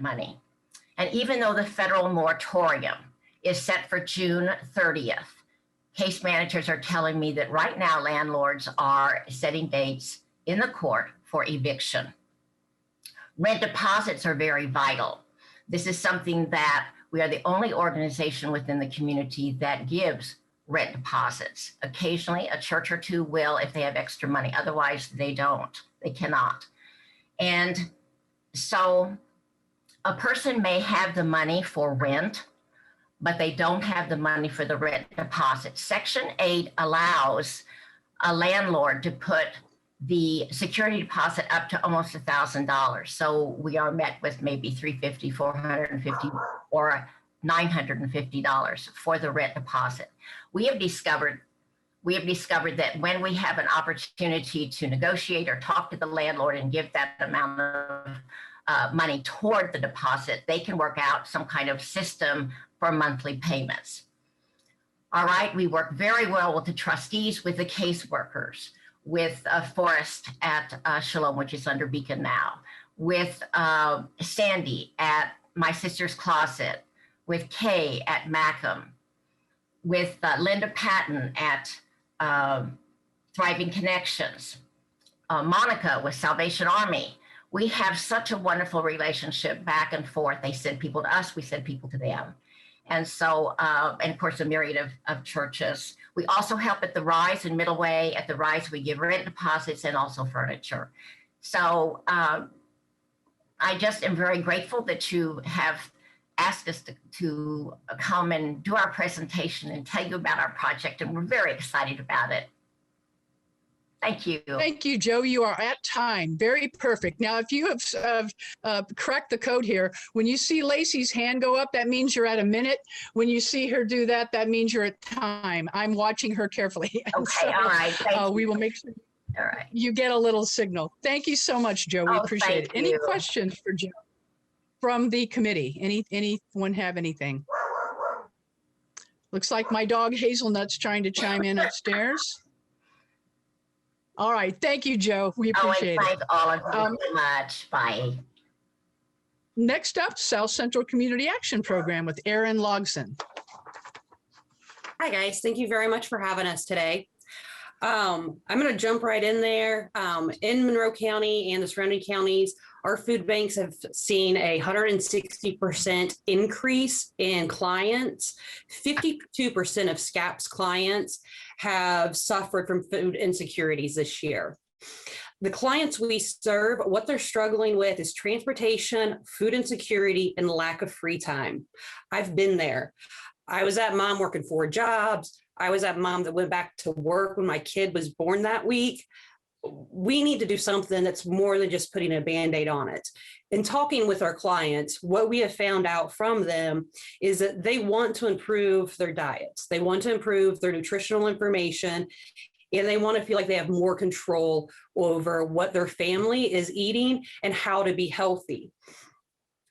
money. And even though the federal moratorium is set for June 30th, case managers are telling me that right now landlords are setting dates in the court for eviction. Rent deposits are very vital. This is something that we are the only organization within the community that gives rent deposits. Occasionally, a church or two will if they have extra money. Otherwise, they don't. They cannot. And so a person may have the money for rent, but they don't have the money for the rent deposit. Section 8 allows a landlord to put the security deposit up to almost $1,000. So we are met with maybe $350, $450, or $950 for the rent deposit. We have discovered that when we have an opportunity to negotiate or talk to the landlord and give that amount of money toward the deposit, they can work out some kind of system for monthly payments. All right, we work very well with the trustees, with the caseworkers, with Forrest at Shalom, which is under Beacon now, with Sandy at My Sister's Closet, with Kay at Macomb, with Linda Patton at Thriving Connections, Monica with Salvation Army. We have such a wonderful relationship back and forth. They send people to us, we send people to them. And so, and of course, a myriad of churches. We also help at the Rise and Middle Way. At the Rise, we give rent deposits and also furniture. So I just am very grateful that you have asked us to come and do our presentation and tell you about our project, and we're very excited about it. Thank you. Thank you, Joe. You are at time. Very perfect. Now, if you have cracked the code here, when you see Lacey's hand go up, that means you're at a minute. When you see her do that, that means you're at time. I'm watching her carefully. Okay, so, all right. We will make sure all right. You get a little signal. Thank you so much, Joe. We appreciate it. You. Any questions for Joe from the committee? Anyone have anything? Looks like my dog Hazelnut's trying to chime in upstairs. All right. Thank you, Joe. We appreciate it. Thank all of you very much. Bye. Next up, South Central Community Action Program with Erin Logson. Hi, guys. Thank you very much for having us today. I'm going to jump right in there. In Monroe County and the surrounding counties, our food banks have seen a 160% increase in clients. 52% of SCAP's clients have suffered from food insecurities this year. The clients we serve, what they're struggling with is transportation, food insecurity, and lack of free time. I've been there. I was that mom working 4 jobs. I was that mom that went back to work when my kid was born that week. We need to do something that's more than just putting a Band-Aid on it. In talking with our clients, what we have found out from them is that they want to improve their diets. They want to improve their nutritional information, and they want to feel like they have more control over what their family is eating and how to be healthy.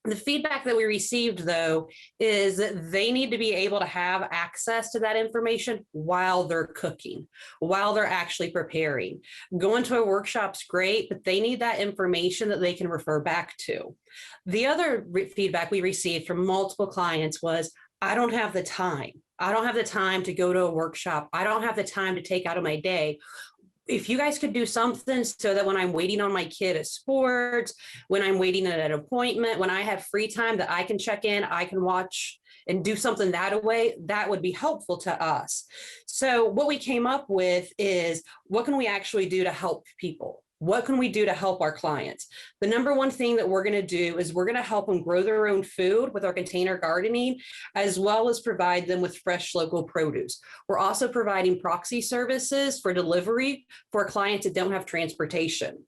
The feedback that we received, though, is that they need to be able to have access to that information while they're cooking, while they're actually preparing. Going to a workshop's great, but they need that information that they can refer back to. The other feedback we received from multiple clients was, I don't have the time. I don't have the time to go to a workshop. I don't have the time to take out of my day. If you guys could do something so that when I'm waiting on my kid at sports, when I'm waiting at an appointment, when I have free time that I can check in, I can watch and do something that way, that would be helpful to us. So what we came up with is, what can we actually do to help people? What can we do to help our clients? The number one thing that we're going to do is we're going to help them grow their own food with our container gardening, as well as provide them with fresh local produce. We're also providing proxy services for delivery for clients that don't have transportation.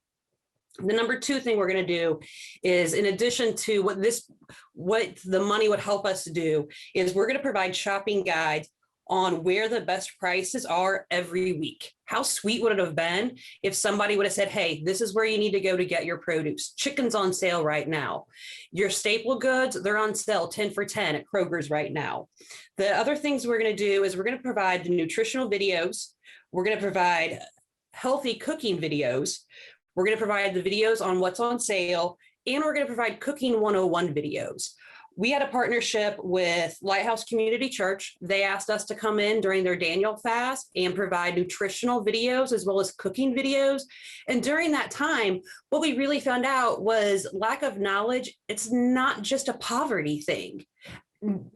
The number 2 thing we're going to do is, in addition to what the money would help us do, is we're going to provide shopping guides on where the best prices are every week. How sweet would it have been if somebody would have said, hey, this is where you need to go to get your produce. Chicken's on sale right now. Your staple goods, they're on sale 10 for 10 at Kroger's right now. The other things we're going to do is we're going to provide the nutritional videos. We're going to provide healthy cooking videos. We're going to provide the videos on what's on sale. and we're going to provide cooking 101 videos. We had a partnership with Lighthouse Community Church. They asked us to come in during their Daniel fast and provide nutritional videos as well as cooking videos. And during that time, what we really found out was lack of knowledge. It's not just a poverty thing.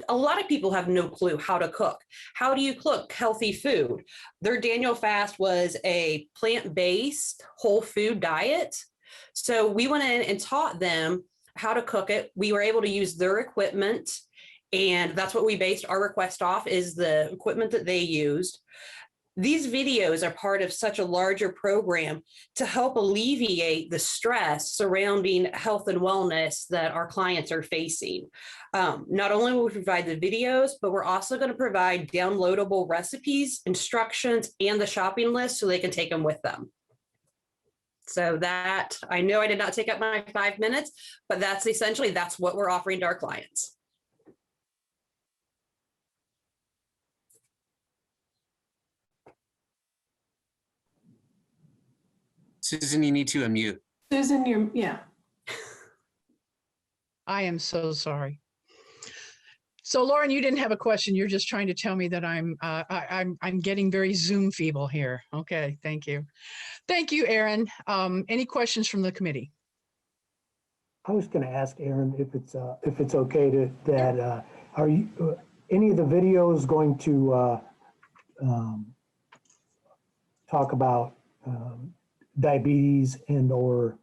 A lot of people have no clue how to cook. How do you cook healthy food? Their Daniel fast was a plant-based whole food diet. So we went in and taught them how to cook it. We were able to use their equipment, and that's what we based our request off, is the equipment that they used. These videos are part of such a larger program to help alleviate the stress surrounding health and wellness that our clients are facing. Not only will we provide the videos, but we're also going to provide downloadable recipes, instructions, and the shopping list so they can take them with them. So that, I know I did not take up my 5 minutes, but that's essentially, that's what we're offering to our clients. Susan, you need to unmute. Susan, yeah. I am so sorry. So Lauren, you didn't have a question. You're just trying to tell me that I'm getting very Zoom feeble here. Okay, thank you. Thank you, Aaron. Any questions from the committee? I was going to ask Aaron if it's okay to are you any of the videos going to talk about diabetes and or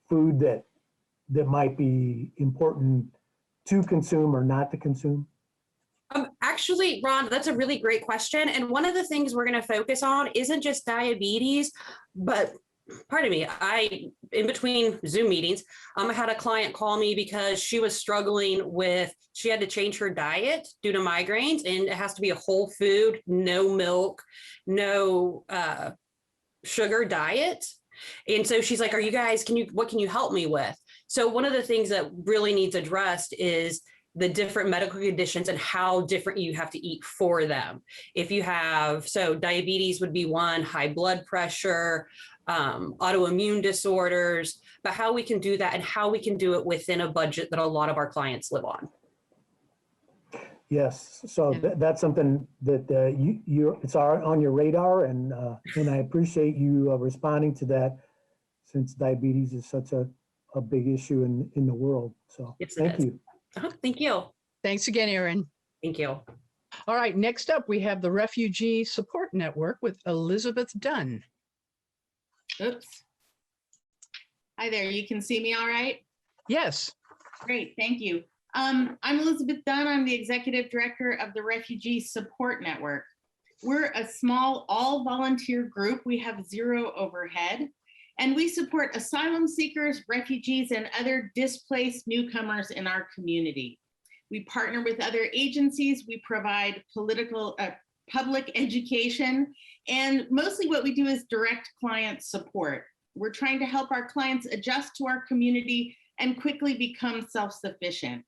food that might be important to consume or not to consume? Actually, Ron, that's a really great question. And one of the things we're going to focus on isn't just diabetes, but pardon me, in between Zoom meetings, I had a client call me because she was struggling with, she had to change her diet due to migraines, and it has to be a whole food, no milk, no sugar diet. And so she's like, are you guys, what can you help me with? So one of the things that really needs addressed is the different medical conditions and how different you have to eat for them. If you have, so diabetes would be one, high blood pressure, autoimmune disorders, but how we can do that and how we can do it within a budget that a lot of our clients live on. Yes, so that's something that it's on your radar, and I appreciate you responding to that, since diabetes is such a big issue in the world. So Yes, thank you. Thank you. Thanks again, Aaron. Thank you. All right, next up, we have the Refugee Support Network with Elizabeth Dunn. Oops. Hi there, you can see me all right? Yes. Great, thank you. I'm Elizabeth Dunn. I'm the Executive Director of the Refugee Support Network. We're a small, all-volunteer group. We have zero overhead, and we support asylum seekers, refugees, and other displaced newcomers in our community. We partner with other agencies. We provide public education, and mostly what we do is direct client support. We're trying to help our clients adjust to our community and quickly become self-sufficient.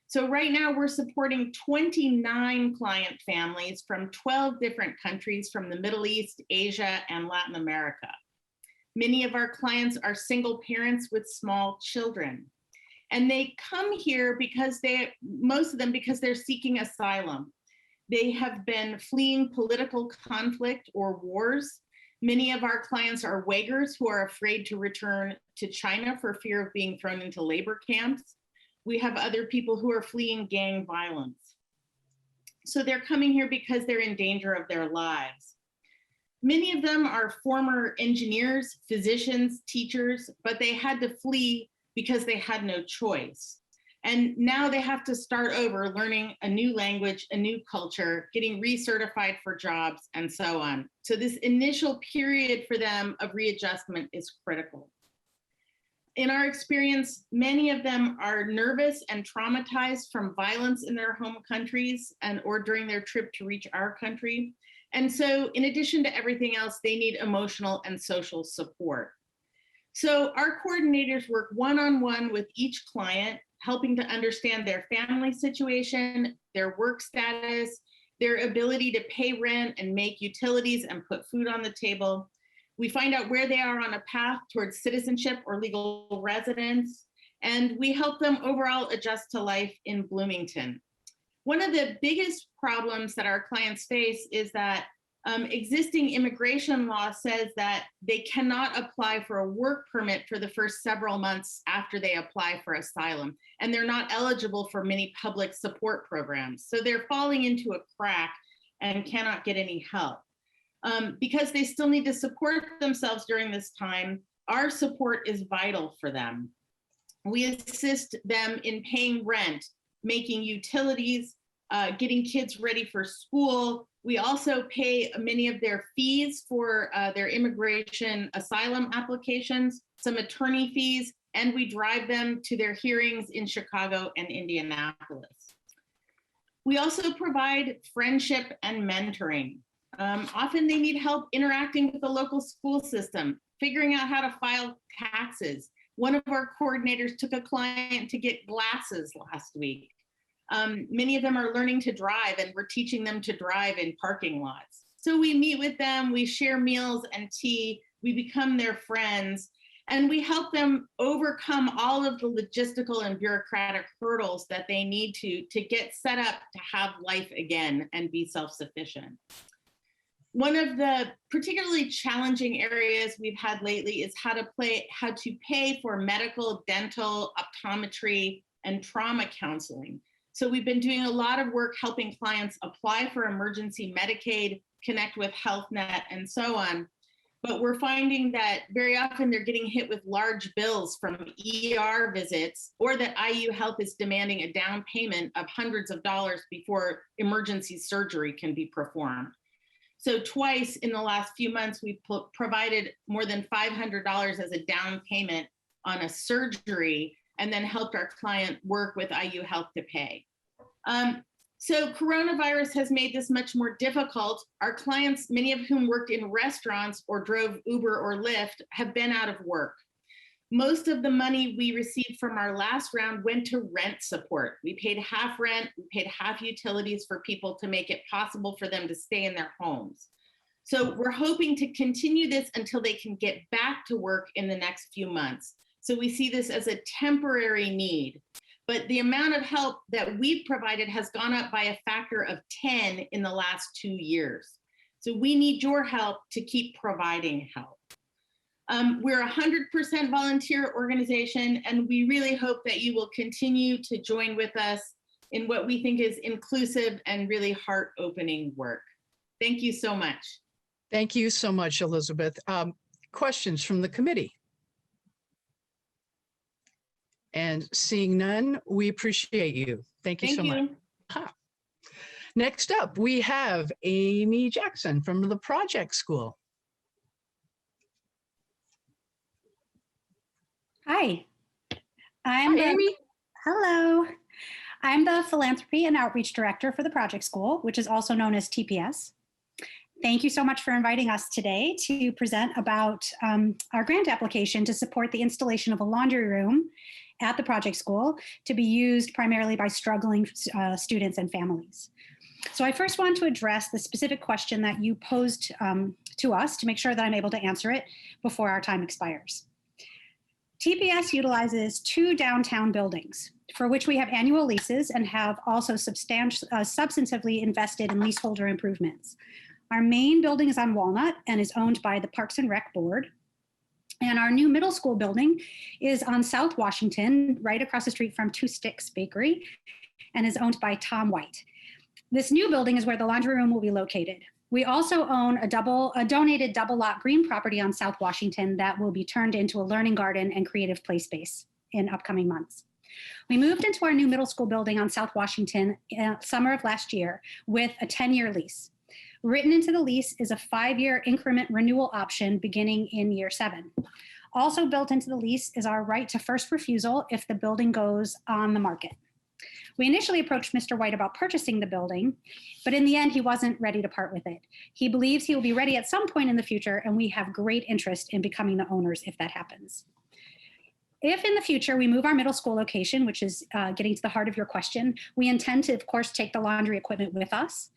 So right now we're supporting 29 client families from 12 different countries from the Middle East, Asia, and Latin America. Many of our clients are single parents with small children. And they come here because most of them because they're seeking asylum. They have been fleeing political conflict or wars. Many of our clients are Uyghurs who are afraid to return to China for fear of being thrown into labor camps. We have other people who are fleeing gang violence. So they're coming here because they're in danger of their lives. Many of them are former engineers, physicians, teachers, but they had to flee because they had no choice. And now they have to start over learning a new language, a new culture, getting recertified for jobs, and so on. So this initial period for them of readjustment is critical. In our experience, many of them are nervous and traumatized from violence in their home countries or during their trip to reach our country. And so in addition to everything else, they need emotional and social support. So our coordinators work one-on-one with each client, helping to understand their family situation, their work status, their ability to pay rent and make utilities and put food on the table. We find out where they are on a path towards citizenship or legal residence, and we help them overall adjust to life in Bloomington. One of the biggest problems that our clients face is that existing immigration law says that they cannot apply for a work permit for the first several months after they apply for asylum, and they're not eligible for many public support programs. So they're falling into a crack and cannot get any help. Because they still need to support themselves during this time, our support is vital for them. We assist them in paying rent, making utilities, getting kids ready for school. We also pay many of their fees for their immigration asylum applications, some attorney fees, and we drive them to their hearings in Chicago and Indianapolis. We also provide friendship and mentoring. Often they need help interacting with the local school system, figuring out how to file taxes. One of our coordinators took a client to get glasses last week. Many of them are learning to drive, and we're teaching them to drive in parking lots. So we meet with them, we share meals and tea, we become their friends, and we help them overcome all of the logistical and bureaucratic hurdles that they need to get set up to have life again and be self-sufficient. One of the particularly challenging areas we've had lately is how to pay for medical, dental, optometry, and trauma counseling. So we've been doing a lot of work helping clients apply for emergency Medicaid, connect with HealthNet, and so on. But we're finding that very often they're getting hit with large bills from ER visits, or that IU Health is demanding a down payment of hundreds of dollars before emergency surgery can be performed. So twice in the last few months, we've provided more than $500 as a down payment on a surgery, and then helped our client work with IU Health to pay. So coronavirus has made this much more difficult. Our clients, many of whom worked in restaurants or drove Uber or Lyft, have been out of work. Most of the money we received from our last round went to rent support. We paid half rent, we paid half utilities for people to make it possible for them to stay in their homes. So we're hoping to continue this until they can get back to work in the next few months. So we see this as a temporary need. But the amount of help that we've provided has gone up by a factor of 10 in the last 2 years. So we need your help to keep providing help. We're a 100% volunteer organization, and we really hope that you will continue to join with us in what we think is inclusive and really heart-opening work. Thank you so much. Thank you so much, Elizabeth. Questions from the committee? And seeing none, we appreciate you. Thank you so much. Next up, we have Amy Jackson from the Project School. Hi, Hi, Amy. hello. I'm the Philanthropy and Outreach Director for the Project School, which is also known as TPS. Thank you so much for inviting us today to present about our grant application to support the installation of a laundry room at the Project School to be used primarily by struggling students and families. So I first want to address the specific question that you posed to us to make sure that I'm able to answer it before our time expires. TPS utilizes 2 downtown buildings for which we have annual leases and have also substantively invested in leaseholder improvements. Our main building is on Walnut and is owned by the Parks and Rec Board. And our new middle school building is on South Washington, right across the street from Two Sticks Bakery, and is owned by Tom White. This new building is where the laundry room will be located. We also own a donated double lot green property on South Washington that will be turned into a learning garden and creative play space in upcoming months. We moved into our new middle school building on South Washington summer of last year with a 10-year lease. Written into the lease is a 5-year increment renewal option beginning in year 7. Also built into the lease is our right to first refusal if the building goes on the market. We initially approached Mr. White about purchasing the building, but in the end, he wasn't ready to part with it. He believes he will be ready at some point in the future, and we have great interest in becoming the owners if that happens. If in the future we move our middle school location, which is getting to the heart of your question, we intend to, of course, take the laundry equipment with us.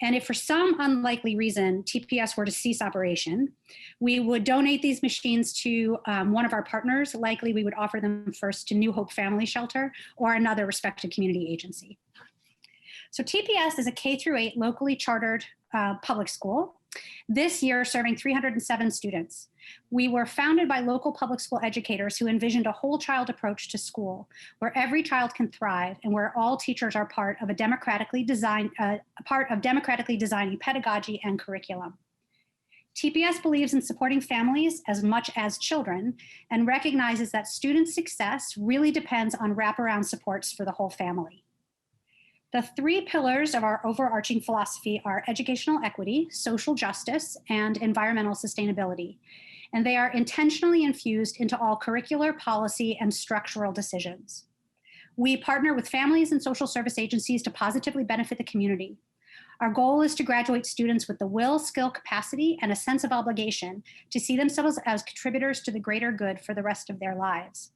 And if for some unlikely reason TPS were to cease operation, we would donate these machines to one of our partners. Likely we would offer them first to New Hope Family Shelter or another respected community agency. So TPS is a K-8 locally chartered public school, this year serving 307 students. We were founded by local public school educators who envisioned a whole child approach to school, where every child can thrive and where all teachers are part of democratically designing pedagogy and curriculum. TPS believes in supporting families as much as children and recognizes that student success really depends on wraparound supports for the whole family. The three pillars of our overarching philosophy are educational equity, social justice, and environmental sustainability. And they are intentionally infused into all curricular, policy, and structural decisions. We partner with families and social service agencies to positively benefit the community. Our goal is to graduate students with the will, skill, capacity, and a sense of obligation to see themselves as contributors to the greater good for the rest of their lives.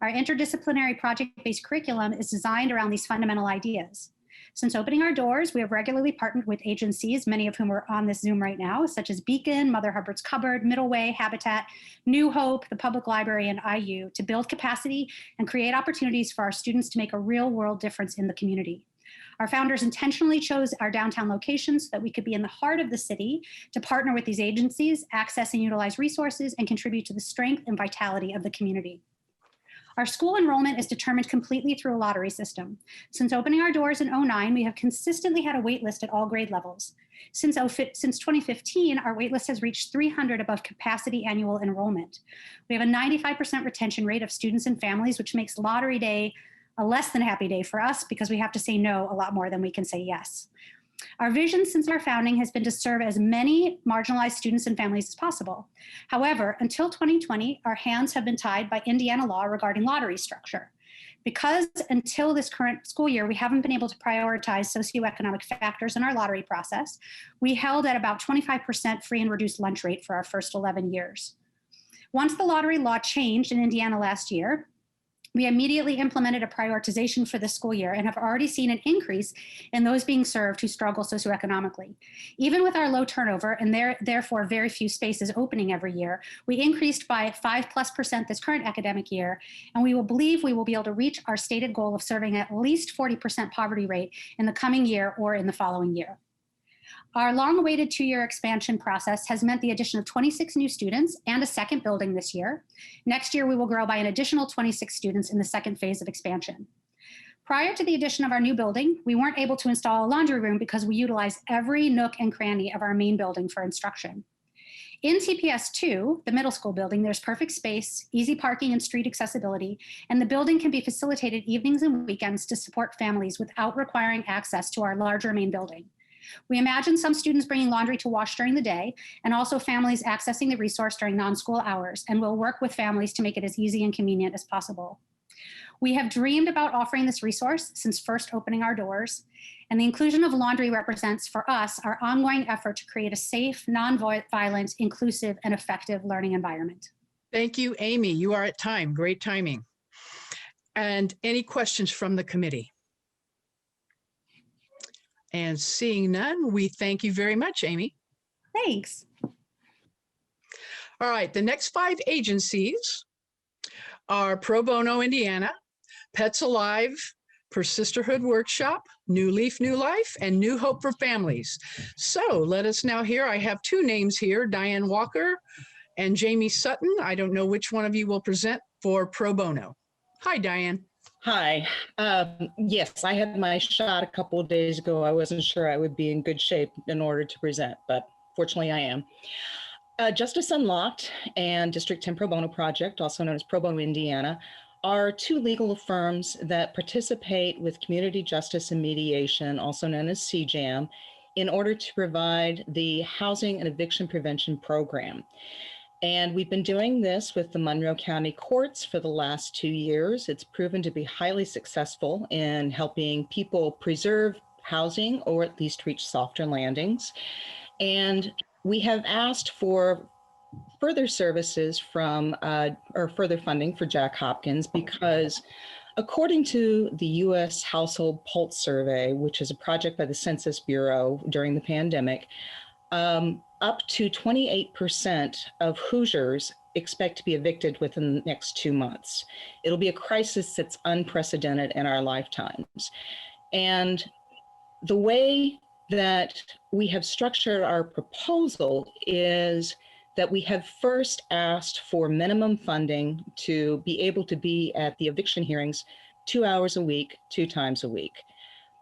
Our interdisciplinary project-based curriculum is designed around these fundamental ideas. Since opening our doors, we have regularly partnered with agencies, many of whom are on this Zoom right now, such as Beacon, Mother Hubbard's Cupboard, Middle Way, Habitat, New Hope, the Public Library, and IU to build capacity and create opportunities for our students to make a real world difference in the community. Our founders intentionally chose our downtown location so that we could be in the heart of the city to partner with these agencies, access and utilize resources, and contribute to the strength and vitality of the community. Our school enrollment is determined completely through a lottery system. Since opening our doors in 2009, we have consistently had a wait list at all grade levels. Since 2015, our wait list has reached 300 above capacity annual enrollment. We have a 95% retention rate of students and families, which makes lottery day a less than happy day for us because we have to say no a lot more than we can say yes. Our vision since our founding has been to serve as many marginalized students and families as possible. However, until 2020, our hands have been tied by Indiana law regarding lottery structure. Because until this current school year, we haven't been able to prioritize socioeconomic factors in our lottery process, we held at about 25% free and reduced lunch rate for our first 11 years. Once the lottery law changed in Indiana last year, we immediately implemented a prioritization for the school year and have already seen an increase in those being served who struggle socioeconomically. Even with our low turnover and therefore very few spaces opening every year, we increased by 5+% this current academic year, and we will believe we will be able to reach our stated goal of serving at least 40% poverty rate in the coming year or in the following year. Our long-awaited 2-year expansion process has meant the addition of 26 new students and a second building this year. Next year, we will grow by an additional 26 students in the second phase of expansion. Prior to the addition of our new building, we weren't able to install a laundry room because we utilize every nook and cranny of our main building for instruction. In TPS 2, the middle school building, there's perfect space, easy parking and street accessibility, and the building can be facilitated evenings and weekends to support families without requiring access to our larger main building. We imagine some students bringing laundry to wash during the day and also families accessing the resource during non-school hours, and we'll work with families to make it as easy and convenient as possible. We have dreamed about offering this resource since first opening our doors, and the inclusion of laundry represents for us our ongoing effort to create a safe, non-violent, inclusive, and effective learning environment. Thank you, Amy. You are at time. Great timing. And any questions from the committee? And seeing none, we thank you very much, Amy. Thanks. All right, the next 5 agencies are Pro Bono Indiana, Pets Alive, Persisterhood Workshop, New Leaf, New Life, and New Hope for Families. So let us now hear, I have 2 names here, Diane Walker and Jamie Sutton. I don't know which one of you will present for Pro Bono. Hi, Diane. Hi. Yes, I had my shot a couple of days ago. I wasn't sure I would be in good shape in order to present, but fortunately I am. Justice Unlocked and District 10 Pro Bono Project, also known as Pro Bono Indiana, are 2 legal firms that participate with community justice and mediation, also known as CJAM, in order to provide the housing and eviction prevention program. And we've been doing this with the Monroe County courts for the last 2 years. It's proven to be highly successful in helping people preserve housing or at least reach softer landings. And we have asked for further services from, or further funding for Jack Hopkins, because according to the U.S. Household Pulse Survey, which is a project by the Census Bureau during the pandemic, up to 28% of Hoosiers expect to be evicted within the next 2 months. It'll be a crisis that's unprecedented in our lifetimes. And the way that we have structured our proposal is that we have first asked for minimum funding to be able to be at the eviction hearings 2 hours a week, 2 times a week.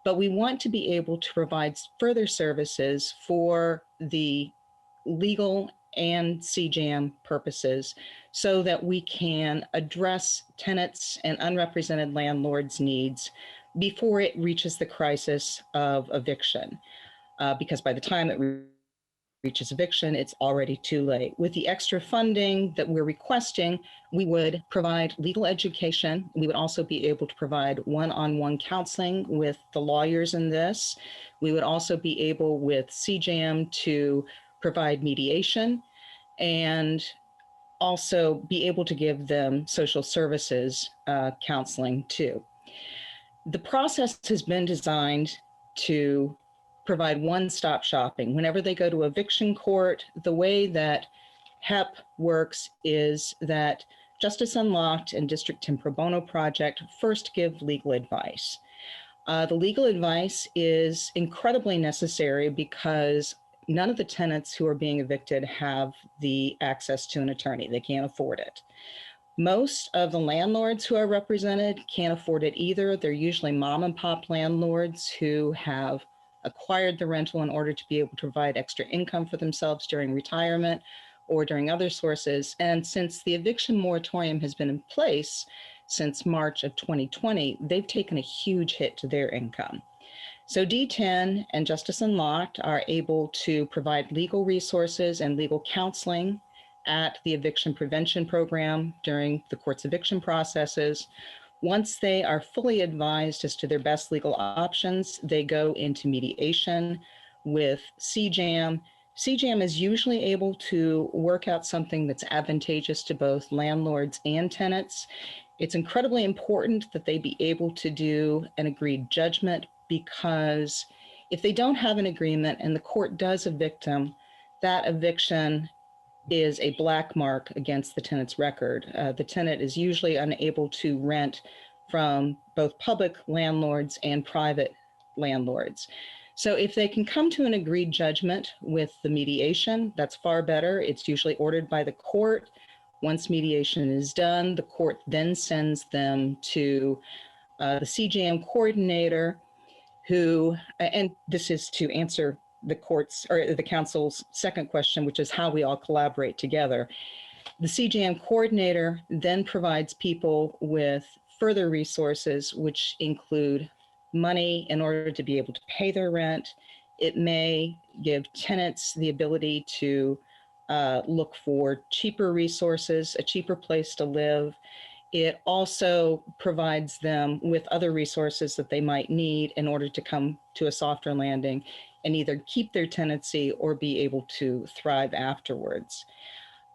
But we want to be able to provide further services for the legal and CJAM purposes so that we can address tenants and unrepresented landlords' needs before it reaches the crisis of eviction. Because by the time it reaches eviction, it's already too late. With the extra funding that we're requesting, we would provide legal education. We would also be able to provide one-on-one counseling with the lawyers in this. We would also be able with CJAM to provide mediation and also be able to give them social services counseling too. The process has been designed to provide one-stop shopping. Whenever they go to eviction court, the way that HEP works is that Justice Unlocked and District 10 Pro Bono Project first give legal advice. The legal advice is incredibly necessary because none of the tenants who are being evicted have the access to an attorney. They can't afford it. Most of the landlords who are represented can't afford it either. They're usually mom and pop landlords who have acquired the rental in order to be able to provide extra income for themselves during retirement or during other sources. And since the eviction moratorium has been in place since March of 2020, they've taken a huge hit to their income. So D10 and Justice Unlocked are able to provide legal resources and legal counseling at the eviction prevention program during the court's eviction processes. Once they are fully advised as to their best legal options, they go into mediation with CJAM. CJAM is usually able to work out something that's advantageous to both landlords and tenants. It's incredibly important that they be able to do an agreed judgment, because if they don't have an agreement and the court does evict them, that eviction is a black mark against the tenant's record. The tenant is usually unable to rent from both public landlords and private landlords. So if they can come to an agreed judgment with the mediation, that's far better. It's usually ordered by the court. Once mediation is done, the court then sends them to the CJAM coordinator, who, and this is to answer the court's or the council's second question, which is how we all collaborate together. The CJAM coordinator then provides people with further resources, which include money in order to be able to pay their rent. It may give tenants the ability to look for cheaper resources, a cheaper place to live. It also provides them with other resources that they might need in order to come to a softer landing and either keep their tenancy or be able to thrive afterwards.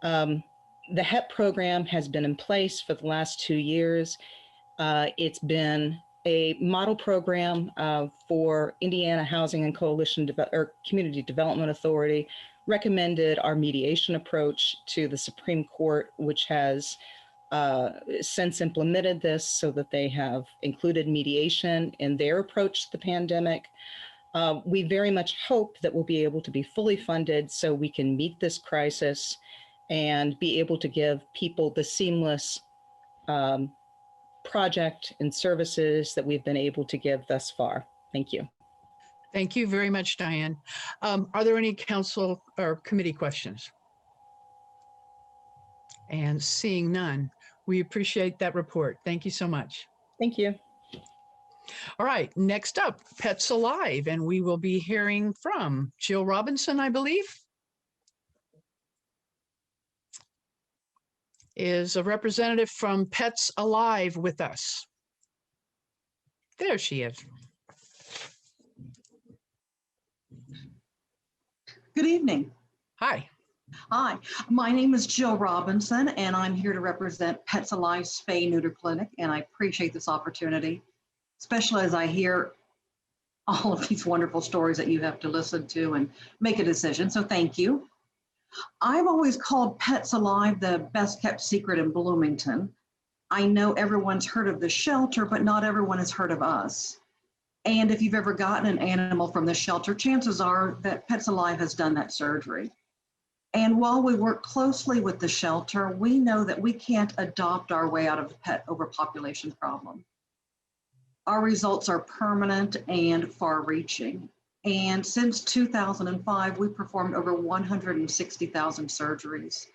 The HEP program has been in place for the last 2 years. It's been a model program for Indiana Housing and Coalition or Community Development Authority, recommended our mediation approach to the Supreme Court, which has since implemented this so that they have included mediation in their approach to the pandemic. We very much hope that we'll be able to be fully funded so we can meet this crisis and be able to give people the seamless project and services that we've been able to give thus far. Thank you. Thank you very much, Diane. Are there any council or committee questions? And seeing none, we appreciate that report. Thank you so much. Thank you. All right, next up, Pets Alive, and we will be hearing from Jill Robinson, I believe, is a representative from Pets Alive with us. There she is. Good evening. Hi. Hi, my name is Jill Robinson, and I'm here to represent Pets Alive Spay Neuter Clinic, and I appreciate this opportunity, especially as I hear all of these wonderful stories that you have to listen to and make a decision, so thank you. I've always called Pets Alive the best kept secret in Bloomington. I know everyone's heard of the shelter, but not everyone has heard of us. And if you've ever gotten an animal from the shelter, chances are that Pets Alive has done that surgery. And while we work closely with the shelter, we know that we can't adopt our way out of the pet overpopulation problem. Our results are permanent and far-reaching. And since 2005, we performed over 160,000 surgeries.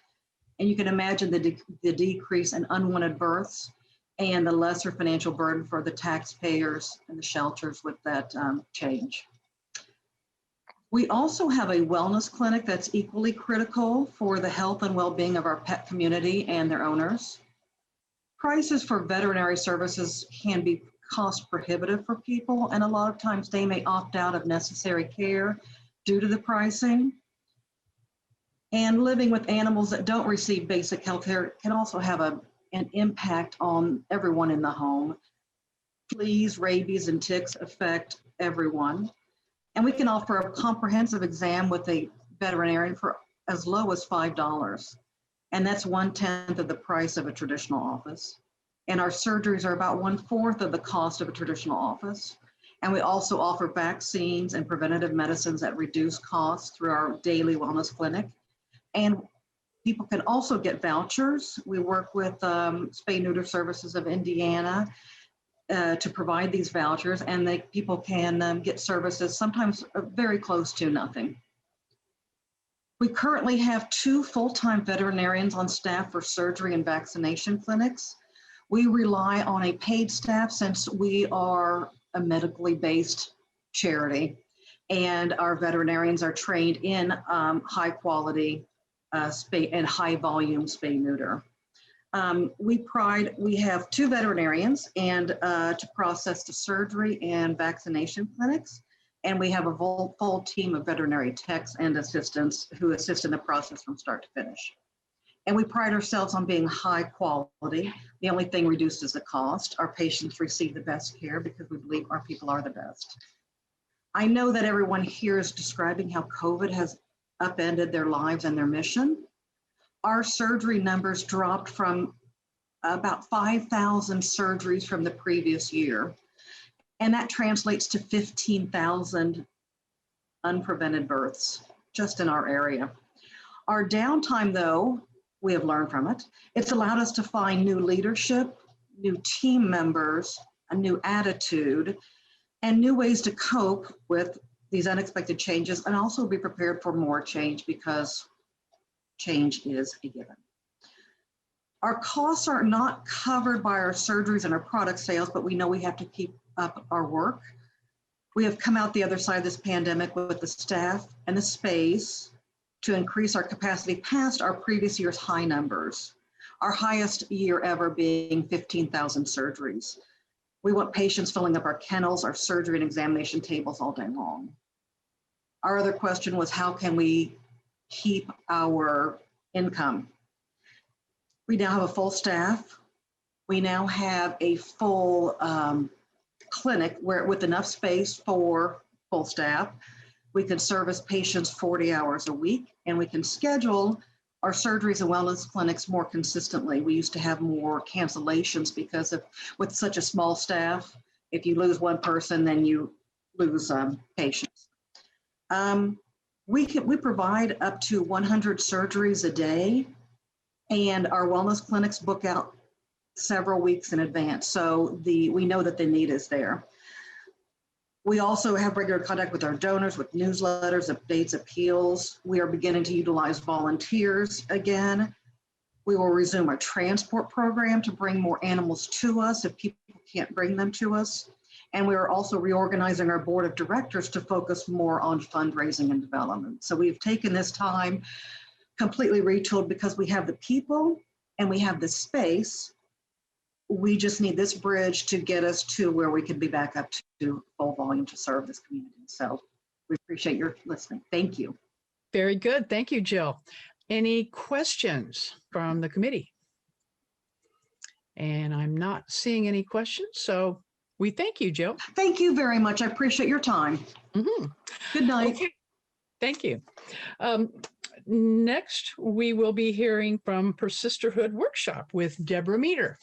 And you can imagine the decrease in unwanted births and the lesser financial burden for the taxpayers and the shelters with that change. We also have a wellness clinic that's equally critical for the health and well-being of our pet community and their owners. Prices for veterinary services can be cost prohibitive for people, and a lot of times they may opt out of necessary care due to the pricing. And living with animals that don't receive basic health care can also have an impact on everyone in the home. Fleas, rabies, and ticks affect everyone. And we can offer a comprehensive exam with a veterinarian for as low as $5. And that's 1/10 of the price of a traditional office. And our surgeries are about 1/4 of the cost of a traditional office. And we also offer vaccines and preventative medicines at reduced costs through our daily wellness clinic. And people can also get vouchers. We work with Spay Neuter Services of Indiana to provide these vouchers, and people can get services sometimes very close to nothing. We currently have 2 full-time veterinarians on staff for surgery and vaccination clinics. We rely on a paid staff since we are a medically based charity, and our veterinarians are trained in high quality spay and high volume spay neuter. We have 2 veterinarians and to process the surgery and vaccination clinics. And we have a full team of veterinary techs and assistants who assist in the process from start to finish. And we pride ourselves on being high quality. The only thing reduced is the cost. Our patients receive the best care because we believe our people are the best. I know that everyone here is describing how COVID has upended their lives and their mission. Our surgery numbers dropped from about 5,000 surgeries from the previous year. And that translates to 15,000 unprevented births just in our area. Our downtime, though, we have learned from it. It's allowed us to find new leadership, new team members, a new attitude, and new ways to cope with these unexpected changes, and also be prepared for more change because change is a given. Our costs are not covered by our surgeries and our product sales, but we know we have to keep up our work. We have come out the other side of this pandemic with the staff and the space to increase our capacity past our previous year's high numbers, our highest year ever being 15,000 surgeries. We want patients filling up our kennels, our surgery and examination tables all day long. Our other question was, how can we keep our income? We now have a full staff. We now have a full clinic with enough space for full staff. We can service patients 40 hours a week, and we can schedule our surgeries and wellness clinics more consistently. We used to have more cancellations because with such a small staff, if you lose one person, then you lose patients. We provide up to 100 surgeries a day, and our wellness clinics book out several weeks in advance. So we know that the need is there. We also have regular contact with our donors with newsletters, updates, appeals. We are beginning to utilize volunteers again. We will resume our transport program to bring more animals to us if people can't bring them to us. And we are also reorganizing our board of directors to focus more on fundraising and development. So we've taken this time completely retooled because we have the people and we have the space. We just need this bridge to get us to where we can be back up to full volume to serve this community. So we appreciate your listening. Thank you. Very good. Thank you, Jill. Any questions from the committee? And I'm not seeing any questions, so we thank you, Jill. Thank you very much. I appreciate your time. Mhm. Good night. Okay, thank you. Next, we will be hearing from Persisterhood Workshop with Deborah Meter.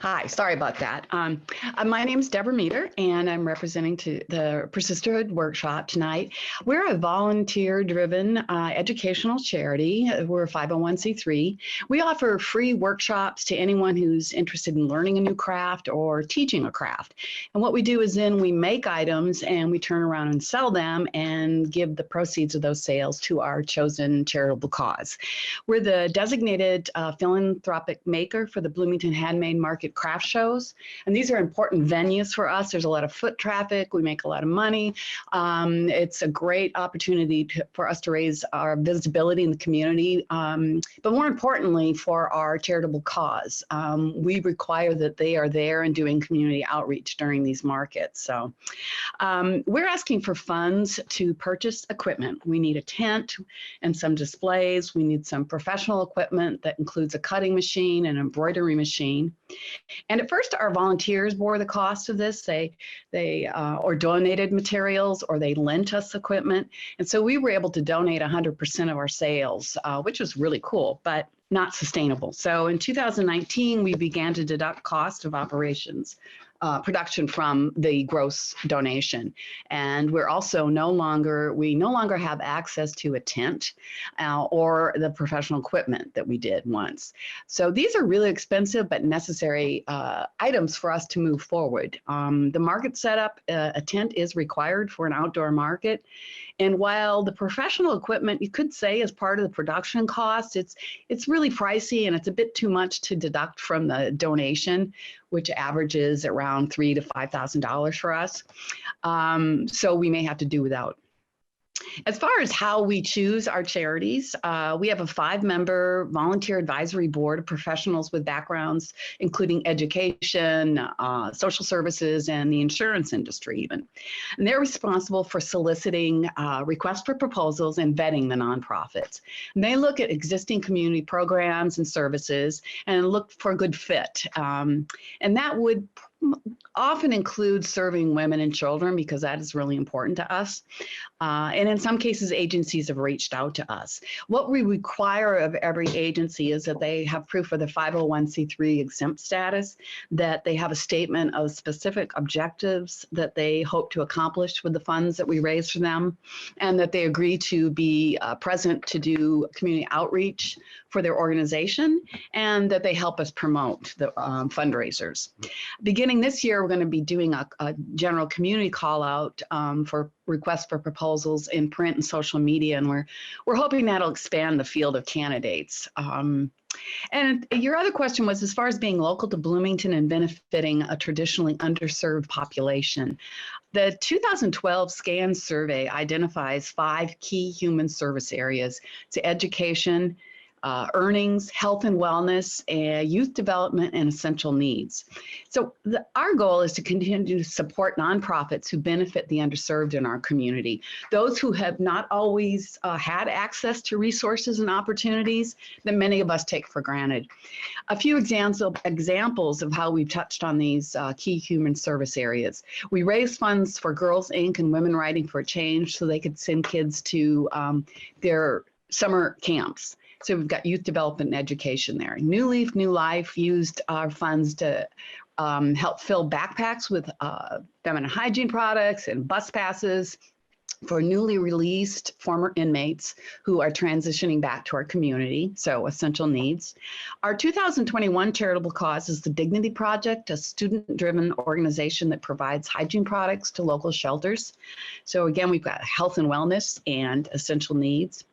Hi, sorry about that. My name is Deborah Meter, and I'm representing to the Persisterhood Workshop tonight. We're a volunteer-driven educational charity. We're a 501c3. We offer free workshops to anyone who's interested in learning a new craft or teaching a craft. And what we do is then we make items and we turn around and sell them and give the proceeds of those sales to our chosen charitable cause. We're the designated philanthropic maker for the Bloomington Handmade Market craft shows. And these are important venues for us. There's a lot of foot traffic. We make a lot of money. It's a great opportunity for us to raise our visibility in the community. But more importantly, for our charitable cause. We require that they are there and doing community outreach during these markets. So we're asking for funds to purchase equipment. We need a tent and some displays. We need some professional equipment that includes a cutting machine, an embroidery machine. And at first, our volunteers bore the cost of this. They or donated materials, or they lent us equipment. And so we were able to donate 100% of our sales, which was really cool, but not sustainable. So in 2019, we began to deduct cost of operations. Production from the gross donation. And we're also we no longer have access to a tent or the professional equipment that we did once. So these are really expensive but necessary items for us to move forward. The market setup, a tent is required for an outdoor market. And while the professional equipment, you could say, is part of the production cost, it's really pricey and it's a bit too much to deduct from the donation, which averages around $3,000 to $5,000 for us. So we may have to do without. As far as how we choose our charities, we have a 5-member volunteer advisory board of professionals with backgrounds, including education, social services, and the insurance industry even. And they're responsible for soliciting requests for proposals and vetting the nonprofits. And they look at existing community programs and services and look for a good fit. And that would often include serving women and children because that is really important to us. And in some cases, agencies have reached out to us. What we require of every agency is that they have proof of the 501c3 exempt status, that they have a statement of specific objectives that they hope to accomplish with the funds that we raise for them, and that they agree to be present to do community outreach for their organization, and that they help us promote the fundraisers. Beginning this year, we're going to be doing a general community call out for requests for proposals in print and social media, and we're hoping that'll expand the field of candidates. And your other question was, as far as being local to Bloomington and benefiting a traditionally underserved population. The 2012 SCAN survey identifies 5 key human service areas to education, earnings, health and wellness, youth development, and essential needs. So our goal is to continue to support nonprofits who benefit the underserved in our community, those who have not always had access to resources and opportunities that many of us take for granted. A few examples of how we've touched on these key human service areas. We raise funds for Girls Inc. and Women Writing for Change so they could send kids to their summer camps. So we've got youth development and education there. New Leaf, New Life used our funds to help fill backpacks with feminine hygiene products and bus passes for newly released former inmates who are transitioning back to our community, so essential needs. Our 2021 charitable cause is the Dignity Project, a student-driven organization that provides hygiene products to local shelters. So again, we've got health and wellness and essential needs.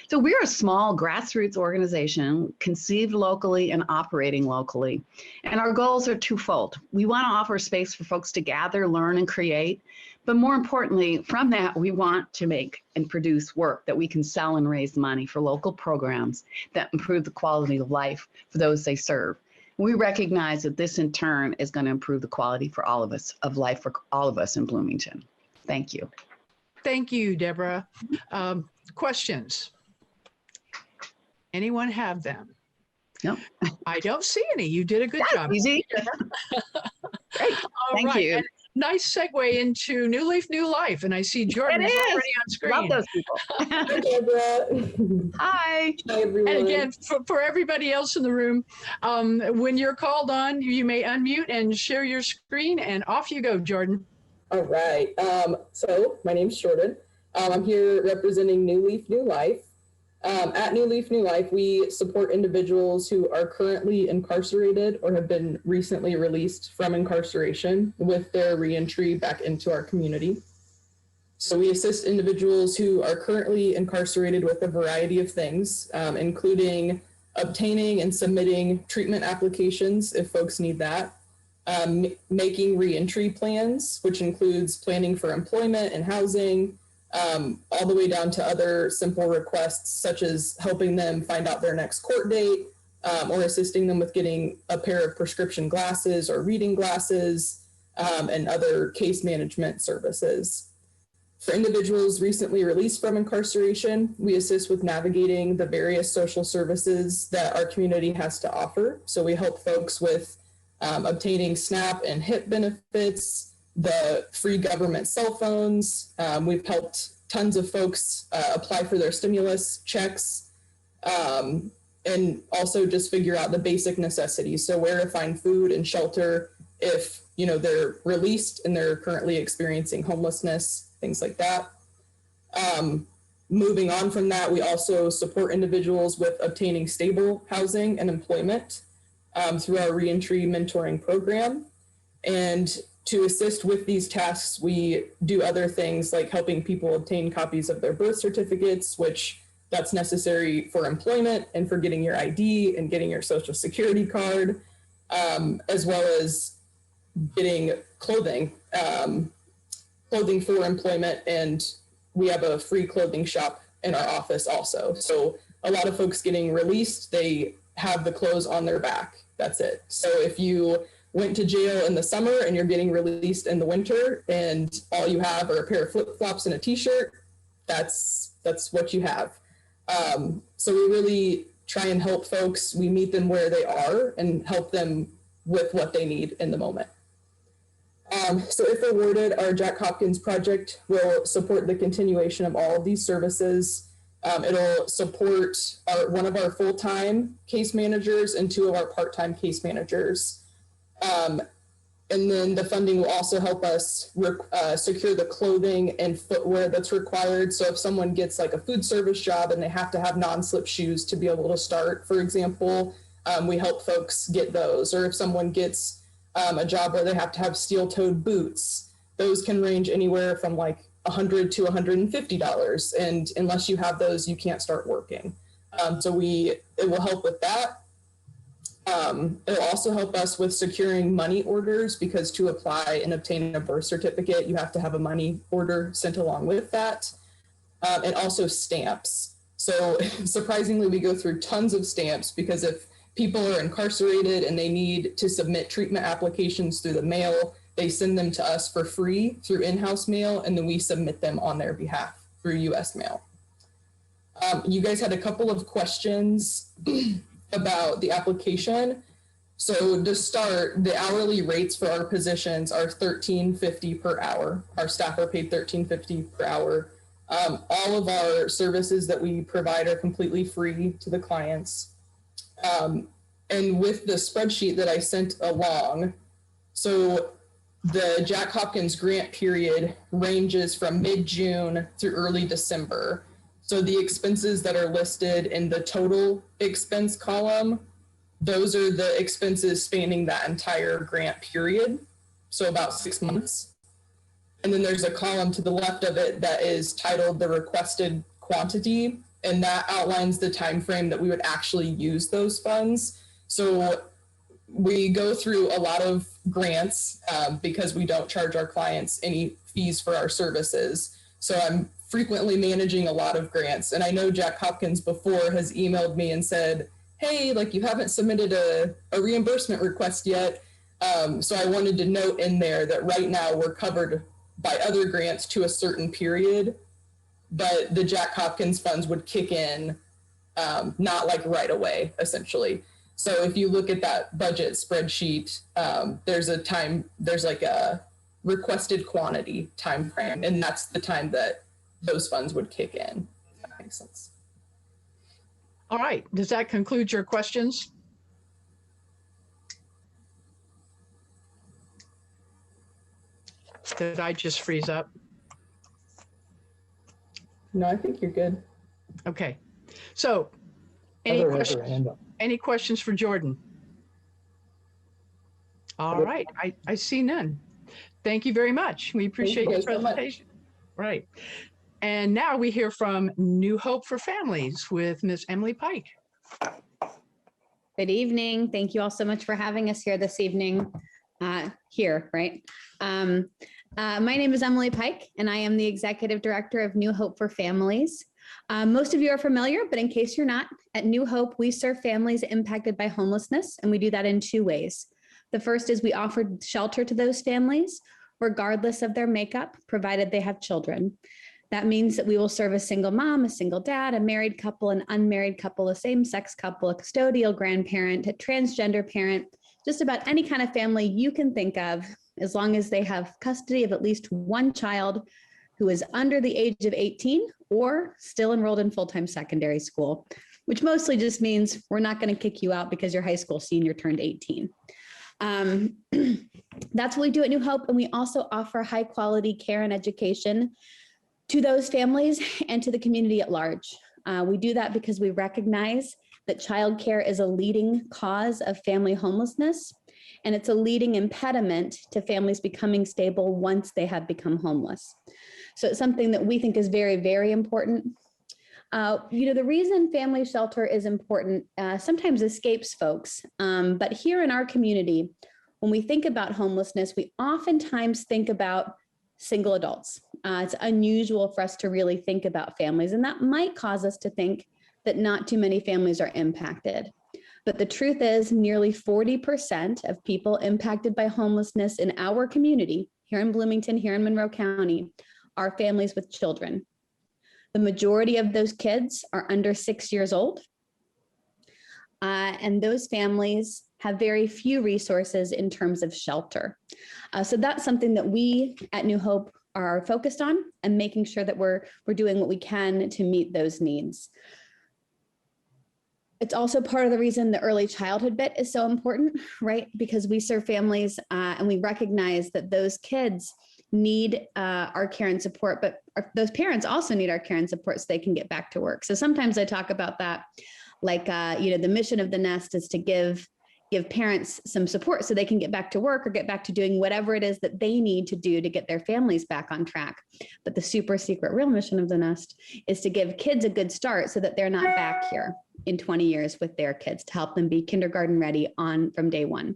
So we're a small grassroots organization conceived locally and operating locally. And our goals are twofold. We want to offer space for folks to gather, learn, and create. But more importantly, from that, we want to make and produce work that we can sell and raise money for local programs that improve the quality of life for those they serve. We recognize that this in turn is going to improve the quality for all of us of life for all of us in Bloomington. Thank you. Thank you, Deborah. Questions? Anyone have them? No. I don't see any. You did a good job. Easy. Great. All Thank right, you. and nice segue into New Leaf, New Life. And I see Jordan is It is. already on screen. Love those people. Hi, Deborah. Hi. Hi, everyone. And again, for everybody else in the room, when you're called on, you may unmute and share your screen, and off you go, Jordan. All right. So my name's Jordan. I'm here representing New Leaf, New Life. At New Leaf, New Life, we support individuals who are currently incarcerated or have been recently released from incarceration with their reentry back into our community. So we assist individuals who are currently incarcerated with a variety of things, including obtaining and submitting treatment applications if folks need that, making reentry plans, which includes planning for employment and housing, all the way down to other simple requests, such as helping them find out their next court date, or assisting them with getting a pair of prescription glasses or reading glasses, and other case management services. For individuals recently released from incarceration, we assist with navigating the various social services that our community has to offer. So we help folks with obtaining SNAP and HIP benefits, the free government cell phones. We've helped tons of folks apply for their stimulus checks, and also just figure out the basic necessities. So where to find food and shelter if, you know, they're released and they're currently experiencing homelessness, things like that. Moving on from that, we also support individuals with obtaining stable housing and employment through our reentry mentoring program. And to assist with these tasks, we do other things like helping people obtain copies of their birth certificates, which that's necessary for employment and for getting your ID and getting your social security card, as well as getting clothing for employment. And we have a free clothing shop in our office also. So a lot of folks getting released, they have the clothes on their back. That's it. So if you went to jail in the summer and you're getting released in the winter and all you have are a pair of flip-flops and a t-shirt, that's what you have. So we really try and help folks. We meet them where they are and help them with what they need in the moment. So if awarded, our Jack Hopkins project will support the continuation of all of these services. It'll support one of our full-time case managers and 2 of our part-time case managers. And then the funding will also help us secure the clothing and footwear that's required. So if someone gets like a food service job and they have to have non-slip shoes to be able to start, for example, we help folks get those. Or if someone gets a job where they have to have steel-toed boots, those can range anywhere from like $100 to $150. And unless you have those, you can't start working. So it will help with that. It'll also help us with securing money orders, because to apply and obtain a birth certificate, you have to have a money order sent along with that. And also stamps. So surprisingly, we go through tons of stamps, because if people are incarcerated and they need to submit treatment applications through the mail, they send them to us for free through in-house mail, and then we submit them on their behalf through US mail. You guys had a couple of questions about the application. So to start, the hourly rates for our positions are $13.50 per hour. Our staff are paid $13.50 per hour. All of our services that we provide are completely free to the clients. And with the spreadsheet that I sent along, so the Jack Hopkins grant period ranges from mid-June through early December. So the expenses that are listed in the total expense column, those are the expenses spanning that entire grant period, so about 6 months. And then there's a column to the left of it that is titled the requested quantity, and that outlines the time frame that we would actually use those funds. So we go through a lot of grants because we don't charge our clients any fees for our services. So I'm frequently managing a lot of grants. And I know Jack Hopkins before has emailed me and said, hey, like you haven't submitted a reimbursement request yet. So I wanted to note in there that right now we're covered by other grants to a certain period, but the Jack Hopkins funds would kick in not like right away, essentially. So if you look at that budget spreadsheet, there's like a requested quantity time frame, and that's the time that those funds would kick in. If that makes sense. All right, does that conclude your questions? Did I just freeze up? No, I think you're good. Okay, so any Heather has her questions? hand up. Any questions for Jordan? All right, I see none. Thank you very much. We appreciate your guys so much. presentation. Right. And now we hear from New Hope for Families with Ms. Emily Pike. Good evening. Thank you all so much for having us here this evening. Here, right? My name is Emily Pike, and I am the Executive Director of New Hope for Families. Most of you are familiar, but in case you're not, at New Hope, we serve families impacted by homelessness, and we do that in two ways. The first is we offer shelter to those families, regardless of their makeup, provided they have children. That means that we will serve a single mom, a single dad, a married couple, an unmarried couple, a same-sex couple, a custodial grandparent, a transgender parent, just about any kind of family you can think of, as long as they have custody of at least one child who is under the age of 18 or still enrolled in full-time secondary school, which mostly just means we're not going to kick you out because your high school senior turned 18. That's what we do at New Hope, and we also offer high-quality care and education to those families and to the community at large. We do that because we recognize that childcare is a leading cause of family homelessness, and it's a leading impediment to families becoming stable once they have become homeless. So it's something that we think is very, very important. The reason family shelter is important sometimes escapes folks, but here in our community, when we think about homelessness, we oftentimes think about single adults. It's unusual for us to really think about families, and that might cause us to think that not too many families are impacted. But the truth is, nearly 40% of people impacted by homelessness in our community, here in Bloomington, here in Monroe County, are families with children. The majority of those kids are under 6 years old. And those families have very few resources in terms of shelter. So that's something that we at New Hope are focused on, and making sure that we're doing what we can to meet those needs. It's also part of the reason the early childhood bit is so important, right? Because we serve families and we recognize that those kids need our care and support, but those parents also need our care and support so they can get back to work. So sometimes I talk about that, like, the mission of the nest is to give parents some support so they can get back to work or get back to doing whatever it is that they need to do to get their families back on track. But the super secret real mission of the nest is to give kids a good start so that they're not back here in 20 years with their kids, to help them be kindergarten ready from day one.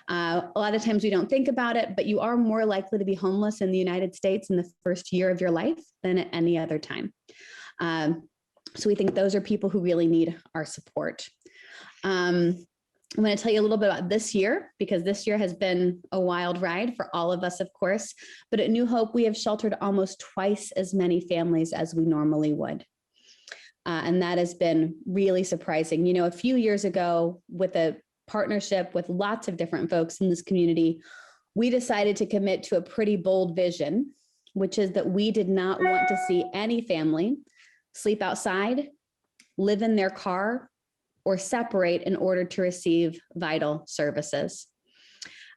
A lot of times we don't think about it, but you are more likely to be homeless in the United States in the first year of your life than at any other time. So we think those are people who really need our support. I'm going to tell you a little bit about this year, because this year has been a wild ride for all of us, of course. But at New Hope, we have sheltered almost twice as many families as we normally would. And that has been really surprising. A few years ago, with a partnership with lots of different folks in this community, we decided to commit to a pretty bold vision, which is that we did not want to see any family sleep outside, live in their car, or separate in order to receive vital services.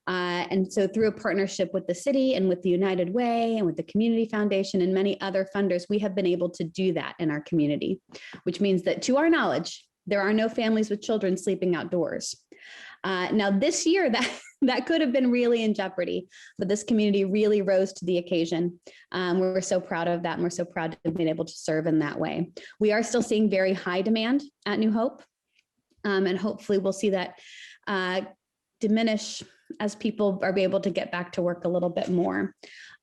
And so through a partnership with the city and with the United Way and with the Community Foundation and many other funders, we have been able to do that in our community, which means that, to our knowledge, there are no families with children sleeping outdoors. Now this year, that could have been really in jeopardy, but this community really rose to the occasion. We're so proud of that, and we're so proud to have been able to serve in that way. We are still seeing very high demand at New Hope, and hopefully we'll see that diminish as people are able to get back to work a little bit more.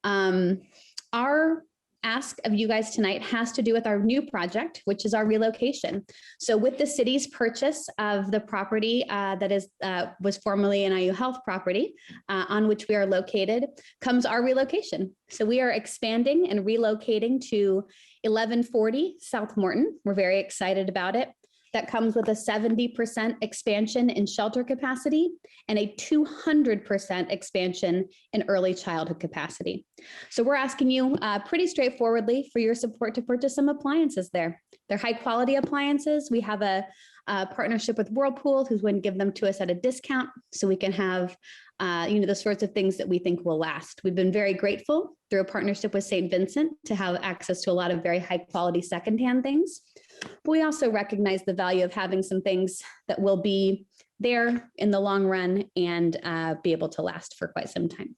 Our ask of you guys tonight has to do with our new project, which is our relocation. So with the city's purchase of the property that was formerly an IU Health property on which we are located comes our relocation. So we are expanding and relocating to 1140 South Morton. We're very excited about it. That comes with a 70% expansion in shelter capacity and a 200% expansion in early childhood capacity. So we're asking you pretty straightforwardly for your support to purchase some appliances there. They're high quality appliances. We have a partnership with Whirlpool, who's going to give them to us at a discount so we can have the sorts of things that we think will last. We've been very grateful through a partnership with St. Vincent to have access to a lot of very high quality secondhand things. But we also recognize the value of having some things that will be there in the long run and be able to last for quite some time.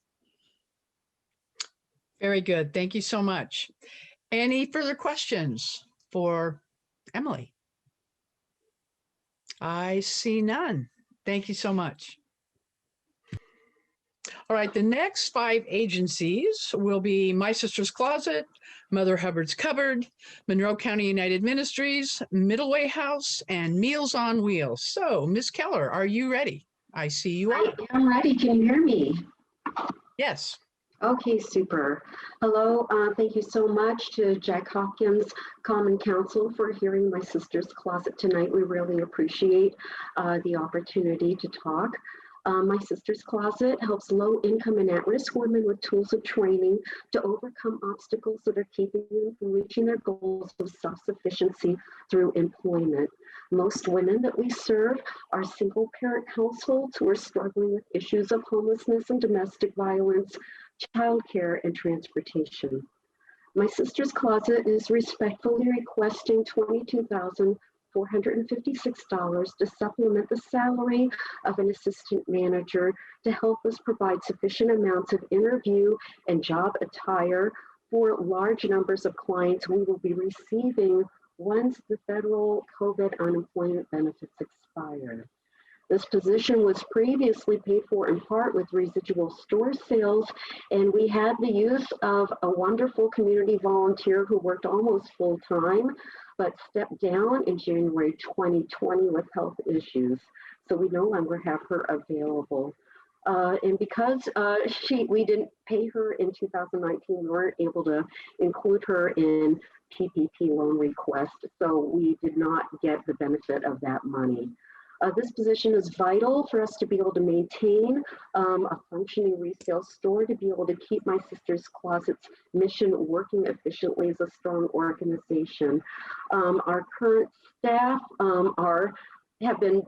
Very good. Thank you so much. Any further questions for Emily? I see none. Thank you so much. All right, the next 5 agencies will be My Sister's Closet, Mother Hubbard's Cupboard, Monroe County United Ministries, Middle Way House, and Meals on Wheels. So, Ms. Keller, are you ready? I see you are. I am ready. Can you hear me? Yes. Okay, super. Hello, thank you so much to Jack Hopkins, Common Council, for hearing My Sister's Closet tonight. We really appreciate the opportunity to talk. My Sister's Closet helps low-income and at-risk women with tools of training to overcome obstacles that are keeping them from reaching their goals of self-sufficiency through employment. Most women that we serve are single-parent households who are struggling with issues of homelessness and domestic violence, childcare, and transportation. My Sister's Closet is respectfully requesting $22,456 to supplement the salary of an assistant manager to help us provide sufficient amounts of interview and job attire for large numbers of clients we will be receiving once the federal COVID unemployment benefits expire. This position was previously paid for in part with residual store sales, and we had the use of a wonderful community volunteer who worked almost full-time, but stepped down in January 2020 with health issues. So we no longer have her available. And because we didn't pay her in 2019, we weren't able to include her in PPP loan request, so we did not get the benefit of that money. This position is vital for us to be able to maintain a functioning resale store, to be able to keep My Sister's Closet's mission working efficiently as a strong organization. Our current staff have been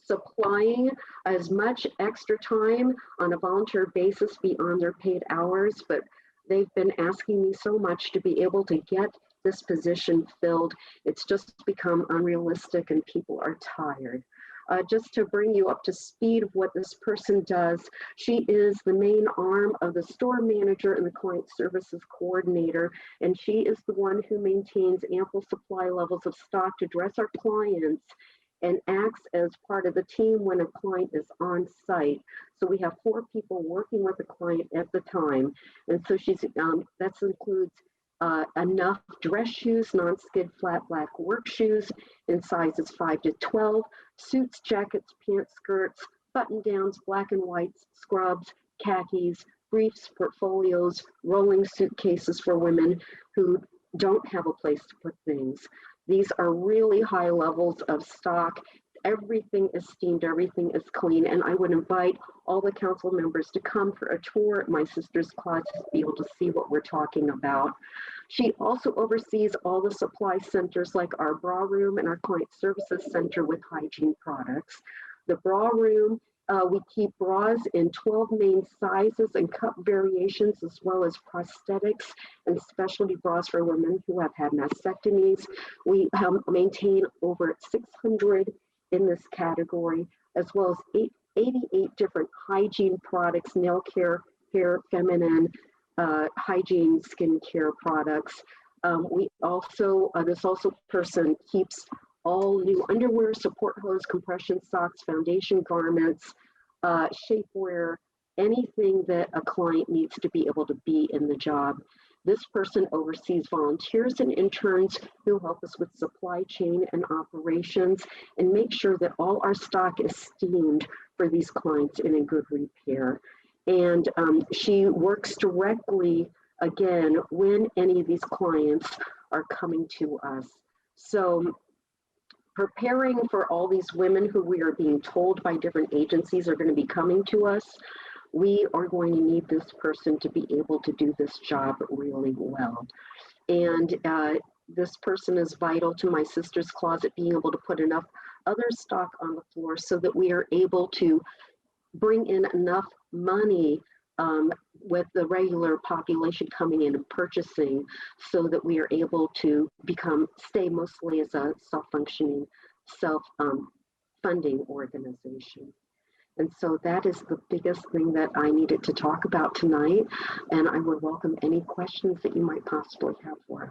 supplying as much extra time on a volunteer basis beyond their paid hours, but they've been asking me so much to be able to get this position filled. It's just become unrealistic and people are tired. Just to bring you up to speed of what this person does, she is the main arm of the store manager and the client services coordinator, and she is the one who maintains ample supply levels of stock to dress our clients and acts as part of the team when a client is on site. So we have 4 people working with the client at the time. And so that includes enough dress shoes, non-skid flat black work shoes in sizes 5 to 12, suits, jackets, pants, skirts, button downs, black and whites, scrubs, khakis, briefs, portfolios, rolling suitcases for women who don't have a place to put things. These are really high levels of stock. Everything is steamed, everything is clean, and I would invite all the council members to come for a tour at My Sister's Closet to be able to see what we're talking about. She also oversees all the supply centers like our bra room and our client services center with hygiene products. The bra room, we keep bras in 12 main sizes and cup variations, as well as prosthetics and specialty bras for women who have had mastectomies. We maintain over 600 in this category, as well as 88 different hygiene products, nail care, hair, feminine, hygiene, skincare products. This person keeps all new underwear, support hose, compression socks, foundation garments, shapewear, anything that a client needs to be able to be in the job. This person oversees volunteers and interns who help us with supply chain and operations and make sure that all our stock is steamed for these clients and in good repair. And she works directly, again, when any of these clients are coming to us. So preparing for all these women who we are being told by different agencies are going to be coming to us, we are going to need this person to be able to do this job really well. And this person is vital to my sister's closet being able to put enough other stock on the floor so that we are able to bring in enough money with the regular population coming in and purchasing so that we are able to stay mostly as a self-functioning, self-funding organization. And so that is the biggest thing that I needed to talk about tonight. And I would welcome any questions that you might possibly have for us.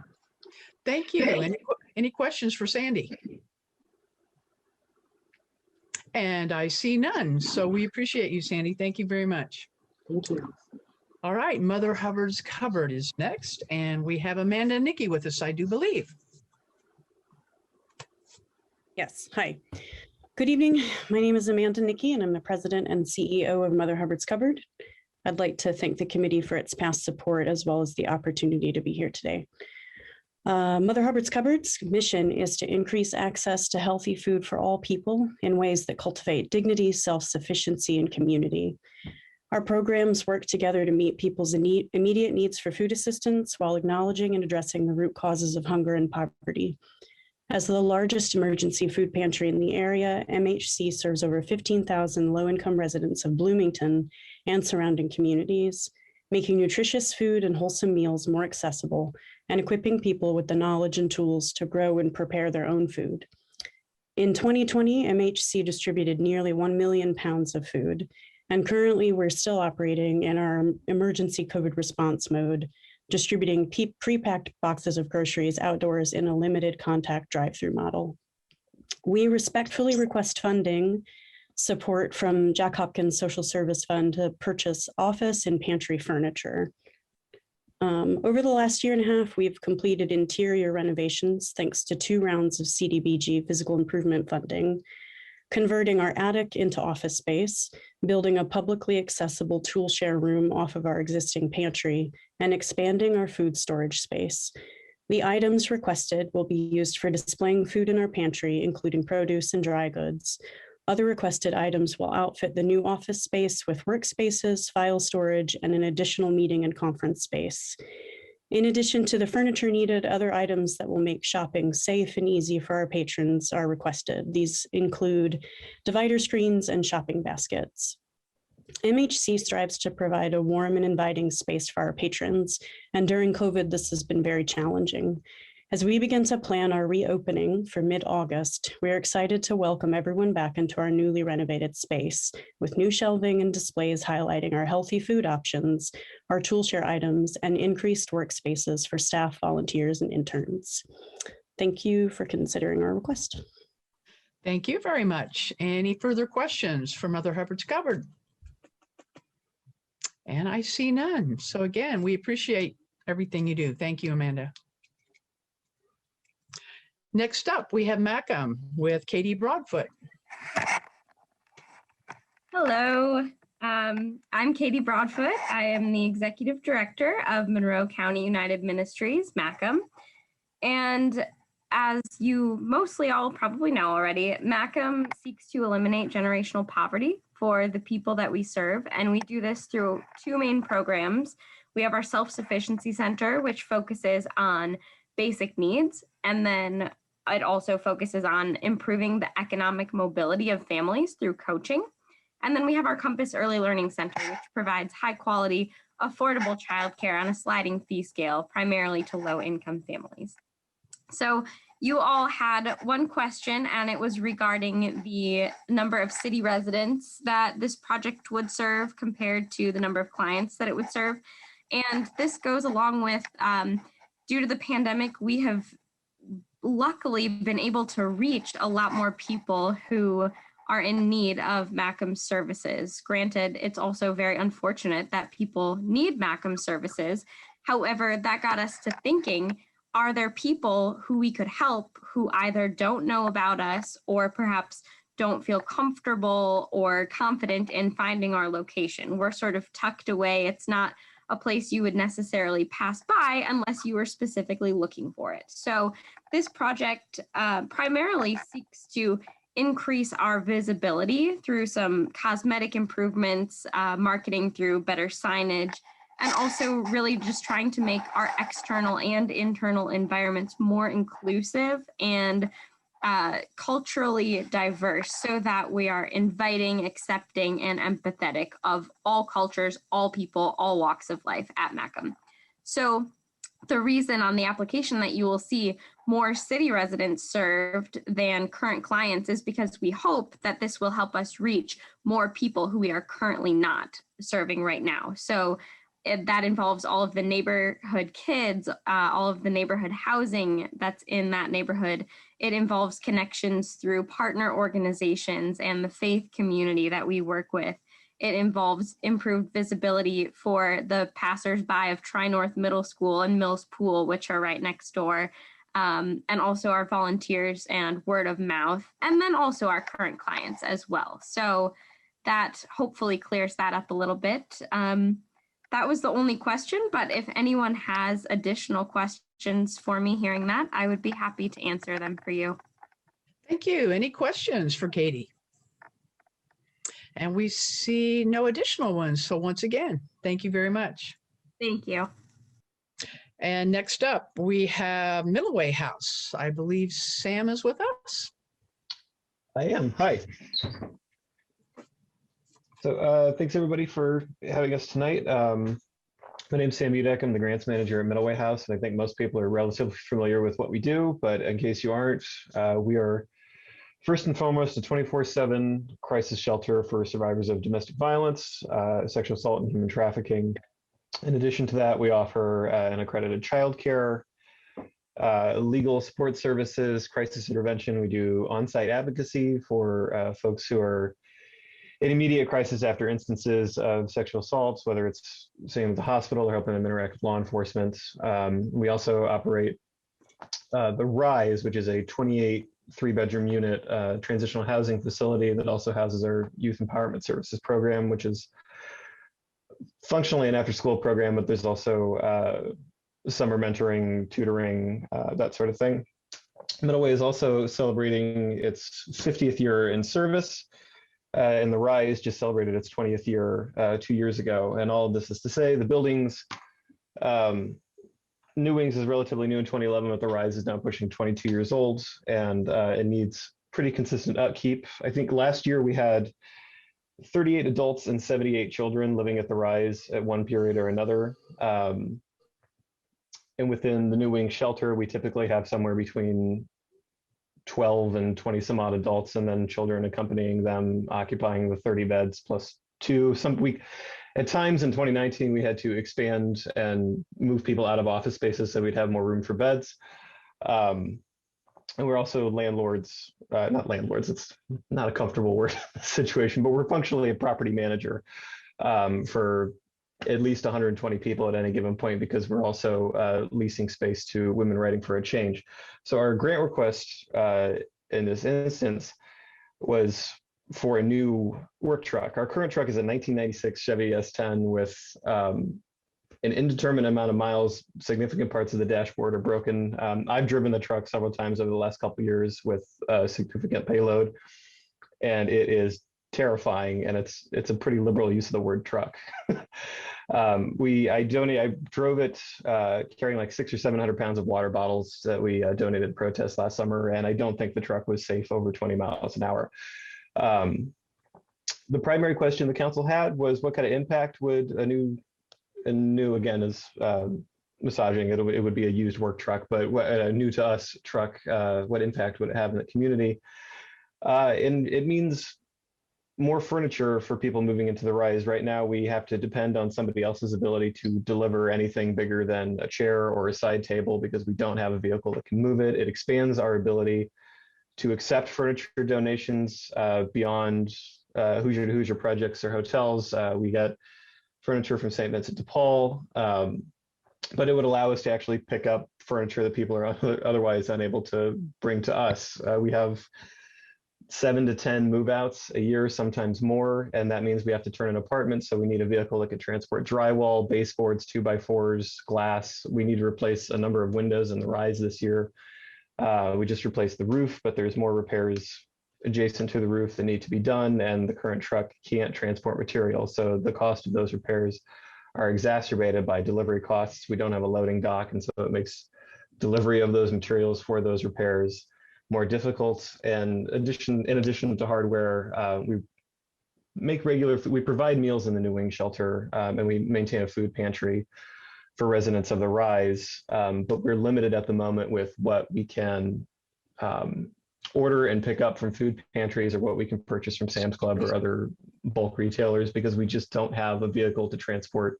Thank you. Any questions for Sandy? And I see none. So we appreciate you, Sandy. Thank you very much. Thank you. All right. Mother Hubbard's Cupboard is next. And we have Amanda and Nikki with us, I do believe. Yes. Hi. Good evening. My name is Amanda Nicky, and I'm the president and CEO of Mother Hubbard's Cupboard. I'd like to thank the committee for its past support as well as the opportunity to be here today. Mother Hubbard's Cupboard's mission is to increase access to healthy food for all people in ways that cultivate dignity, self-sufficiency, and community. Our programs work together to meet people's immediate needs for food assistance while acknowledging and addressing the root causes of hunger and poverty. As the largest emergency food pantry in the area, MHC serves over 15,000 low-income residents of Bloomington and surrounding communities, making nutritious food and wholesome meals more accessible and equipping people with the knowledge and tools to grow and prepare their own food. In 2020, MHC distributed nearly 1 million pounds of food, and currently we're still operating in our emergency COVID response mode, distributing pre-packed boxes of groceries outdoors in a limited contact drive-through model. We respectfully request funding support from Jack Hopkins Social Service Fund to purchase office and pantry furniture. Over the last year and a half, we've completed interior renovations thanks to 2 rounds of CDBG physical improvement funding, converting our attic into office space, building a publicly accessible tool share room off of our existing pantry, and expanding our food storage space. The items requested will be used for displaying food in our pantry, including produce and dry goods. Other requested items will outfit the new office space with workspaces, file storage, and an additional meeting and conference space. In addition to the furniture needed, other items that will make shopping safe and easy for our patrons are requested. These include divider screens and shopping baskets. MHC strives to provide a warm and inviting space for our patrons, and during COVID, this has been very challenging. As we begin to plan our reopening for mid-August, we're excited to welcome everyone back into our newly renovated space with new shelving and displays highlighting our healthy food options, our tool share items, and increased workspaces for staff, volunteers, and interns. Thank you for considering our request. Thank you very much. Any further questions for Mother Hubbard's Cupboard? And I see none. So again, we appreciate everything you do. Thank you, Amanda. Next up, we have Macomb with Katie Broadfoot. Hello, I'm Katie Broadfoot. I am the Executive Director of Monroe County United Ministries, Macomb. And as you mostly all probably know already, Macomb seeks to eliminate generational poverty for the people that we serve. And we do this through 2 main programs. We have our Self-Sufficiency Center, which focuses on basic needs, and then it also focuses on improving the economic mobility of families through coaching. And then we have our Compass Early Learning Center, which provides high quality, affordable childcare on a sliding fee scale, primarily to low-income families. So you all had one question, and it was regarding the number of city residents that this project would serve compared to the number of clients that it would serve. And this goes along with, due to the pandemic, we have luckily been able to reach a lot more people who are in need of Macomb services. Granted, it's also very unfortunate that people need Macomb services. However, that got us to thinking, are there people who we could help who either don't know about us or perhaps don't feel comfortable or confident in finding our location? We're sort of tucked away. It's not a place you would necessarily pass by unless you were specifically looking for it. So this project primarily seeks to increase our visibility through some cosmetic improvements, marketing through better signage, and also really just trying to make our external and internal environments more inclusive and culturally diverse so that we are inviting, accepting, and empathetic of all cultures, all people, all walks of life at Macomb. So the reason on the application that you will see more city residents served than current clients is because we hope that this will help us reach more people who we are currently not serving right now. So that involves all of the neighborhood kids, all of the neighborhood housing that's in that neighborhood. It involves connections through partner organizations and the faith community that we work with. It involves improved visibility for the passersby of Tri-North Middle School and Mills Pool, which are right next door, and also our volunteers and word of mouth, and then also our current clients as well. So that hopefully clears that up a little bit. That was the only question, but if anyone has additional questions for me hearing that, I would be happy to answer them for you. Thank you. Any questions for Katie? And we see no additional ones. So once again, thank you very much. Thank you. And next up, we have Millway House. I believe Sam is with us. I am. Hi. So thanks everybody for having us tonight. My name's Sam Udek. I'm the grants manager at Millway House, and I think most people are relatively familiar with what we do, but in case you aren't, we are first and foremost a 24/7 crisis shelter for survivors of domestic violence, sexual assault, and human trafficking. In addition to that, we offer an accredited childcare, legal support services, crisis intervention. We do on-site advocacy for folks who are in immediate crisis after instances of sexual assaults, whether it's seeing at the hospital or helping them interact with law enforcement. We also operate the Rise, which is a 28 three-bedroom unit transitional housing facility that also houses our youth empowerment services program, which is functionally an after-school program, but there's also summer mentoring, tutoring, that sort of thing. Millway is also celebrating its 50th year in service. And the Rise just celebrated its 20th year 2 years ago. And all of this is to say the buildings, New Wings is relatively new in 2011, but the Rise is now pushing 22 years old, and it needs pretty consistent upkeep. I think last year we had 38 adults and 78 children living at the Rise at one period or another. And within the New Wings shelter, we typically have somewhere between 12 and 20 some odd adults, and then children accompanying them, occupying the 30 beds plus two. At times in 2019, we had to expand and move people out of office spaces so we'd have more room for beds. And we're also landlords, not landlords, it's not a comfortable word situation, but we're functionally a property manager for at least 120 people at any given point, because we're also leasing space to Women Writing for a Change. So our grant request in this instance was for a new work truck. Our current truck is a 1996 Chevy S10 with an indeterminate amount of miles. Significant parts of the dashboard are broken. I've driven the truck several times over the last couple of years with a significant payload, and it is terrifying, and it's a pretty liberal use of the word truck. I drove it carrying like 600 or 700 pounds of water bottles that we donated to protest last summer, and I don't think the truck was safe over 20 miles an hour. The primary question the council had was, what kind of impact would a new again is massaging it would be a used work truck, but what a new to us truck, what impact would it have in the community? And it means more furniture for people moving into the Rise. Right now, we have to depend on somebody else's ability to deliver anything bigger than a chair or a side table because we don't have a vehicle that can move it. It expands our ability to accept furniture donations beyond Hoosier to Hoosier projects or hotels. We get furniture from St. Vincent de Paul. but it would allow us to actually pick up furniture that people are otherwise unable to bring to us. We have 7 to 10 move outs a year, sometimes more. And that means we have to turn an apartment. So we need a vehicle that could transport drywall, baseboards, 2x4s, glass. We need to replace a number of windows in the rise this year. We just replaced the roof, but there's more repairs adjacent to the roof that need to be done. And the current truck can't transport material. So the cost of those repairs are exacerbated by delivery costs. We don't have a loading dock. And so it makes delivery of those materials for those repairs more difficult. And in addition to hardware, we provide meals in the New Wing shelter, and we maintain a food pantry for residents of the rise. But we're limited at the moment with what we can order and pick up from food pantries or what we can purchase from Sam's Club or other bulk retailers, because we just don't have a vehicle to transport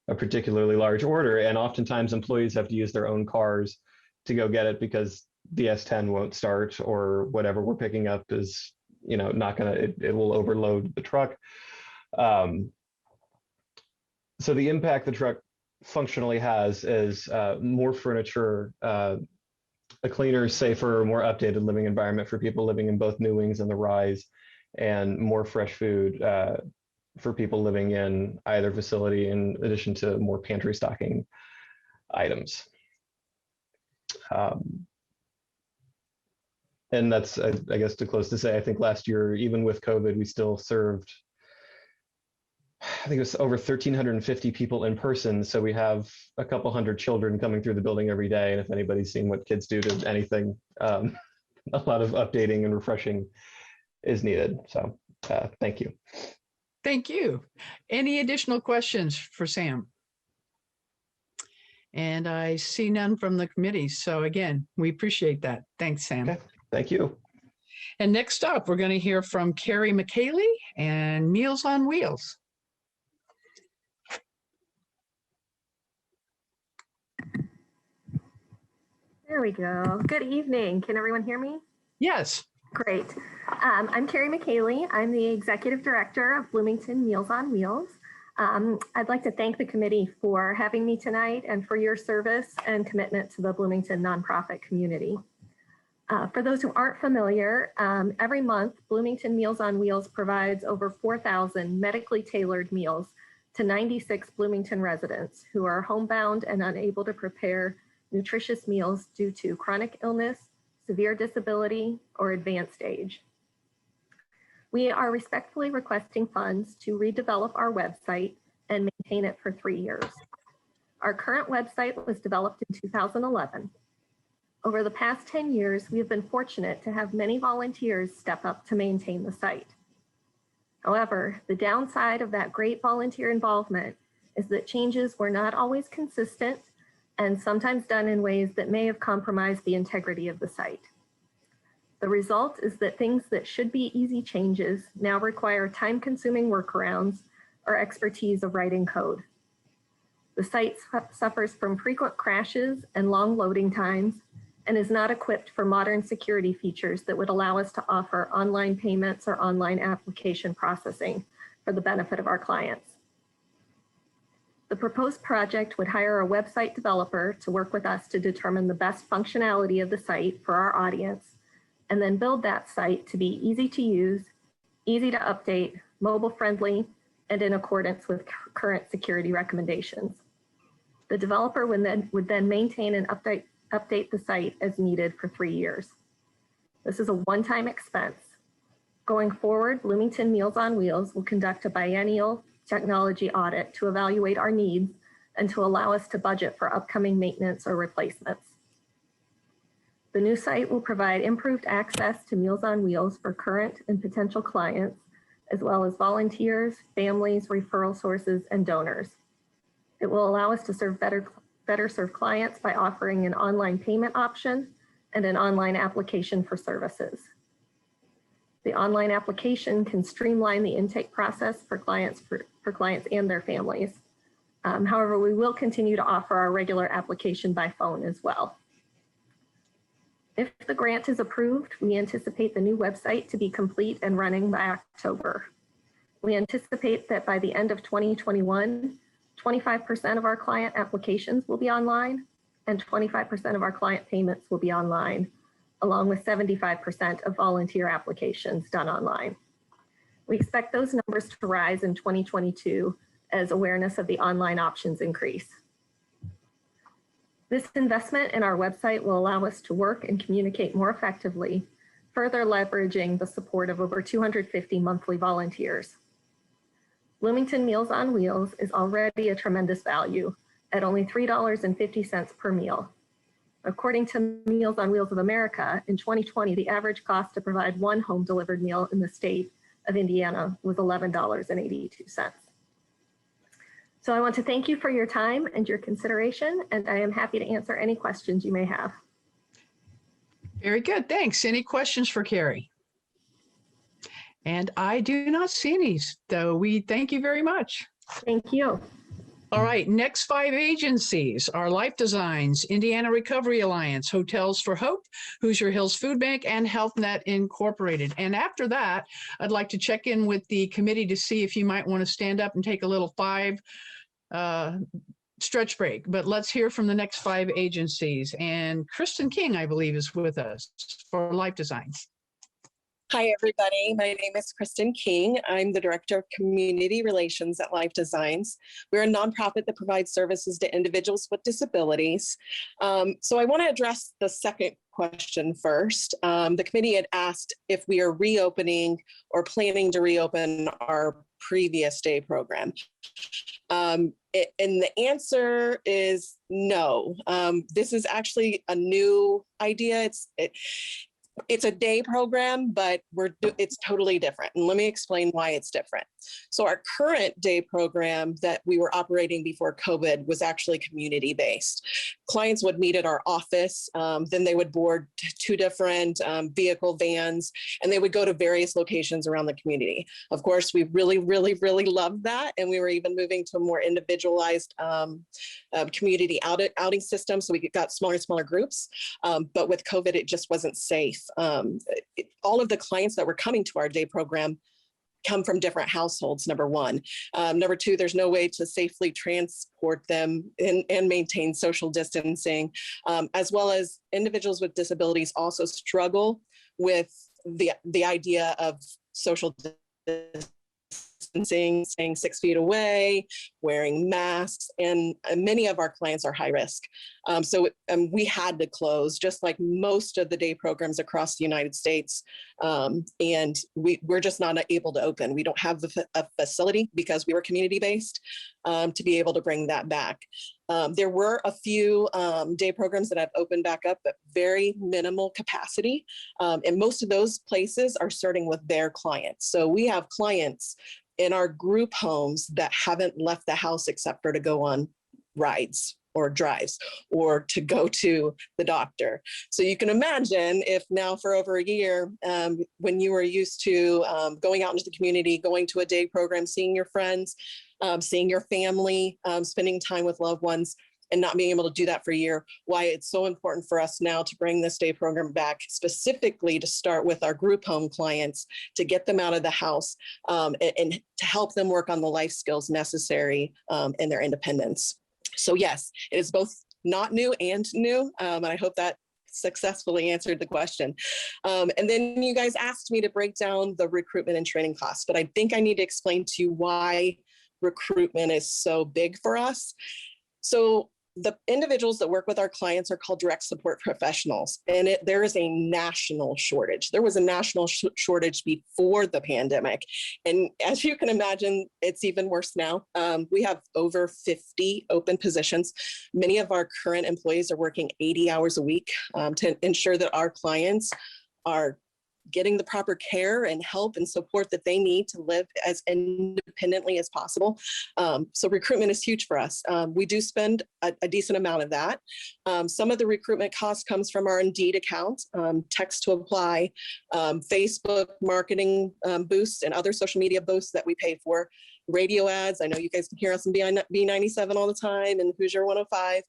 a particularly large order. And oftentimes employees have to use their own cars to go get it because the S10 won't start, or whatever we're picking up is, not gonna, it will overload the truck. So the impact the truck functionally has is more furniture, a cleaner, safer, more updated living environment for people living in both New Wings and the Rise, and more fresh food for people living in either facility, in addition to more pantry stocking items. And that's, I guess, too close to say. I think last year, even with COVID, we still served, I think it was over 1,350 people in person. So we have a couple hundred children coming through the building every day. And if anybody's seen what kids do to anything, a lot of updating and refreshing is needed. So thank you. Thank you. Any additional questions for Sam? And I see none from the committee. So again, we appreciate that. Thanks, Sam. Okay. Thank you. And next up, we're going to hear from Carrie McKaylee and Meals on Wheels. There we go. Good evening. Can everyone hear me? Yes. Great. I'm Carrie McKaylee. I'm the Executive Director of Bloomington Meals on Wheels. I'd like to thank the committee for having me tonight and for your service and commitment to the Bloomington nonprofit community. For those who aren't familiar, every month, Bloomington Meals on Wheels provides over 4,000 medically tailored meals to 96 Bloomington residents who are homebound and unable to prepare nutritious meals due to chronic illness, severe disability, or advanced age. We are respectfully requesting funds to redevelop our website and maintain it for 3 years. Our current website was developed in 2011. Over the past 10 years, we have been fortunate to have many volunteers step up to maintain the site. However, the downside of that great volunteer involvement is that changes were not always consistent and sometimes done in ways that may have compromised the integrity of the site. The result is that things that should be easy changes now require time-consuming workarounds or expertise of writing code. The site suffers from frequent crashes and long loading times, and is not equipped for modern security features that would allow us to offer online payments or online application processing for the benefit of our clients. The proposed project would hire a website developer to work with us to determine the best functionality of the site for our audience, and then build that site to be easy to use, easy to update, mobile friendly, and in accordance with current security recommendations. The developer would then maintain and update the site as needed for 3 years. This is a one-time expense. Going forward, Bloomington Meals on Wheels will conduct a biennial technology audit to evaluate our needs and to allow us to budget for upcoming maintenance or replacements. The new site will provide improved access to Meals on Wheels for current and potential clients, as well as volunteers, families, referral sources, and donors. It will allow us to serve better serve clients by offering an online payment option and an online application for services. The online application can streamline the intake process for clients and their families. However, we will continue to offer our regular application by phone as well. If the grant is approved, we anticipate the new website to be complete and running by October. We anticipate that by the end of 2021, 25% of our client applications will be online, and 25% of our client payments will be online, along with 75% of volunteer applications done online. We expect those numbers to rise in 2022 as awareness of the online options increase. This investment in our website will allow us to work and communicate more effectively, further leveraging the support of over 250 monthly volunteers. Bloomington Meals on Wheels is already a tremendous value at only $3.50 per meal. According to Meals on Wheels of America, in 2020, the average cost to provide one home delivered meal in the state of Indiana was $11.82. So I want to thank you for your time and your consideration, and I am happy to answer any questions you may have. Very good, thanks. Any questions for Carrie? And I do not see any, so we thank you very much. Thank you. All right, next 5 agencies are Life Designs, Indiana Recovery Alliance, Hotels for Hope, Hoosier Hills Food Bank, and HealthNet Incorporated. And after that, I'd like to check in with the committee to see if you might want to stand up and take a little 5 stretch break. But let's hear from the next 5 agencies. And Kristen King, I believe, is with us for Life Designs. Hi, everybody. My name is Kristen King. I'm the Director of Community Relations at Life Designs. We're a nonprofit that provides services to individuals with disabilities. So I want to address the second question first. The committee had asked if we are reopening or planning to reopen our previous day program. And the answer is no. This is actually a new idea. It's a day program, but it's totally different. And let me explain why it's different. So our current day program that we were operating before COVID was actually community-based. Clients would meet at our office, then they would board 2 different vehicle vans, and they would go to various locations around the community. Of course, we really, really, really loved that. And we were even moving to a more individualized community outing system. So we got smaller groups. But with COVID, it just wasn't safe. All of the clients that were coming to our day program come from different households, number one. Number two, there's no way to safely transport them and maintain social distancing, as well as individuals with disabilities also struggle with the idea of social distancing, staying 6 feet away, wearing masks, and many of our clients are high risk. So we had to close, just like most of the day programs across the United States. And we're just not able to open. We don't have a facility because we were community-based to be able to bring that back. There were a few day programs that have opened back up, but very minimal capacity. And most of those places are starting with their clients. So we have clients in our group homes that haven't left the house except for to go on rides or drives or to go to the doctor. So you can imagine if now for over a year, when you were used to going out into the community, going to a day program, seeing your friends, seeing your family, spending time with loved ones, and not being able to do that for a year, why it's so important for us now to bring this day program back, specifically to start with our group home clients, to get them out of the house and to help them work on the life skills necessary in their independence. So yes, it is both not new and new, and I hope that successfully answered the question. And then you guys asked me to break down the recruitment and training costs, but I think I need to explain to you why recruitment is so big for us. So the individuals that work with our clients are called direct support professionals, and there is a national shortage. There was a national shortage before the pandemic. And as you can imagine, it's even worse now. We have over 50 open positions. Many of our current employees are working 80 hours a week to ensure that our clients are getting the proper care and help and support that they need to live as independently as possible. So recruitment is huge for us. We do spend a decent amount of that. Some of the recruitment cost comes from our Indeed account, text to apply, Facebook marketing boosts, and other social media boosts that we pay for. Radio ads. I know you guys can hear us on B97 all the time and Hoosier 105.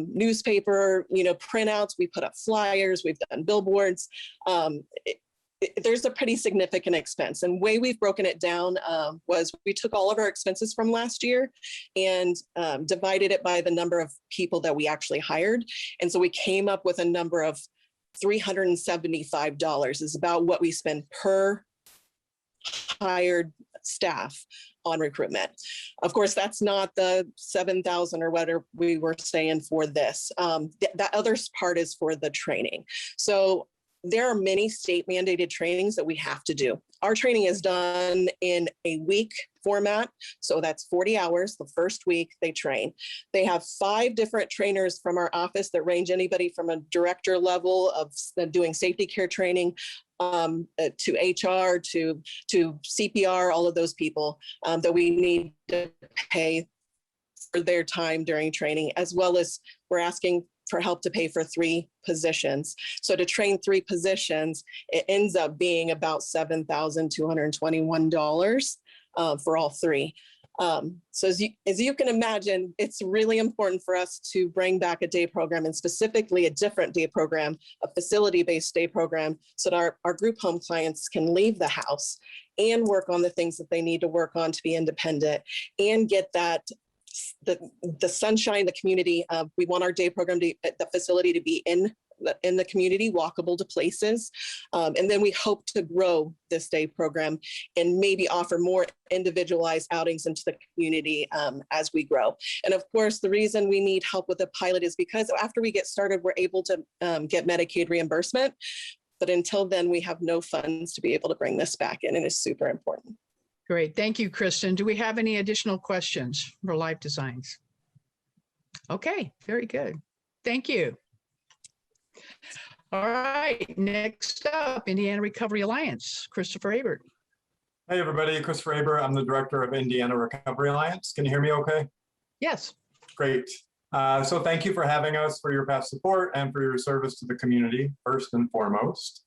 Newspaper, printouts. We put up flyers. We've done billboards. there's a pretty significant expense. And way we've broken it down was we took all of our expenses from last year and divided it by the number of people that we actually hired. And so we came up with a number of $375 is about what we spend per hired staff on recruitment. Of course, that's not the 7,000 or whatever we were saying for this. That other part is for the training. So there are many state mandated trainings that we have to do. Our training is done in a week format. So that's 40 hours. The first week they train. They have 5 different trainers from our office that range anybody from a director level of doing safety care training to HR, to CPR, all of those people that we need to pay for their time during training, as well as we're asking for help to pay for 3 positions. So to train 3 positions, it ends up being about $7,221 for all 3. So as you can imagine, it's really important for us to bring back a day program, and specifically a different day program, a facility-based day program, so that our group home clients can leave the house and work on the things that they need to work on to be independent and get that the sunshine, the community. We want our day program, the facility to be in the community, walkable to places. And then we hope to grow this day program and maybe offer more individualized outings into the community as we grow. And of course, the reason we need help with the pilot is because after we get started, we're able to get Medicaid reimbursement. But until then, we have no funds to be able to bring this back in, and it's super important. Great. Thank you, Kristen. Do we have any additional questions for Life Designs? Okay, very good. Thank you. All right, next up, Indiana Recovery Alliance, Christopher Abert. Hey, everybody. Christopher Abert. I'm the director of Indiana Recovery Alliance. Can you hear me okay? Yes. Great. So thank you for having us, for your past support, and for your service to the community, first and foremost.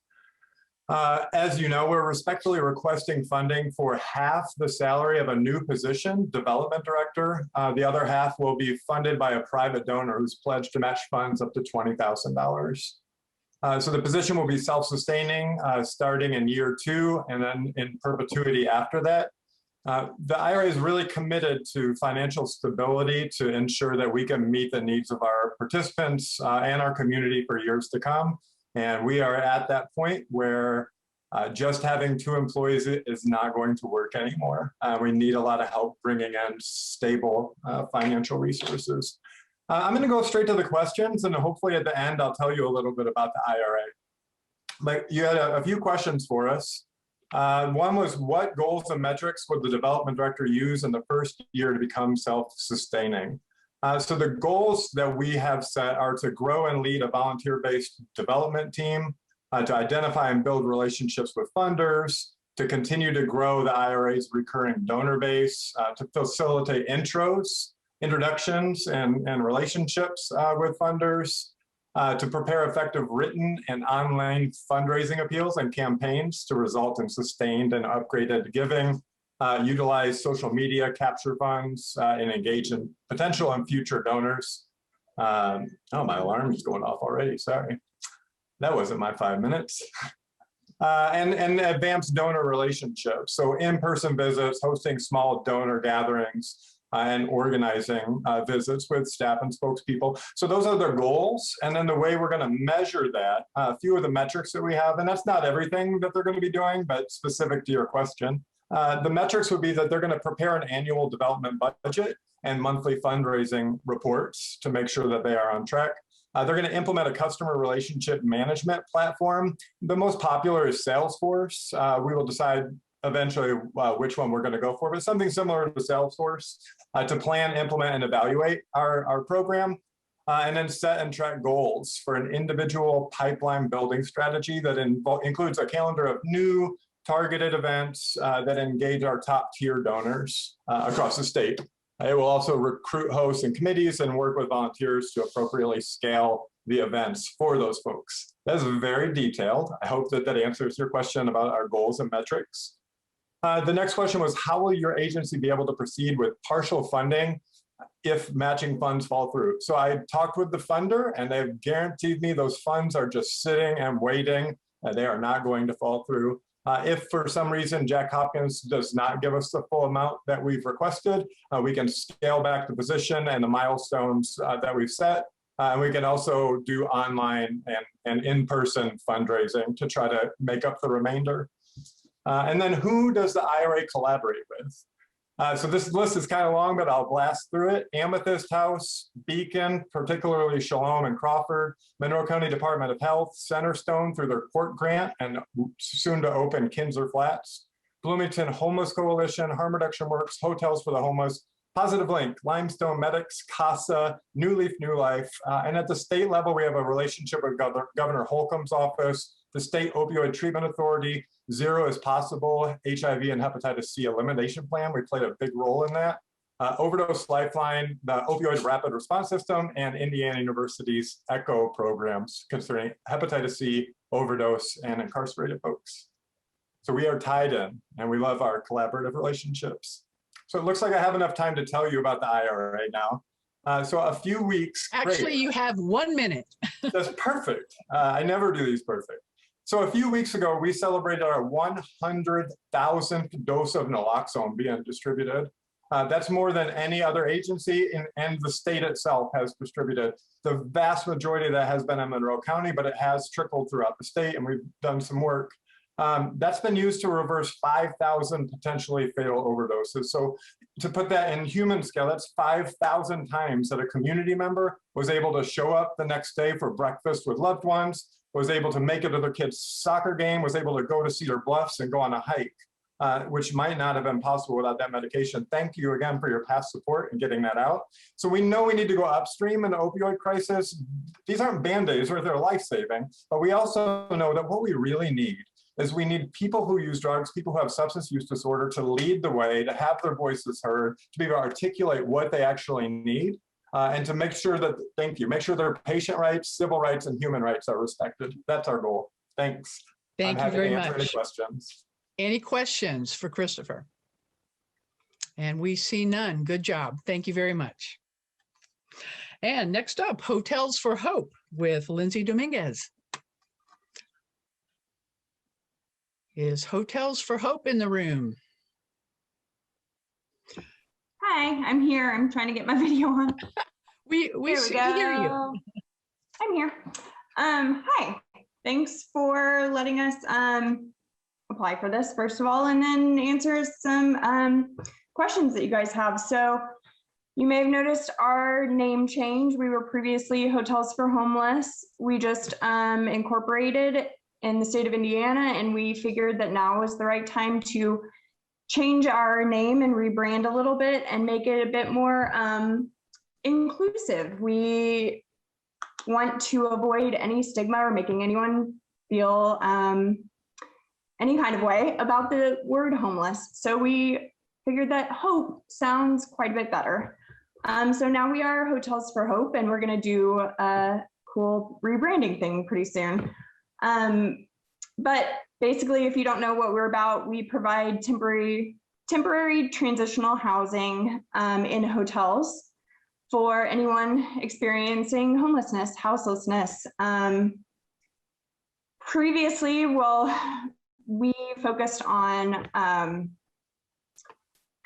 As you know, we're respectfully requesting funding for half the salary of a new position, development director. The other half will be funded by a private donor who's pledged to match funds up to $20,000. So the position will be self-sustaining starting in year 2 and then in perpetuity after that. The IRA is really committed to financial stability to ensure that we can meet the needs of our participants and our community for years to come. And we are at that point where just having 2 employees is not going to work anymore. We need a lot of help bringing in stable financial resources. I'm going to go straight to the questions, and hopefully at the end, I'll tell you a little bit about the IRA. But you had a few questions for us. One was, what goals and metrics would the development director use in the first year to become self-sustaining? So the goals that we have set are to grow and lead a volunteer-based development team, to identify and build relationships with funders, to continue to grow the IRA's recurring donor base, to facilitate introductions and relationships with funders, to prepare effective written and online fundraising appeals and campaigns to result in sustained and upgraded giving, utilize social media, capture funds, and engage in potential and future donors. Oh, my alarm is going off already, sorry. That wasn't my 5 minutes. And advance donor relationships. So in-person visits, hosting small donor gatherings, and organizing visits with staff and spokespeople. So those are their goals. And then the way we're going to measure that, a few of the metrics that we have, and that's not everything that they're going to be doing, but specific to your question. The metrics would be that they're going to prepare an annual development budget and monthly fundraising reports to make sure that they are on track. They're going to implement a customer relationship management platform. The most popular is Salesforce. We will decide eventually which one we're going to go for, but something similar to Salesforce to plan, implement, and evaluate our program. And then set and track goals for an individual pipeline building strategy that includes a calendar of new targeted events that engage our top tier donors across the state. It will also recruit hosts and committees and work with volunteers to appropriately scale the events for those folks. That's very detailed. I hope that answers your question about our goals and metrics. The next question was, how will your agency be able to proceed with partial funding if matching funds fall through? So I talked with the funder, and they've guaranteed me those funds are just sitting and waiting They are not going to fall through. If for some reason Jack Hopkins does not give us the full amount that we've requested, we can scale back the position and the milestones that we've set. And we can also do online and in-person fundraising to try to make up the remainder. And then who does the IRA collaborate with? So this list is kind of long, but I'll blast through it. Amethyst House, Beacon, particularly Shalom and Crawford, Monroe County Department of Health, Centerstone through their court grant and soon to open Kinzer Flats, Bloomington Homeless Coalition, Harm Reduction Works, Hotels for the Homeless, Positive Link, Limestone Medics, CASA, New Leaf New Life. And at the state level, we have a relationship with Governor Holcomb's office, the State Opioid Treatment Authority, Zero is Possible, HIV and Hepatitis C Elimination Plan. We played a big role in that. Overdose Lifeline, the Opioid Rapid Response System, and Indiana University's ECHO programs concerning hepatitis C, overdose, and incarcerated folks. So we are tied in, and we love our collaborative relationships. So it looks like I have enough time to tell you about the IRA right now. So a few weeks. Actually, great. you have 1 minute. That's perfect. I never do these perfect. So a few weeks ago, we celebrated our 100,000th dose of naloxone being distributed. That's more than any other agency, and the state itself has distributed. The vast majority of that has been in Monroe County, but it has trickled throughout the state, and we've done some work. That's been used to reverse 5,000 potentially fatal overdoses. So to put that in human scale, that's 5,000 times that a community member was able to show up the next day for breakfast with loved ones, was able to make it to their kid's soccer game, was able to go to Cedar Bluffs and go on a hike, which might not have been possible without that medication. Thank you again for your past support in getting that out. So we know we need to go upstream in the opioid crisis. These aren't Band-Aids, or they're life-saving, but we also know that what we really need is we need people who use drugs, people who have substance use disorder, to lead the way, to have their voices heard, to be able to articulate what they actually need, and to make sure that, thank you, make sure their patient rights, civil rights, and human rights are respected. That's our goal. Thanks. Thank you very much. Any questions? Any questions for Christopher? And we see none. Good job. Thank you very much. And next up, Hotels for Hope with Lindsay Dominguez. Is Hotels for Hope in the room? Hi, I'm here. I'm trying to get my video on. we hear you. I'm here. Hi, thanks for letting us apply for this, first of all, and then answer some questions that you guys have. So you may have noticed our name change. We were previously Hotels for Homeless. We just incorporated in the state of Indiana, and we figured that now was the right time to change our name and rebrand a little bit and make it a bit more inclusive. We want to avoid any stigma or making anyone feel any kind of way about the word homeless. So we figured that hope sounds quite a bit better. So now we are Hotels for Hope, and we're gonna do a cool rebranding thing pretty soon. But basically, if you don't know what we're about, we provide temporary transitional housing in hotels for anyone experiencing homelessness, houselessness. Previously, we focused on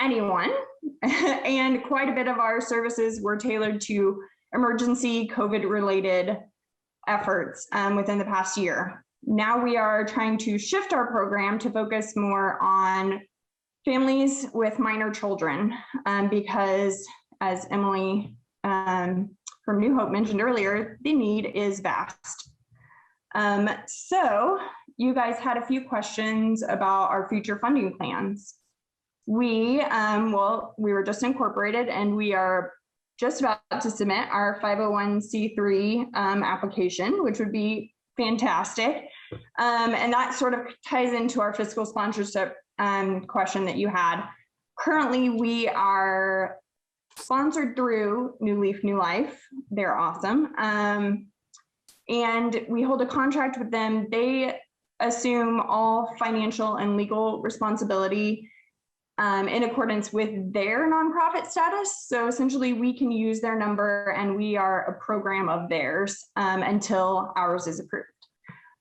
anyone, and quite a bit of our services were tailored to emergency COVID-related efforts within the past year. Now we are trying to shift our program to focus more on families with minor children, because as Emily from New Hope mentioned earlier, the need is vast. So you guys had a few questions about our future funding plans. We were just incorporated, and we are just about to submit our 501c3 application, which would be fantastic. And that sort of ties into our fiscal sponsorship question that you had. Currently, we are sponsored through New Leaf New Life. They're awesome. And we hold a contract with them. They assume all financial and legal responsibility in accordance with their nonprofit status. So essentially we can use their number, and we are a program of theirs until ours is approved.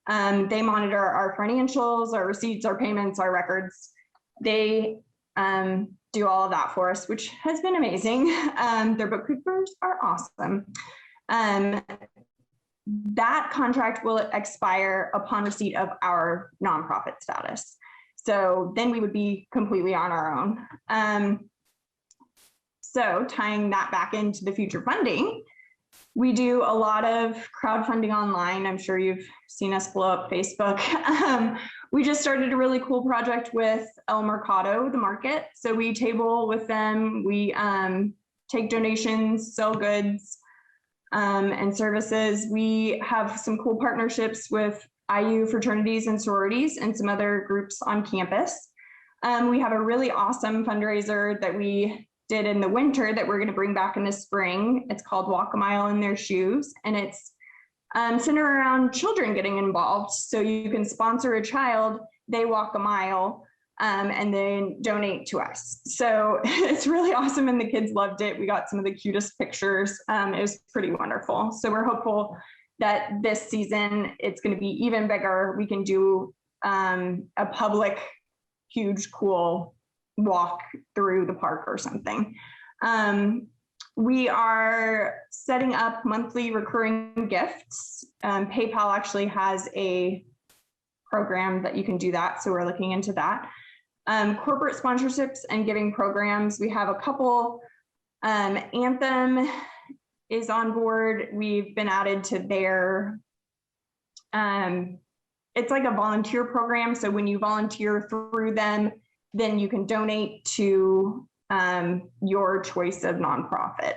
They monitor our financials, our receipts, our payments, our records. They do all of that for us, which has been amazing. Their bookkeepers are awesome. That contract will expire upon receipt of our nonprofit status. So then we would be completely on our own. So tying that back into the future funding, we do a lot of crowdfunding online. I'm sure you've seen us blow up Facebook. We just started a really cool project with El Mercado, the market. So we table with them, we take donations, sell goods and services. We have some cool partnerships with IU fraternities and sororities and some other groups on campus. We have a really awesome fundraiser that we did in the winter that we're going to bring back in the spring. It's called Walk a Mile in Their Shoes, and it's centered around children getting involved. So you can sponsor a child, they walk a mile, and then donate to us. So it's really awesome, and the kids loved it. We got some of the cutest pictures. It was pretty wonderful. So we're hopeful that this season it's going to be even bigger. We can do a public, huge, cool walk through the park or something. We are setting up monthly recurring gifts. PayPal actually has a program that you can do that, so we're looking into that. Corporate sponsorships and giving programs. We have a couple. Anthem is on board. We've been added to their, it's like a volunteer program. So when you volunteer through them, then you can donate to your choice of nonprofit.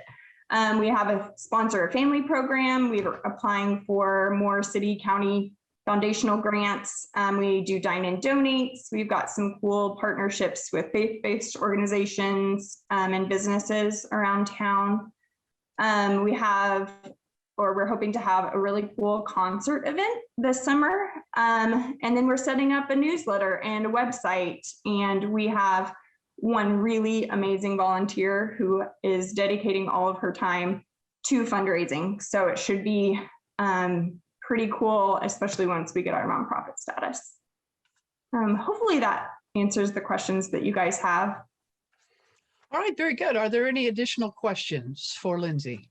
We have a sponsor a family program. We're applying for more city, county foundational grants. We do dine and donates. We've got some cool partnerships with faith-based organizations and businesses around town. We're hoping to have a really cool concert event this summer. And then we're setting up a newsletter and a website. And we have one really amazing volunteer who is dedicating all of her time to fundraising. So it should be pretty cool, especially once we get our nonprofit status. Hopefully that answers the questions that you guys have. All right, very good. Are there any additional questions for Lindsay?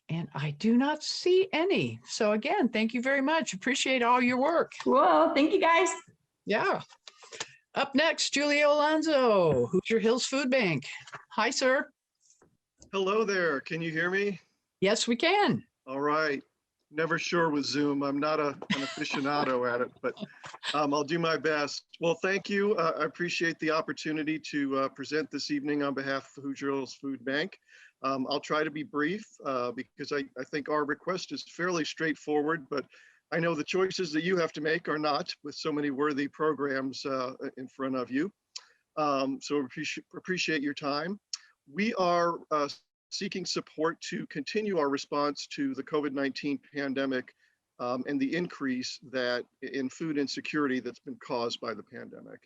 And I do not see any. So again, thank you very much. Appreciate all your work. Well, thank you guys. Yeah. Up next, Julio Alonso, Hoosier Hills Food Bank. Hi, sir. Hello there. Can you hear me? Yes, we can. All right. Never sure with Zoom. I'm not an aficionado at it, but I'll do my best. Well, thank you. I appreciate the opportunity to present this evening on behalf of Hoosier Hills Food Bank. I'll try to be brief because I think our request is fairly straightforward, but I know the choices that you have to make are not, with so many worthy programs in front of you. So appreciate your time. We are seeking support to continue our response to the COVID-19 pandemic and the increase in food insecurity that's been caused by the pandemic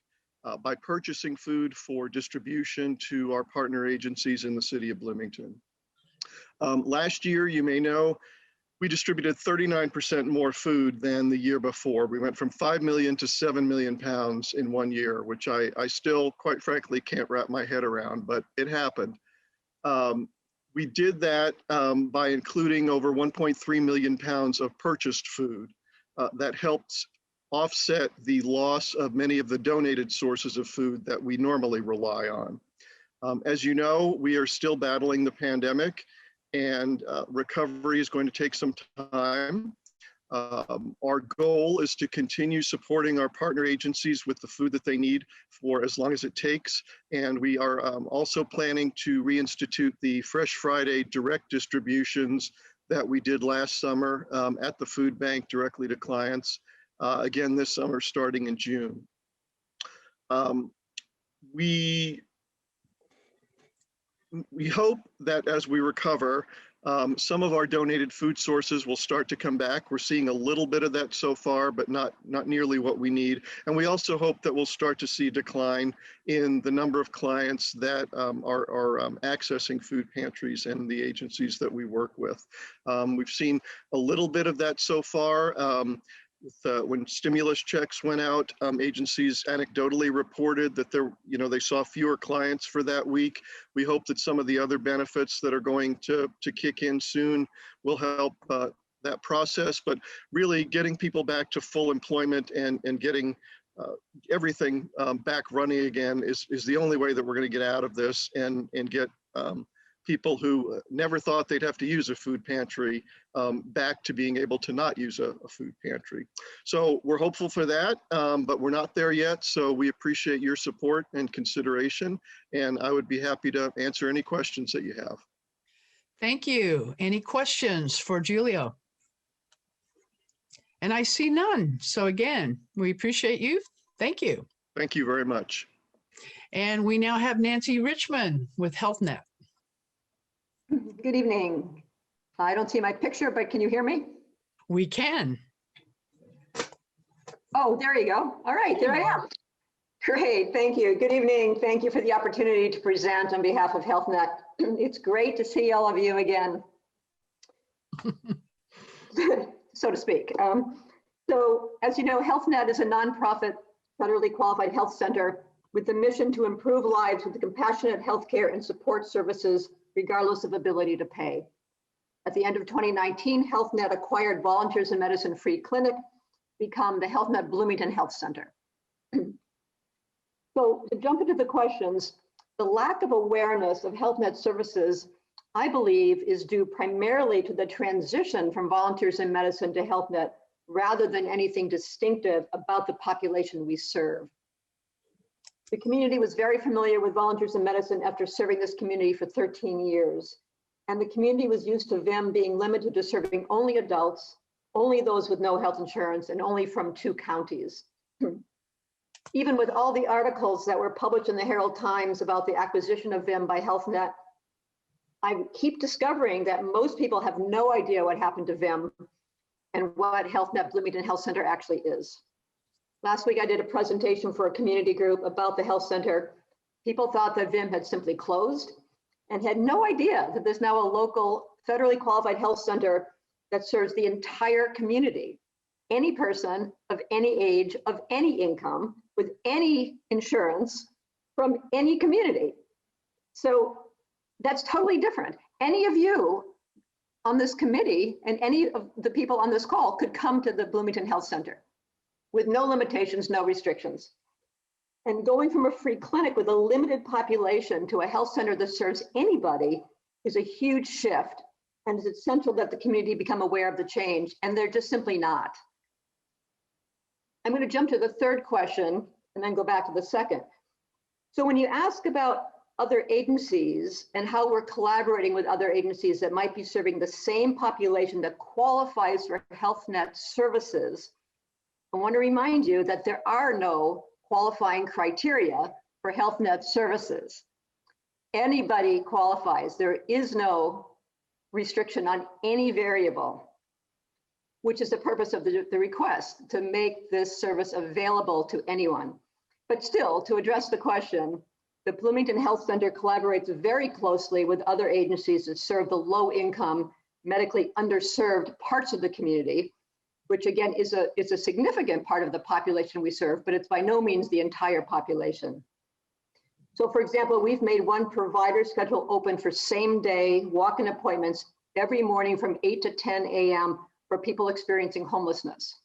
by purchasing food for distribution to our partner agencies in the city of Bloomington. Last year, you may know, we distributed 39% more food than the year before. We went from 5 million to 7 million pounds in 1 year, which I still, quite frankly, can't wrap my head around, but it happened. We did that by including over 1.3 million pounds of purchased food that helped offset the loss of many of the donated sources of food that we normally rely on. As you know, we are still battling the pandemic, and recovery is going to take some time. Our goal is to continue supporting our partner agencies with the food that they need for as long as it takes. And we are also planning to reinstitute the Fresh Friday direct distributions that we did last summer at the food bank directly to clients. Again, this summer starting in June. We hope that as we recover, Some of our donated food sources will start to come back. We're seeing a little bit of that so far, but not nearly what we need. And we also hope that we'll start to see a decline in the number of clients that are accessing food pantries and the agencies that we work with. We've seen a little bit of that so far. When stimulus checks went out, agencies anecdotally reported that they saw fewer clients for that week. We hope that some of the other benefits that are going to kick in soon will help that process. But really getting people back to full employment and getting everything back running again is the only way that we're going to get out of this and get people who never thought they'd have to use a food pantry back to being able to not use a food pantry. So we're hopeful for that, but we're not there yet. So we appreciate your support and consideration, and I would be happy to answer any questions that you have. Thank you. Any questions for Julio? And I see none. So again, we appreciate you. Thank you. Thank you very much. And we now have Nancy Richmond with HealthNet. Good evening. I don't see my picture, but can you hear me? We can. Oh, there you go. All right, there I am. Great, thank you. Good evening. Thank you for the opportunity to present on behalf of HealthNet. It's great to see all of you again, so to speak. So as you know, HealthNet is a nonprofit, federally qualified health center with the mission to improve lives with compassionate healthcare and support services regardless of ability to pay. At the end of 2019, HealthNet acquired Volunteers in Medicine Free Clinic, become the HealthNet Bloomington Health Center. So to jump into the questions, the lack of awareness of HealthNet services, I believe, is due primarily to the transition from Volunteers in Medicine to HealthNet rather than anything distinctive about the population we serve. The community was very familiar with Volunteers in Medicine after serving this community for 13 years. And the community was used to VIM being limited to serving only adults, only those with no health insurance, and only from 2 counties. Even with all the articles that were published in the Herald Times about the acquisition of VIM by HealthNet, I keep discovering that most people have no idea what happened to VIM and what HealthNet Bloomington Health Center actually is. Last week, I did a presentation for a community group about the health center. People thought that VIM had simply closed and had no idea that there's now a local federally qualified health center that serves the entire community. Any person of any age, of any income, with any insurance from any community. So that's totally different. Any of you on this committee and any of the people on this call could come to the Bloomington Health Center with no limitations, no restrictions. And going from a free clinic with a limited population to a health center that serves anybody is a huge shift. And it's essential that the community become aware of the change, and they're just simply not. I'm going to jump to the third question and then go back to the second. So when you ask about other agencies and how we're collaborating with other agencies that might be serving the same population that qualifies for HealthNet services, I want to remind you that there are no qualifying criteria for HealthNet services. Anybody qualifies. There is no restriction on any variable, which is the purpose of the request, to make this service available to anyone. But still, to address the question, the Bloomington Health Center collaborates very closely with other agencies that serve the low-income, medically underserved parts of the community, which again is a significant part of the population we serve, but it's by no means the entire population. So for example, we've made one provider schedule open for same-day walk-in appointments every morning from 8 to 10 a.m. for people experiencing homelessness.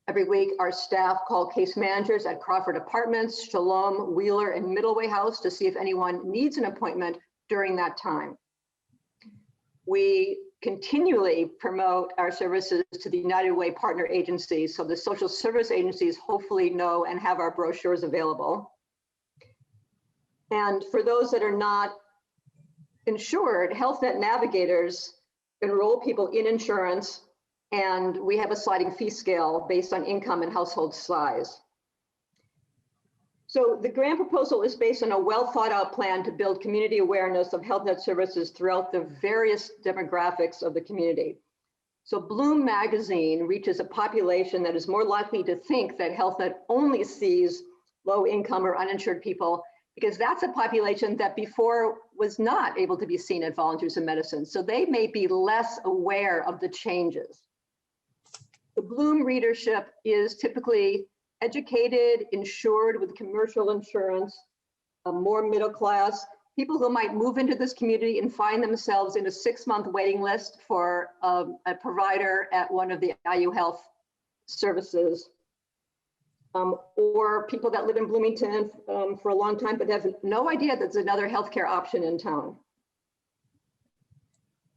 Every week, our staff call case managers at Crawford Apartments, Shalom, Wheeler, and Middleway House to see if anyone needs an appointment during that time. We continually promote our services to the United Way partner agencies, so the social service agencies hopefully know and have our brochures available. And for those that are not insured, HealthNet navigators enroll people in insurance, and we have a sliding fee scale based on income and household size. So the grant proposal is based on a well thought out plan to build community awareness of health net services throughout the various demographics of the community. So Bloom magazine reaches a population that is more likely to think that health net only sees low income or uninsured people, because that's a population that before was not able to be seen at Volunteers in Medicine. So they may be less aware of the changes. The Bloom readership is typically educated, insured with commercial insurance, more middle class, people who might move into this community and find themselves in a 6-month waiting list for a provider at one of the IU Health services, or people that live in Bloomington for a long time but have no idea that there's another healthcare option in town.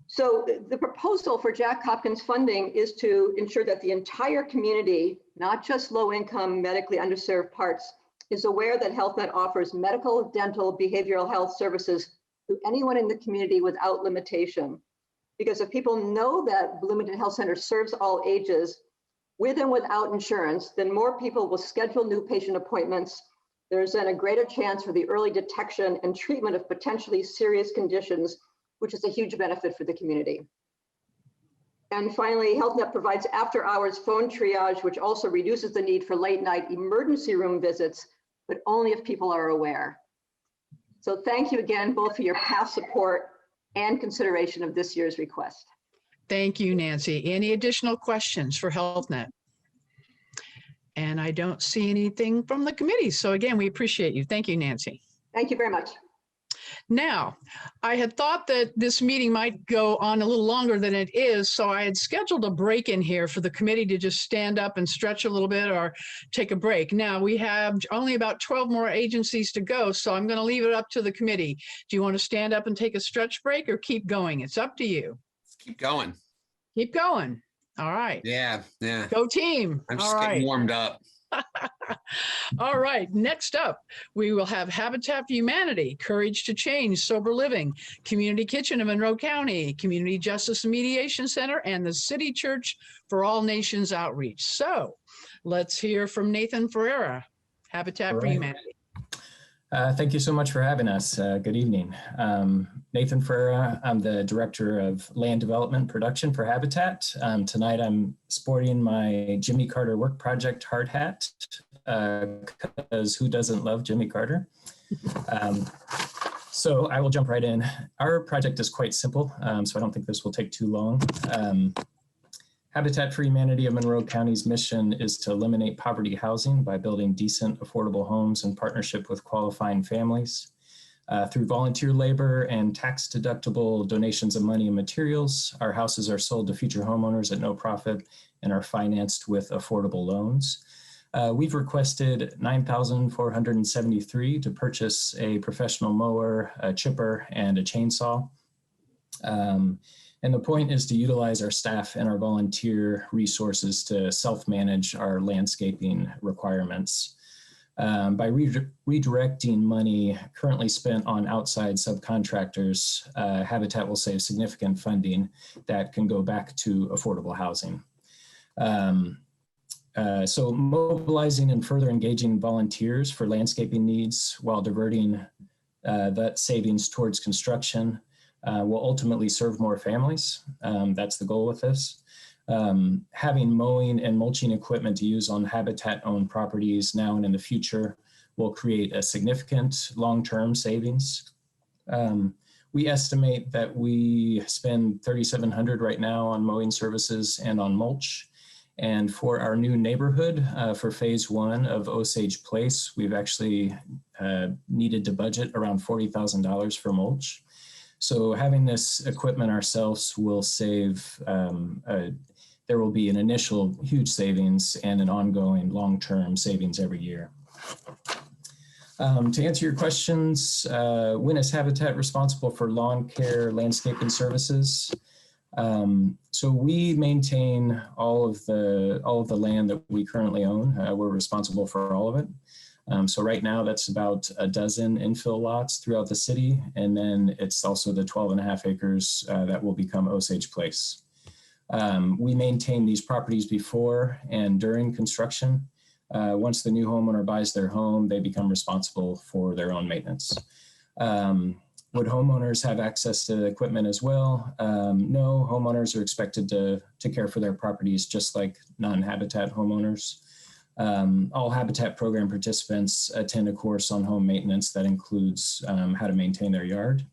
So the proposal for Jack Hopkins funding is to ensure that the entire community, not just low-income, medically underserved parts, is aware that HealthNet offers medical, dental, behavioral health services to anyone in the community without limitation. Because if people know that Bloomington Health Center serves all ages, with and without insurance, then more people will schedule new patient appointments. There's then a greater chance for the early detection and treatment of potentially serious conditions, which is a huge benefit for the community. And finally, HealthNet provides after-hours phone triage, which also reduces the need for late-night emergency room visits, but only if people are aware. So thank you again, both for your past support and consideration of this year's request. Thank you, Nancy. Any additional questions for HealthNet? And I don't see anything from the committee. So again, we appreciate you. Thank you, Nancy. Thank you very much. Now, I had thought that this meeting might go on a little longer than it is, so I had scheduled a break in here for the committee to just stand up and stretch a little bit or take a break. Now, we have only about 12 more agencies to go, so I'm going to leave it up to the committee. Do you want to stand up and take a stretch break or keep going? It's up to you. Let's keep going. Keep going. All right. Yeah. Go team. I'm just All getting right. warmed up. All right, next up, we will have Habitat for Humanity, Courage to Change, Sober Living, Community Kitchen of Monroe County, Community Justice and Mediation Center, and the City Church for All Nations Outreach. So let's hear from Nathan Ferreira, Habitat for Humanity. Thank you so much for having us. Good evening. Nathan Ferreira, I'm the Director of Land Development Production for Habitat. Tonight I'm sporting my Jimmy Carter Work Project hard hat, because who doesn't love Jimmy Carter? So I will jump right in. Our project is quite simple, so I don't think this will take too long. Habitat for Humanity of Monroe County's mission is to eliminate poverty housing by building decent, affordable homes in partnership with qualifying families. Through volunteer labor and tax-deductible donations of money and materials, our houses are sold to future homeowners at no profit and are financed with affordable loans. We've requested $9,473 to purchase a professional mower, a chipper, and a chainsaw. And the point is to utilize our staff and our volunteer resources to self-manage our landscaping requirements. By redirecting money currently spent on outside subcontractors, Habitat will save significant funding that can go back to affordable housing. So mobilizing and further engaging volunteers for landscaping needs while diverting that savings towards construction will ultimately serve more families. That's the goal with this. Having mowing and mulching equipment to use on Habitat-owned properties now and in the future will create a significant long-term savings. We estimate that we spend $3,700 right now on mowing services and on mulch. And for our new neighborhood, for phase 1 of Osage Place, we've actually needed to budget around $40,000 for mulch. So having this equipment ourselves will save, there will be an initial huge savings and an ongoing long-term savings every year. To answer your questions, when is Habitat responsible for lawn care, landscaping services? So we maintain all of the land that we currently own. We're responsible for all of it. So right now that's about a dozen infill lots throughout the city. And then it's also the 12.5 acres that will become Osage Place. We maintain these properties before and during construction. Once the new homeowner buys their home, they become responsible for their own maintenance. Would homeowners have access to equipment as well? No, homeowners are expected to care for their properties just like non-habitat homeowners. All Habitat program participants attend a course on home maintenance that includes how to maintain their yard.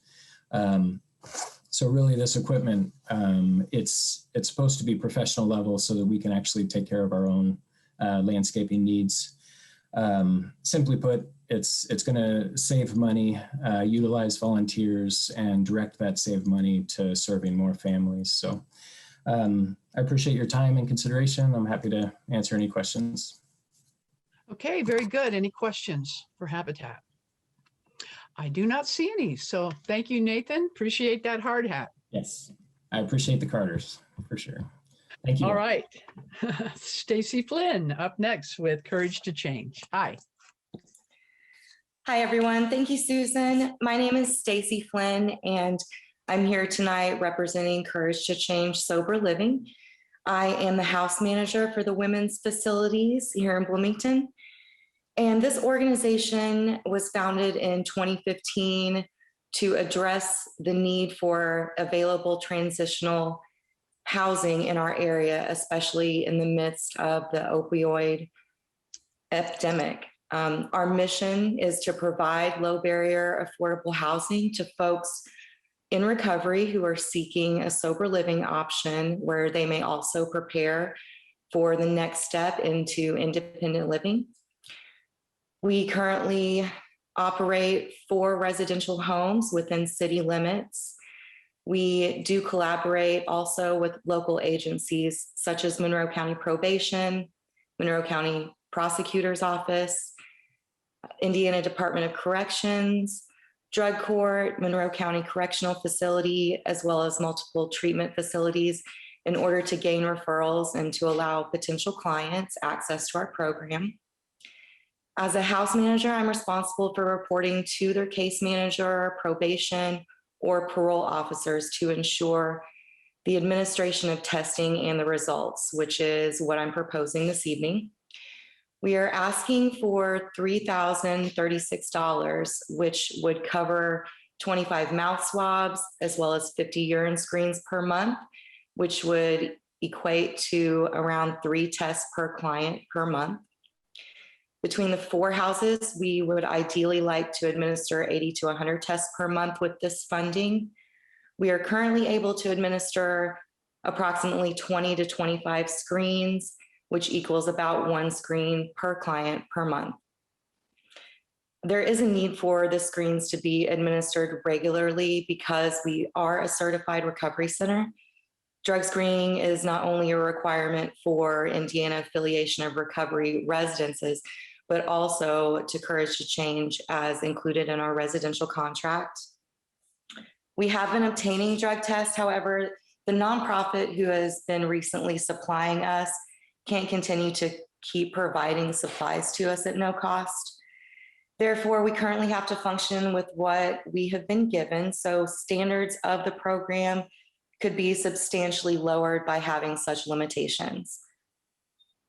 So really this equipment, it's supposed to be professional level so that we can actually take care of our own landscaping needs. Simply put, it's going to save money, utilize volunteers, and direct that saved money to serving more families. So I appreciate your time and consideration. I'm happy to answer any questions. Okay, very good. Any questions for Habitat? I do not see any. So thank you, Nathan. Appreciate that hard hat. Yes, I appreciate the Carters for sure. Thank you. All right. Stacy Flynn up next with Courage to Change. Hi. Hi, everyone. Thank you, Susan. My name is Stacy Flynn, and I'm here tonight representing Courage to Change Sober Living. I am the house manager for the women's facilities here in Bloomington. And this organization was founded in 2015 to address the need for available transitional housing in our area, especially in the midst of the opioid epidemic. Our mission is to provide low barrier, affordable housing to folks in recovery who are seeking a sober living option where they may also prepare for the next step into independent living. We currently operate 4 residential homes within city limits. We do collaborate also with local agencies such as Monroe County Probation, Monroe County Prosecutor's Office, Indiana Department of Corrections, Drug Court, Monroe County Correctional Facility, as well as multiple treatment facilities in order to gain referrals and to allow potential clients access to our program. As a house manager, I'm responsible for reporting to their case manager, probation, or parole officers to ensure the administration of testing and the results, which is what I'm proposing this evening. We are asking for $3,036, which would cover 25 mouth swabs as well as 50 urine screens per month, which would equate to around 3 tests per client per month. Between the 4 houses, we would ideally like to administer 80 to 100 tests per month with this funding. We are currently able to administer approximately 20 to 25 screens, which equals about 1 screen per client per month. There is a need for the screens to be administered regularly because we are a certified recovery center. Drug screening is not only a requirement for Indiana Affiliation of Recovery residences, but also to Courage to Change as included in our residential contract. We have been obtaining drug tests. However, the nonprofit who has been recently supplying us can't continue to keep providing supplies to us at no cost. Therefore, we currently have to function with what we have been given. So standards of the program could be substantially lowered by having such limitations.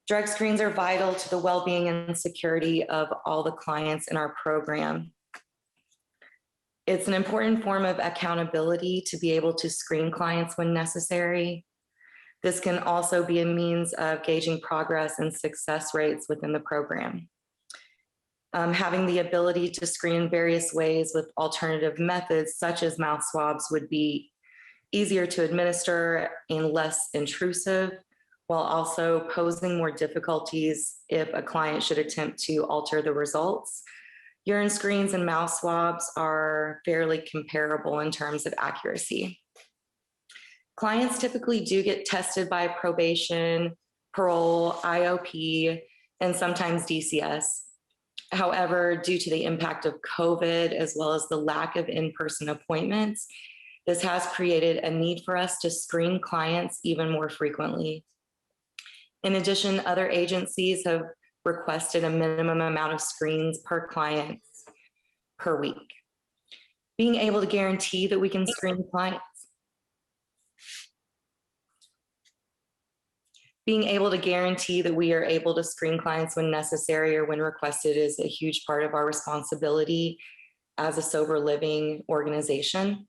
Drug screens are vital to the well-being and security of all the clients in our program. It's an important form of accountability to be able to screen clients when necessary. This can also be a means of gauging progress and success rates within the program. Having the ability to screen various ways with alternative methods, such as mouth swabs, would be easier to administer and less intrusive, while also posing more difficulties if a client should attempt to alter the results. Urine screens and mouth swabs are fairly comparable in terms of accuracy. Clients typically do get tested by probation, parole, IOP, and sometimes DCS. However, due to the impact of COVID, as well as the lack of in-person appointments, this has created a need for us to screen clients even more frequently. In addition, other agencies have requested a minimum amount of screens per client per week. Being able to guarantee that we can screen clients Being able to guarantee that we are able to screen clients when necessary or when requested is a huge part of our responsibility as a sober living organization.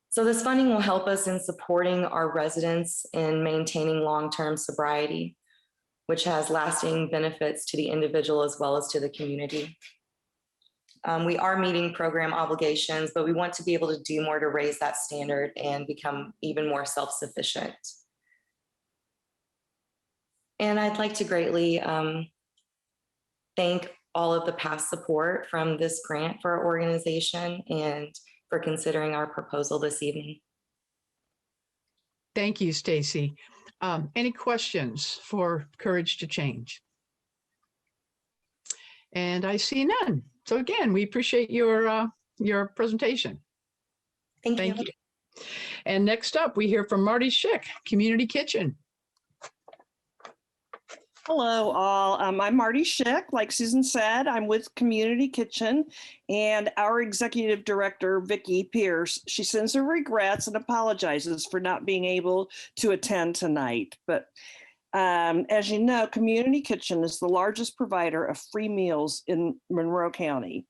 So this funding will help us in supporting our residents in maintaining long-term sobriety, which has lasting benefits to the individual as well as to the community. We are meeting program obligations, but we want to be able to do more to raise that standard and become even more self-sufficient. And I'd like to greatly thank all of the past support from this grant for our organization and for considering our proposal this evening. Thank you, Stacy. Any questions for Courage to Change? And I see none. So again, we appreciate your presentation. Thank you. And next up, we hear from Marty Schick, Community Kitchen. Hello, all. I'm Marty Schick. Like Susan said, I'm with Community Kitchen, and our executive director, Vicki Pierce, she sends her regrets and apologizes for not being able to attend tonight. But as you know, Community Kitchen is the largest provider of free meals in Monroe County.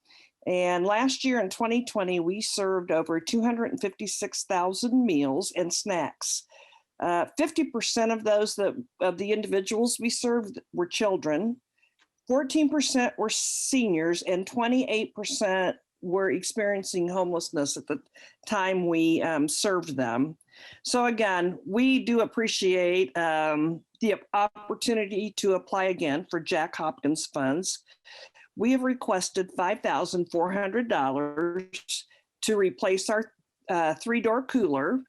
And last year in 2020, we served over 256,000 meals and snacks. 50% of those of the individuals we served were children, 14% were seniors, and 28% were experiencing homelessness at the time we served them. So again, we do appreciate the opportunity to apply again for Jack Hopkins funds. We have requested $5,400 to replace our 3-door cooler.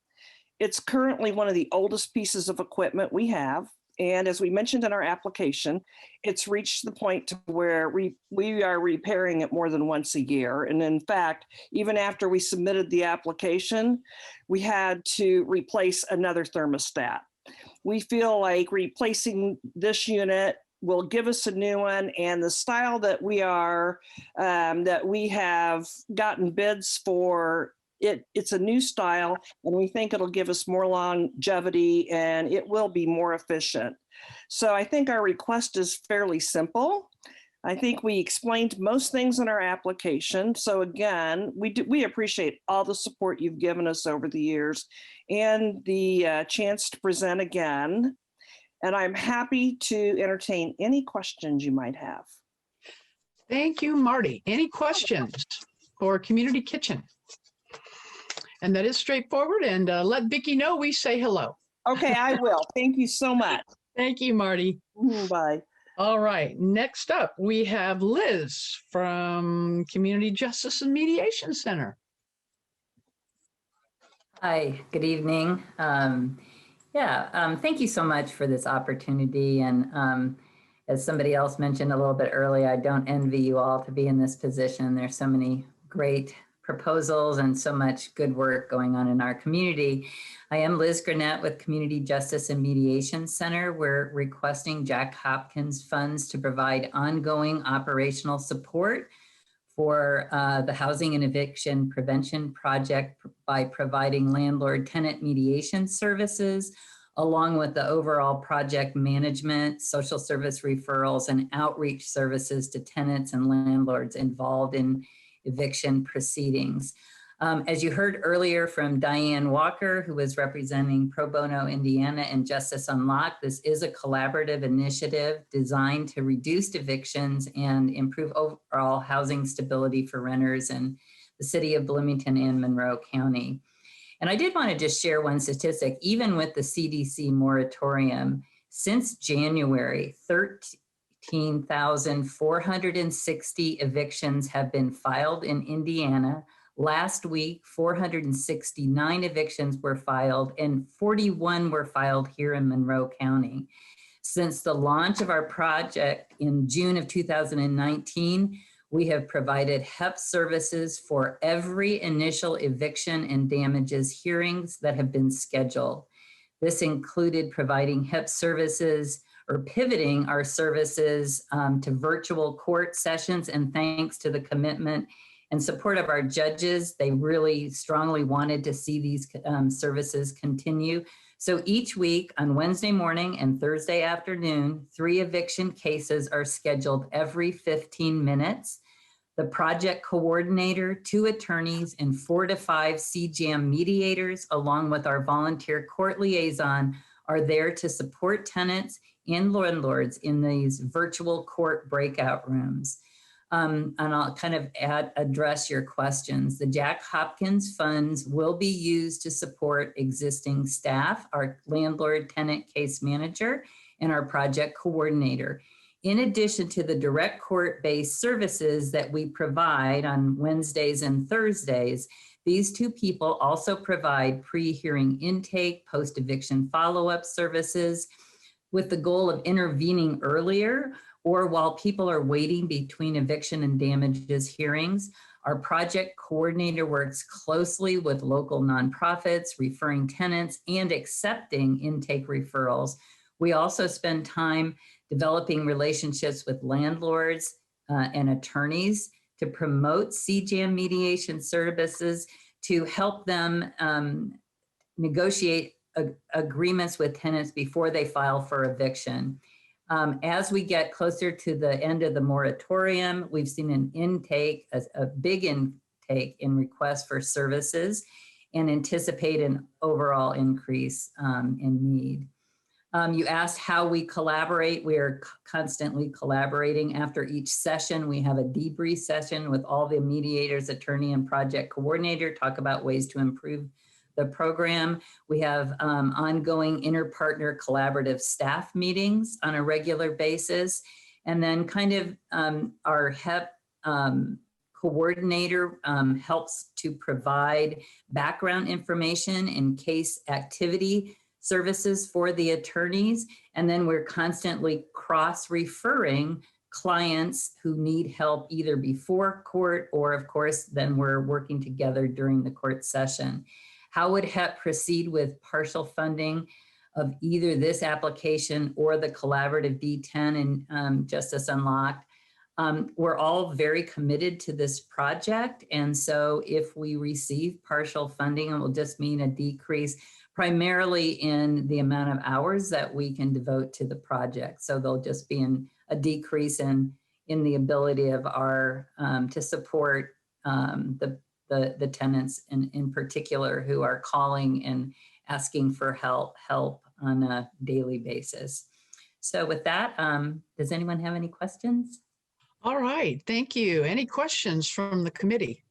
It's currently one of the oldest pieces of equipment we have. And as we mentioned in our application, it's reached the point to where we are repairing it more than once a year. And in fact, even after we submitted the application, we had to replace another thermostat. We feel like replacing this unit will give us a new one, and the style that we have gotten bids for, it's a new style, and we think it'll give us more longevity and it will be more efficient. So I think our request is fairly simple. I think we explained most things in our application. So again, we appreciate all the support you've given us over the years and the chance to present again. And I'm happy to entertain any questions you might have. Thank you, Marty. Any questions for Community Kitchen? And that is straightforward. And let Vicki know we say hello. Okay, I will. Thank you so much. Thank you, Marty. Bye. All right. Next up, we have Liz from Community Justice and Mediation Center. Hi, good evening. Thank you so much for this opportunity. And as somebody else mentioned a little bit earlier, I don't envy you all to be in this position. There's so many great proposals and so much good work going on in our community. I am Liz Granette with Community Justice and Mediation Center. We're requesting Jack Hopkins funds to provide ongoing operational support for the Housing and Eviction Prevention Project by providing landlord-tenant mediation services, along with the overall project management, social service referrals, and outreach services to tenants and landlords involved in eviction proceedings. As you heard earlier from Diane Walker, who was representing Pro Bono Indiana and Justice Unlocked, this is a collaborative initiative designed to reduce evictions and improve overall housing stability for renters in the city of Bloomington and Monroe County. And I did want to just share one statistic. Even with the CDC moratorium, since January, 13,460 evictions have been filed in Indiana. Last week, 469 evictions were filed and 41 were filed here in Monroe County. Since the launch of our project in June of 2019, we have provided HEP services for every initial eviction and damages hearings that have been scheduled. This included providing HEP services or pivoting our services to virtual court sessions, and thanks to the commitment and support of our judges, they really strongly wanted to see these services continue. So each week on Wednesday morning and Thursday afternoon, 3 eviction cases are scheduled every 15 minutes. The project coordinator, 2 attorneys, and 4 to 5 CJAM mediators, along with our volunteer court liaison, are there to support tenants and landlords in these virtual court breakout rooms. And I'll kind of address your questions. The Jack Hopkins funds will be used to support existing staff, our landlord tenant case manager, and our project coordinator. In addition to the direct court-based services that we provide on Wednesdays and Thursdays, these 2 people also provide pre-hearing intake, post-eviction follow-up services with the goal of intervening earlier or while people are waiting between eviction and damages hearings. Our project coordinator works closely with local nonprofits, referring tenants, and accepting intake referrals. We also spend time developing relationships with landlords and attorneys to promote CJAM mediation services to help them negotiate agreements with tenants before they file for eviction. As we get closer to the end of the moratorium, we've seen an intake, a big intake in requests for services, and anticipate an overall increase in need. You asked how we collaborate. We are constantly collaborating. After each session, we have a debrief session with all the mediators, attorney, and project coordinator, talk about ways to improve the program. We have ongoing inter-partner collaborative staff meetings on a regular basis. And then kind of our HEP coordinator helps to provide background information and case activity services for the attorneys. And then we're constantly cross-referring clients who need help either before court or, of course, then we're working together during the court session. How would HEP proceed with partial funding of either this application or the collaborative D10 and Justice Unlocked? We're all very committed to this project. And so if we receive partial funding, it will just mean a decrease primarily in the amount of hours that we can devote to the project. So there'll just be a decrease in the ability of our to support the tenants in particular who are calling and asking for help on a daily basis. So with that, does anyone have any questions? All right, thank you. Any questions from the committee?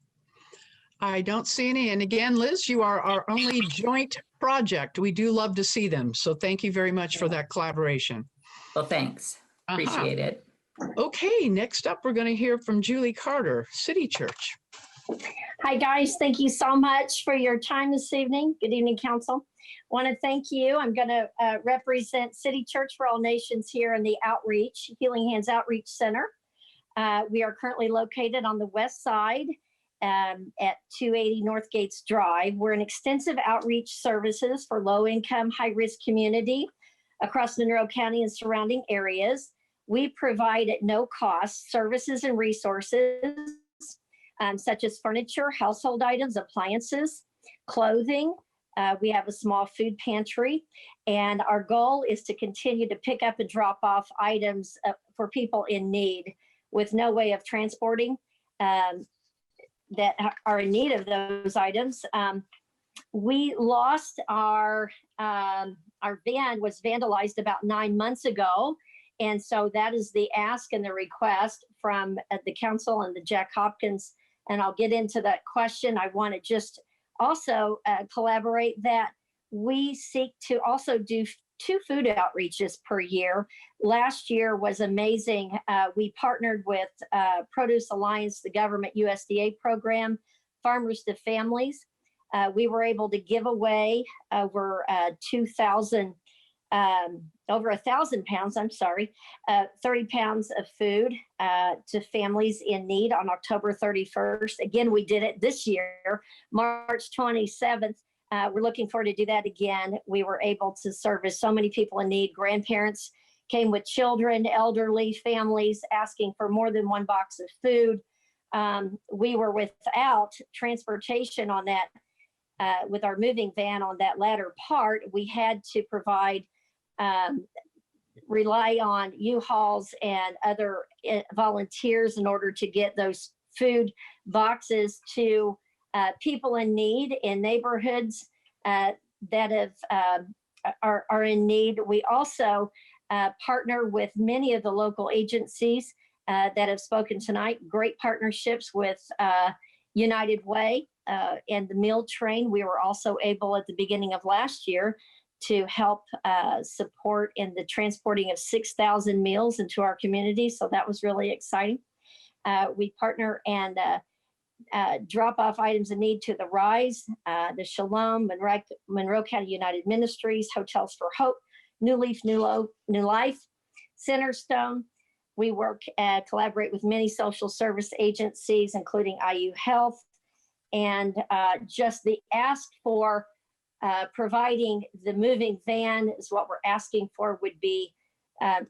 I don't see any. And again, Liz, you are our only joint project. We do love to see them. So thank you very much for that collaboration. Well, thanks. Appreciate it. Okay, next up, we're going to hear from Julie Carter, City Church. Hi, guys. Thank you so much for your time this evening. Good evening, Council. Want to thank you. I'm going to represent City Church for All Nations here in the Outreach, Healing Hands Outreach Center. We are currently located on the west side at 280 North Gates Drive. We're an extensive outreach services for low-income, high-risk community across Monroe County and surrounding areas. We provide at no cost services and resources such as furniture, household items, appliances, clothing. We have a small food pantry, and our goal is to continue to pick up and drop off items for people in need with no way of transporting that are in need of those items. We lost our van was vandalized about 9 months ago. And so that is the ask and the request from the council and the Jack Hopkins. And I'll get into that question. I want to just also collaborate that we seek to also do 2 food outreaches per year. Last year was amazing. We partnered with Produce Alliance, the government USDA program, Farmers to Families. We were able to give away over 1,000 pounds, 30 pounds of food to families in need on October 31st. Again, we did it this year, March 27th. We're looking forward to do that again. We were able to service so many people in need. Grandparents came with children, elderly families asking for more than 1 box of food. We were without transportation on that with our moving van on that latter part, we had to provide, rely on U-Hauls and other volunteers in order to get those food boxes to people in need in neighborhoods that are in need. We also partner with many of the local agencies that have spoken tonight. Great partnerships with United Way and the meal train. We were also able at the beginning of last year to help support in the transporting of 6,000 meals into our community. So that was really exciting. We partner and drop off items in need to the RISE, the Shalom, Monroe County United Ministries, Hotels for Hope, New Leaf, New Life, Centerstone. We work and collaborate with many social service agencies, including IU Health, and just the ask for providing the moving van is what we're asking for would be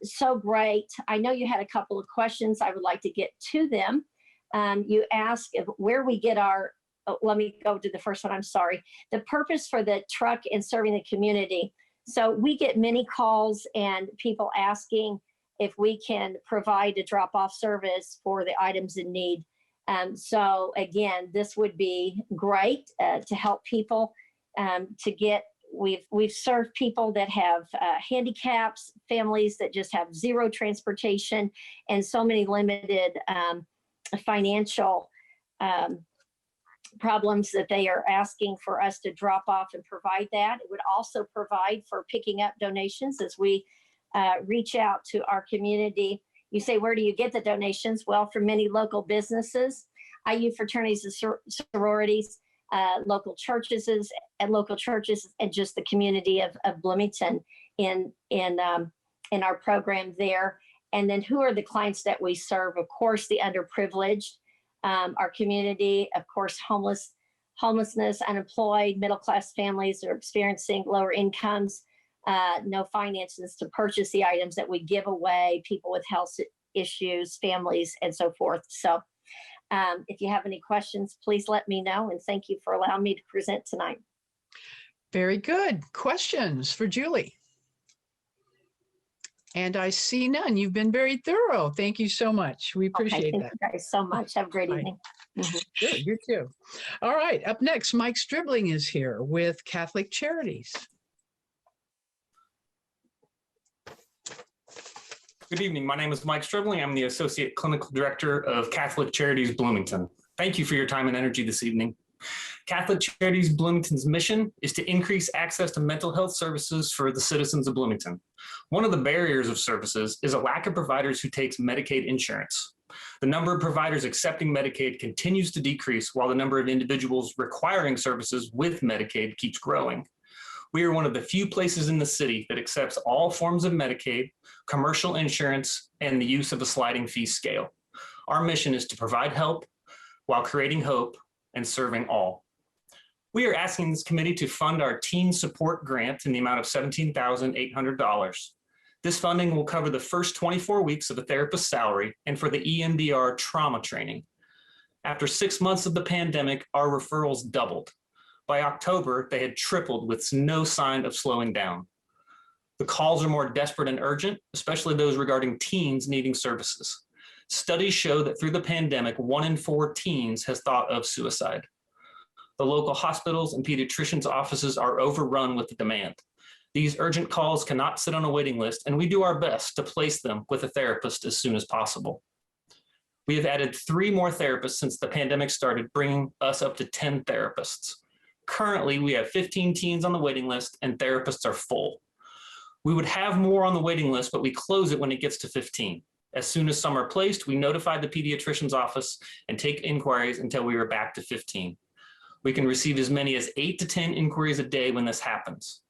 so great. I know you had a couple of questions. I would like to get to them. You asked where we get our, let me go to the first one, I'm sorry. The purpose for the truck and serving the community. So we get many calls and people asking if we can provide a drop-off service for the items in need. So again, this would be great to help people to get, we've served people that have handicaps, families that just have zero transportation, and so many limited financial problems that they are asking for us to drop off and provide that. It would also provide for picking up donations as we reach out to our community. You say, where do you get the donations? Well, from many local businesses, IU fraternities and sororities, local churches and just the community of Bloomington in our program there. And then who are the clients that we serve? Of course, the underprivileged, our community, of course, homelessness, unemployed, middle-class families are experiencing lower incomes, no finances to purchase the items that we give away, people with health issues, families, and so forth. So if you have any questions, please let me know. And thank you for allowing me to present tonight. Very good. Questions for Julie? And I see none. You've been very thorough. Thank you so much. We appreciate that. Thank you guys so much. Have a great evening. Good, you too. All right, up next, Mike Stribling is here with Catholic Charities. Good evening. My name is Mike Stribling. I'm the Associate Clinical Director of Catholic Charities Bloomington. Thank you for your time and energy this evening. Catholic Charities Bloomington's mission is to increase access to mental health services for the citizens of Bloomington. One of the barriers of services is a lack of providers who takes Medicaid insurance. The number of providers accepting Medicaid continues to decrease while the number of individuals requiring services with Medicaid keeps growing. We are one of the few places in the city that accepts all forms of Medicaid, commercial insurance, and the use of a sliding fee scale. Our mission is to provide help while creating hope and serving all. We are asking this committee to fund our teen support grant in the amount of $17,800. This funding will cover the first 24 weeks of a therapist's salary and for the EMDR trauma training. After 6 months of the pandemic, our referrals doubled. By October, they had tripled with no sign of slowing down. The calls are more desperate and urgent, especially those regarding teens needing services. Studies show that through the pandemic, 1 in 4 teens has thought of suicide. The local hospitals and pediatricians' offices are overrun with the demand. These urgent calls cannot sit on a waiting list, and we do our best to place them with a therapist as soon as possible. We have added 3 more therapists since the pandemic started, bringing us up to 10 therapists. Currently, we have 15 teens on the waiting list and therapists are full. We would have more on the waiting list, but we close it when it gets to 15. As soon as some are placed, we notify the pediatrician's office and take inquiries until we are back to 15. We can receive as many as 8 to 10 inquiries a day when this happens.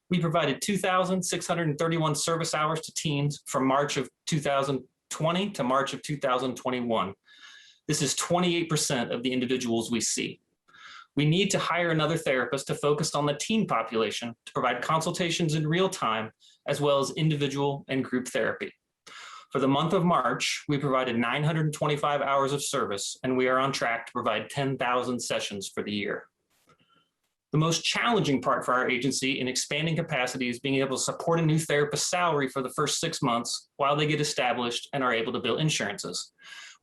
We provided 2,631 service hours to teens from March of 2020 to March of 2021. This is 28% of the individuals we see. We need to hire another therapist to focus on the teen population to provide consultations in real time, as well as individual and group therapy. For the month of March, we provided 925 hours of service, and we are on track to provide 10,000 sessions for the year. The most challenging part for our agency in expanding capacity is being able to support a new therapist's salary for the first 6 months while they get established and are able to bill insurances.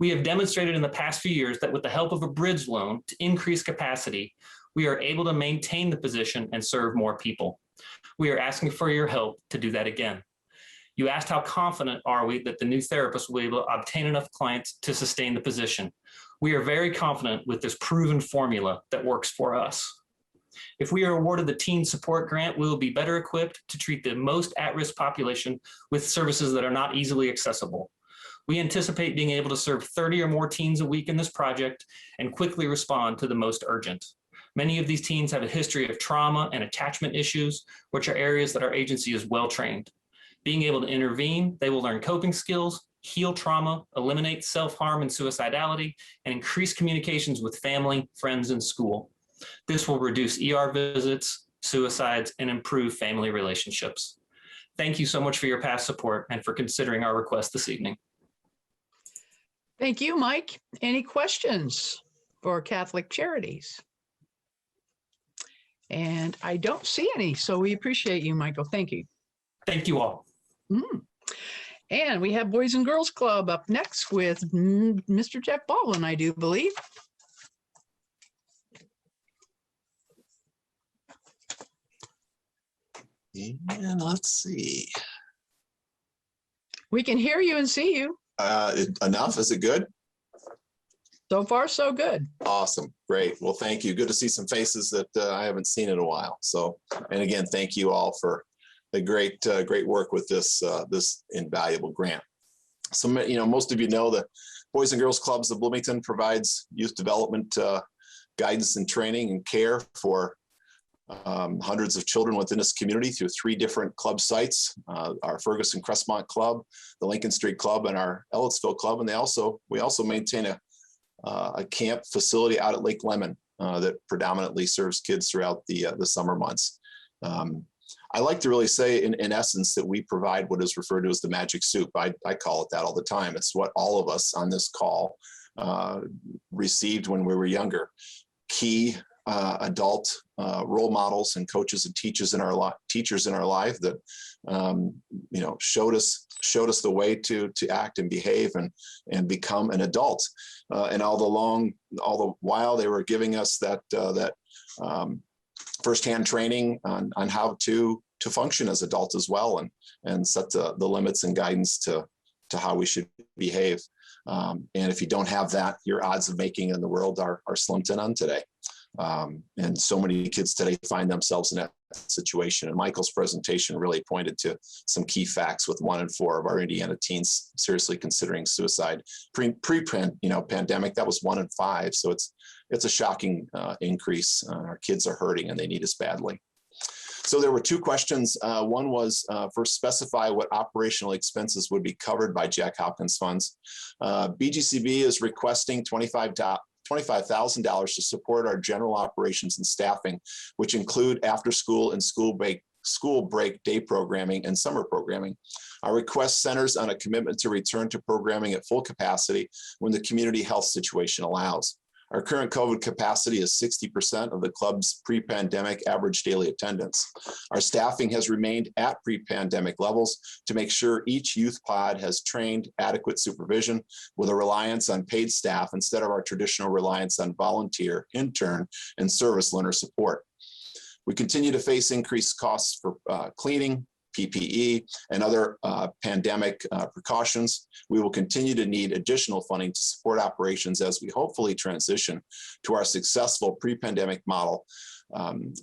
We have demonstrated in the past few years that with the help of a bridge loan to increase capacity, we are able to maintain the position and serve more people. We are asking for your help to do that again. You asked how confident are we that the new therapist will be able to obtain enough clients to sustain the position. We are very confident with this proven formula that works for us. If we are awarded the teen support grant, we will be better equipped to treat the most at-risk population with services that are not easily accessible. We anticipate being able to serve 30 or more teens a week in this project and quickly respond to the most urgent. Many of these teens have a history of trauma and attachment issues, which are areas that our agency is well trained. Being able to intervene, they will learn coping skills, heal trauma, eliminate self-harm and suicidality, and increase communications with family, friends, and school. This will reduce ER visits, suicides, and improve family relationships. Thank you so much for your past support and for considering our request this evening. Thank you, Mike. Any questions for Catholic Charities? And I don't see any, so we appreciate you, Michael. Thank you. Thank you all. And we have Boys and Girls Club up next with Mr. Jeff Baldwin, I do believe. And let's see. We can hear you and see you. Enough? Is it good? So far, so good. Awesome. Great. Well, thank you. Good to see some faces that I haven't seen in a while. So, and again, thank you all for the great work with this invaluable grant. So, most of you know the Boys and Girls Clubs of Bloomington provides youth development guidance and training and care for hundreds of children within this community through 3 different club sites, our Ferguson Crestmont Club, the Lincoln Street Club, and our Ellettsville Club. And we also maintain a camp facility out at Lake Lemon that predominantly serves kids throughout the summer months. I like to really say in essence that we provide what is referred to as the magic soup. I call it that all the time. It's what all of us on this call received when we were younger. Key adult role models and coaches and teachers in our life that showed us the way to act and behave and become an adult. And all the while they were giving us that firsthand training on how to function as adults as well, and set the limits and guidance to how we should behave. And if you don't have that, your odds of making it in the world are slim to none today. And so many kids today find themselves in that situation. And Michael's presentation really pointed to some key facts, with 1 in 4 of our Indiana teens seriously considering suicide. Pandemic, that was 1 in 5. So it's a shocking increase. Our kids are hurting and they need us badly. So there were 2 questions. One was first, specify what operational expenses would be covered by Jack Hopkins funds. BGCB is requesting $25,000 to support our general operations and staffing, which include after school and school break day programming and summer programming. Our request centers on a commitment to return to programming at full capacity when the community health situation allows. Our current COVID capacity is 60% of the club's pre-pandemic average daily attendance. Our staffing has remained at pre-pandemic levels to make sure each youth pod has trained adequate supervision with a reliance on paid staff instead of our traditional reliance on volunteer, intern, and service learner support. We continue to face increased costs for cleaning, PPE, and other pandemic precautions. We will continue to need additional funding to support operations as we hopefully transition to our successful pre-pandemic model,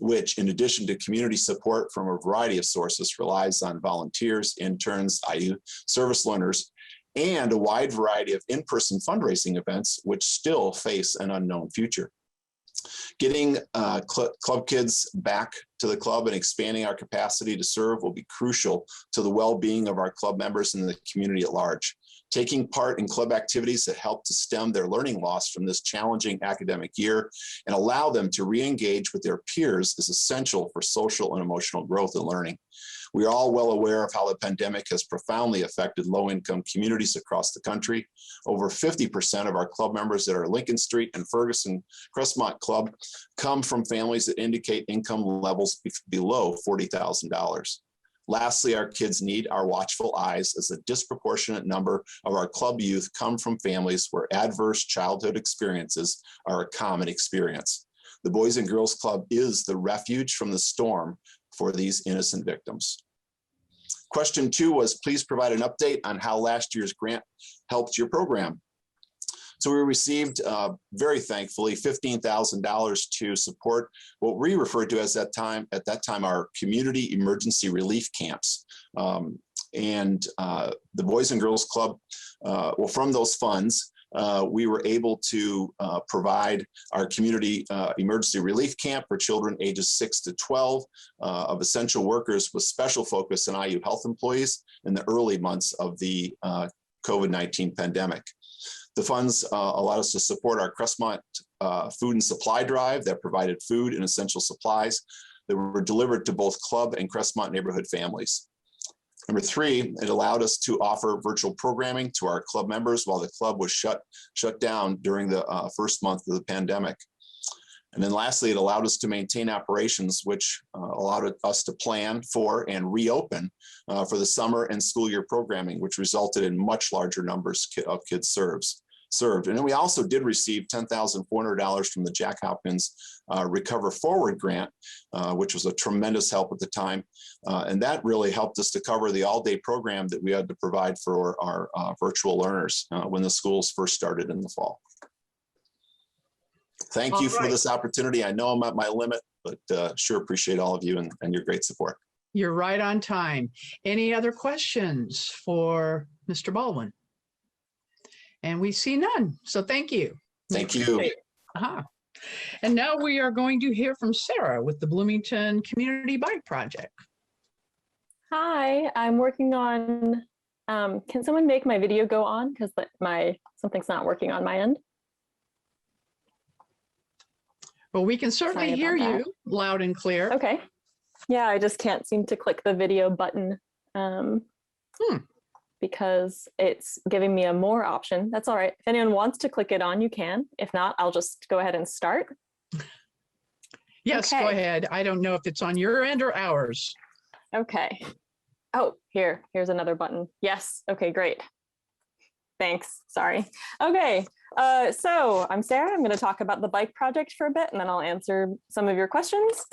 which, in addition to community support from a variety of sources, relies on volunteers, interns, IU service learners, and a wide variety of in-person fundraising events, which still face an unknown future. Getting club kids back to the club and expanding our capacity to serve will be crucial to the well-being of our club members and the community at large. Taking part in club activities that help to stem their learning loss from this challenging academic year and allow them to re-engage with their peers is essential for social and emotional growth and learning. We are all well aware of how the pandemic has profoundly affected low-income communities across the country. Over 50% of our club members at our Lincoln Street and Ferguson Crestmont Club come from families that indicate income levels below $40,000. Lastly, our kids need our watchful eyes, as a disproportionate number of our club youth come from families where adverse childhood experiences are a common experience. The Boys and Girls Club is the refuge from the storm for these innocent victims. Question 2 was, please provide an update on how last year's grant helped your program. So we received, very thankfully, $15,000 to support what we referred to as at that time, our community emergency relief camps. And the Boys and Girls Club, well, from those funds, we were able to provide our community emergency relief camp for children ages 6 to 12 of essential workers with special focus on IU health employees in the early months of the COVID-19 pandemic. The funds allowed us to support our Crestmont food and supply drive that provided food and essential supplies that were delivered to both club and Crestmont neighborhood families. Number 3, it allowed us to offer virtual programming to our club members while the club was shut down during the first month of the pandemic. And then lastly, it allowed us to maintain operations, which allowed us to plan for and reopen for the summer and school year programming, which resulted in much larger numbers of kids served. And then we also did receive $10,400 from the Jack Hopkins Recover Forward grant, which was a tremendous help at the time. And that really helped us to cover the all-day program that we had to provide for our virtual learners when the schools first started in the fall. Thank you for this opportunity. I know I'm at my limit, but sure appreciate all of you and your great support. You're right on time. Any other questions for Mr. Baldwin? And we see none, so thank you. Thank you. And now we are going to hear from Sarah with the Bloomington Community Bike Project. Hi, I'm working on, can someone make my video go on? Because something's not working on my end. Well, we can certainly hear you loud and clear. Okay. Yeah, I just can't seem to click the video button because it's giving me a more option. That's all right. If anyone wants to click it on, you can. If not, I'll just go ahead and start. Yes, go ahead. I don't know if it's on your end or ours. Okay. Oh, here's another button. Yes. Okay, great. Thanks. Sorry. Okay. So I'm Sarah. I'm going to talk about the bike project for a bit, and then I'll answer some of your questions.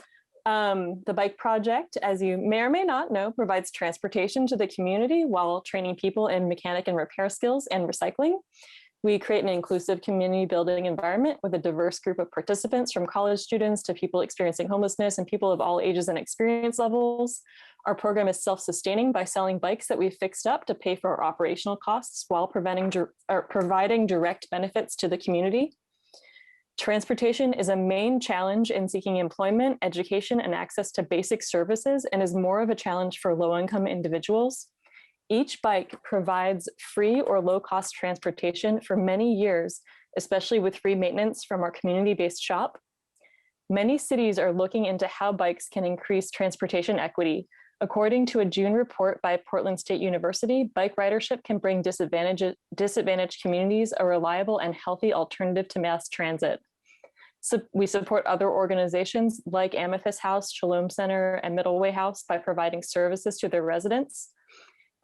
The bike project, as you may or may not know, provides transportation to the community while training people in mechanic and repair skills and recycling. We create an inclusive community building environment with a diverse group of participants, from college students to people experiencing homelessness and people of all ages and experience levels. Our program is self-sustaining by selling bikes that we've fixed up to pay for our operational costs while providing direct benefits to the community. Transportation is a main challenge in seeking employment, education, and access to basic services, and is more of a challenge for low-income individuals. Each bike provides free or low-cost transportation for many years, especially with free maintenance from our community-based shop. Many cities are looking into how bikes can increase transportation equity. According to a June report by Portland State University, bike ridership can bring disadvantaged communities a reliable and healthy alternative to mass transit. So we support other organizations like Amethyst House, Shalom Center, and Middle Way House by providing services to their residents.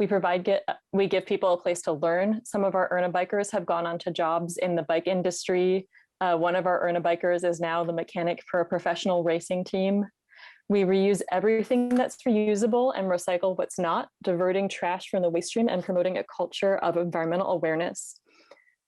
We give people a place to learn. Some of our Earn-A-Bikers have gone on to jobs in the bike industry. One of our Earn-A-Bikers is now the mechanic for a professional racing team. We reuse everything that's reusable and recycle what's not, diverting trash from the waste stream and promoting a culture of environmental awareness.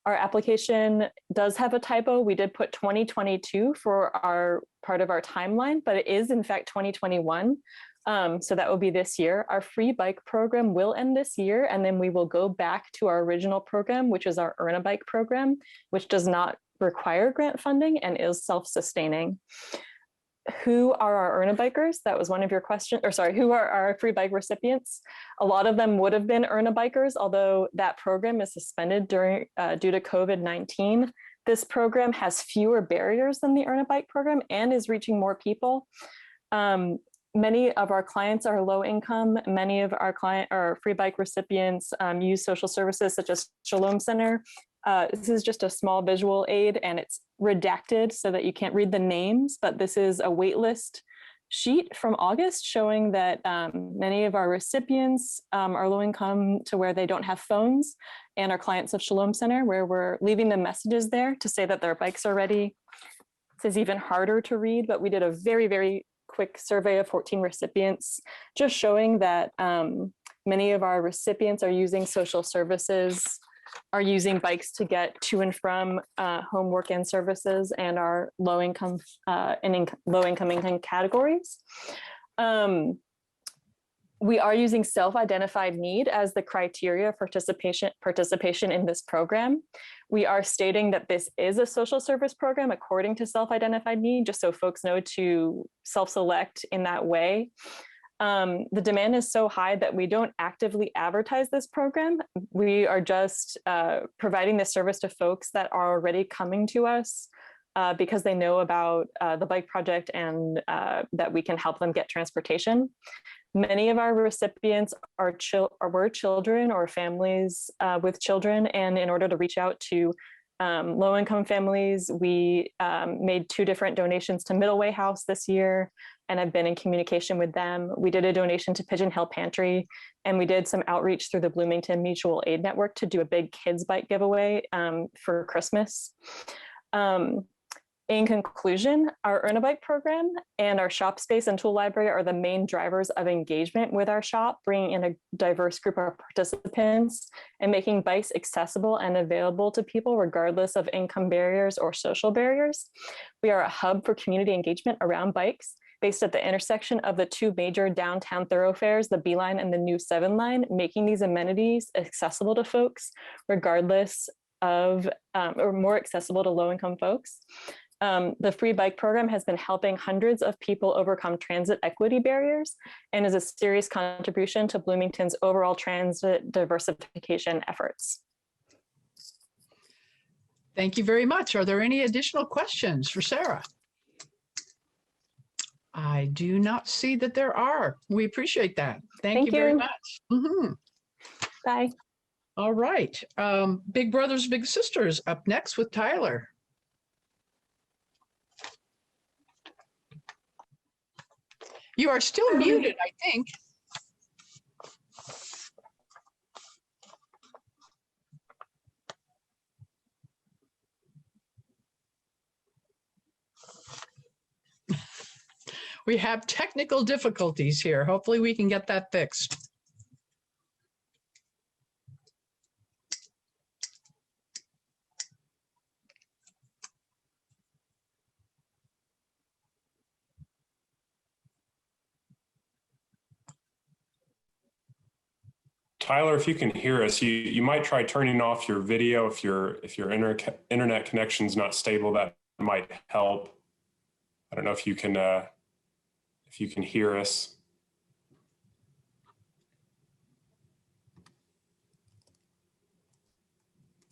Our application does have a typo. We did put 2022 for our part of our timeline, but it is in fact 2021. So that will be this year. Our free bike program will end this year, and then we will go back to our original program, which is our Earn-A-Bike program, which does not require grant funding and is self-sustaining. Who are our Earn-A-Bikers? That was one of your questions, or sorry, who are our free bike recipients? A lot of them would have been Earn-A-Bikers, although that program is suspended due to COVID-19. This program has fewer barriers than the Earn-A-Bike program and is reaching more people. Many of our clients are low income. Many of our free bike recipients use social services such as Shalom Center. This is just a small visual aid and it's redacted so that you can't read the names, but this is a wait list sheet from August showing that many of our recipients are low income to where they don't have phones, and our clients of Shalom Center, where we're leaving them messages there to say that their bikes are ready. This is even harder to read, but we did a very, very quick survey of 14 recipients, just showing that many of our recipients are using social services, are using bikes to get to and from home work and services, and are low income income categories. We are using self-identified need as the criteria for participation in this program. We are stating that this is a social service program according to self-identified need, just so folks know to self-select in that way. The demand is so high that we don't actively advertise this program. We are just providing this service to folks that are already coming to us because they know about the bike project and that we can help them get transportation. Many of our recipients were children or families with children, and in order to reach out to low-income families, we made 2 different donations to Middle Way House this year, and I've been in communication with them. We did a donation to Pigeon Hill Pantry, and we did some outreach through the Bloomington Mutual Aid Network to do a big kids bike giveaway for Christmas. In conclusion, our Earn a Bike program and our shop space and tool library are the main drivers of engagement with our shop, bringing in a diverse group of participants and making bikes accessible and available to people regardless of income barriers or social barriers. We are a hub for community engagement around bikes based at the intersection of the 2 major downtown thoroughfares, the B Line and the new 7 Line, making these amenities accessible to folks regardless of, or more accessible to low-income folks. The free bike program has been helping hundreds of people overcome transit equity barriers and is a serious contribution to Bloomington's overall transit diversification efforts. Thank you very much. Are there any additional questions for Sarah? I do not see that there are. We appreciate that. Thank you very much. Bye. All right. Big Brothers, Big Sisters up next with Tyler. You are still muted, I think. We have technical difficulties here. Hopefully we can get that fixed. Tyler, if you can hear us, you might try turning off your video if your internet connection's not stable. That might help. I don't know if you can hear us.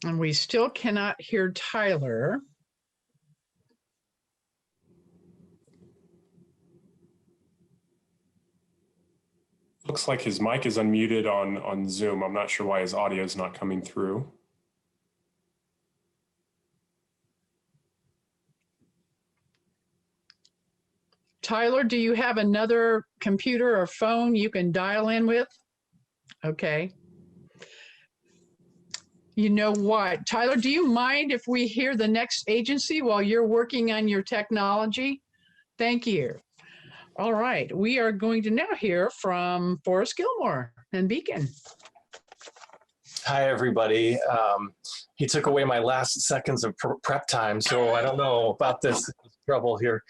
And we still cannot hear Tyler. Looks like his mic is unmuted on Zoom. I'm not sure why his audio is not coming through. Tyler, do you have another computer or phone you can dial in with? Okay. You know what? Tyler, do you mind if we hear the next agency while you're working on your technology? Thank you. All right, we are going to now hear from Forrest Gilmore and Beacon. Hi, everybody. He took away my last seconds of prep time, so I don't know about this trouble here.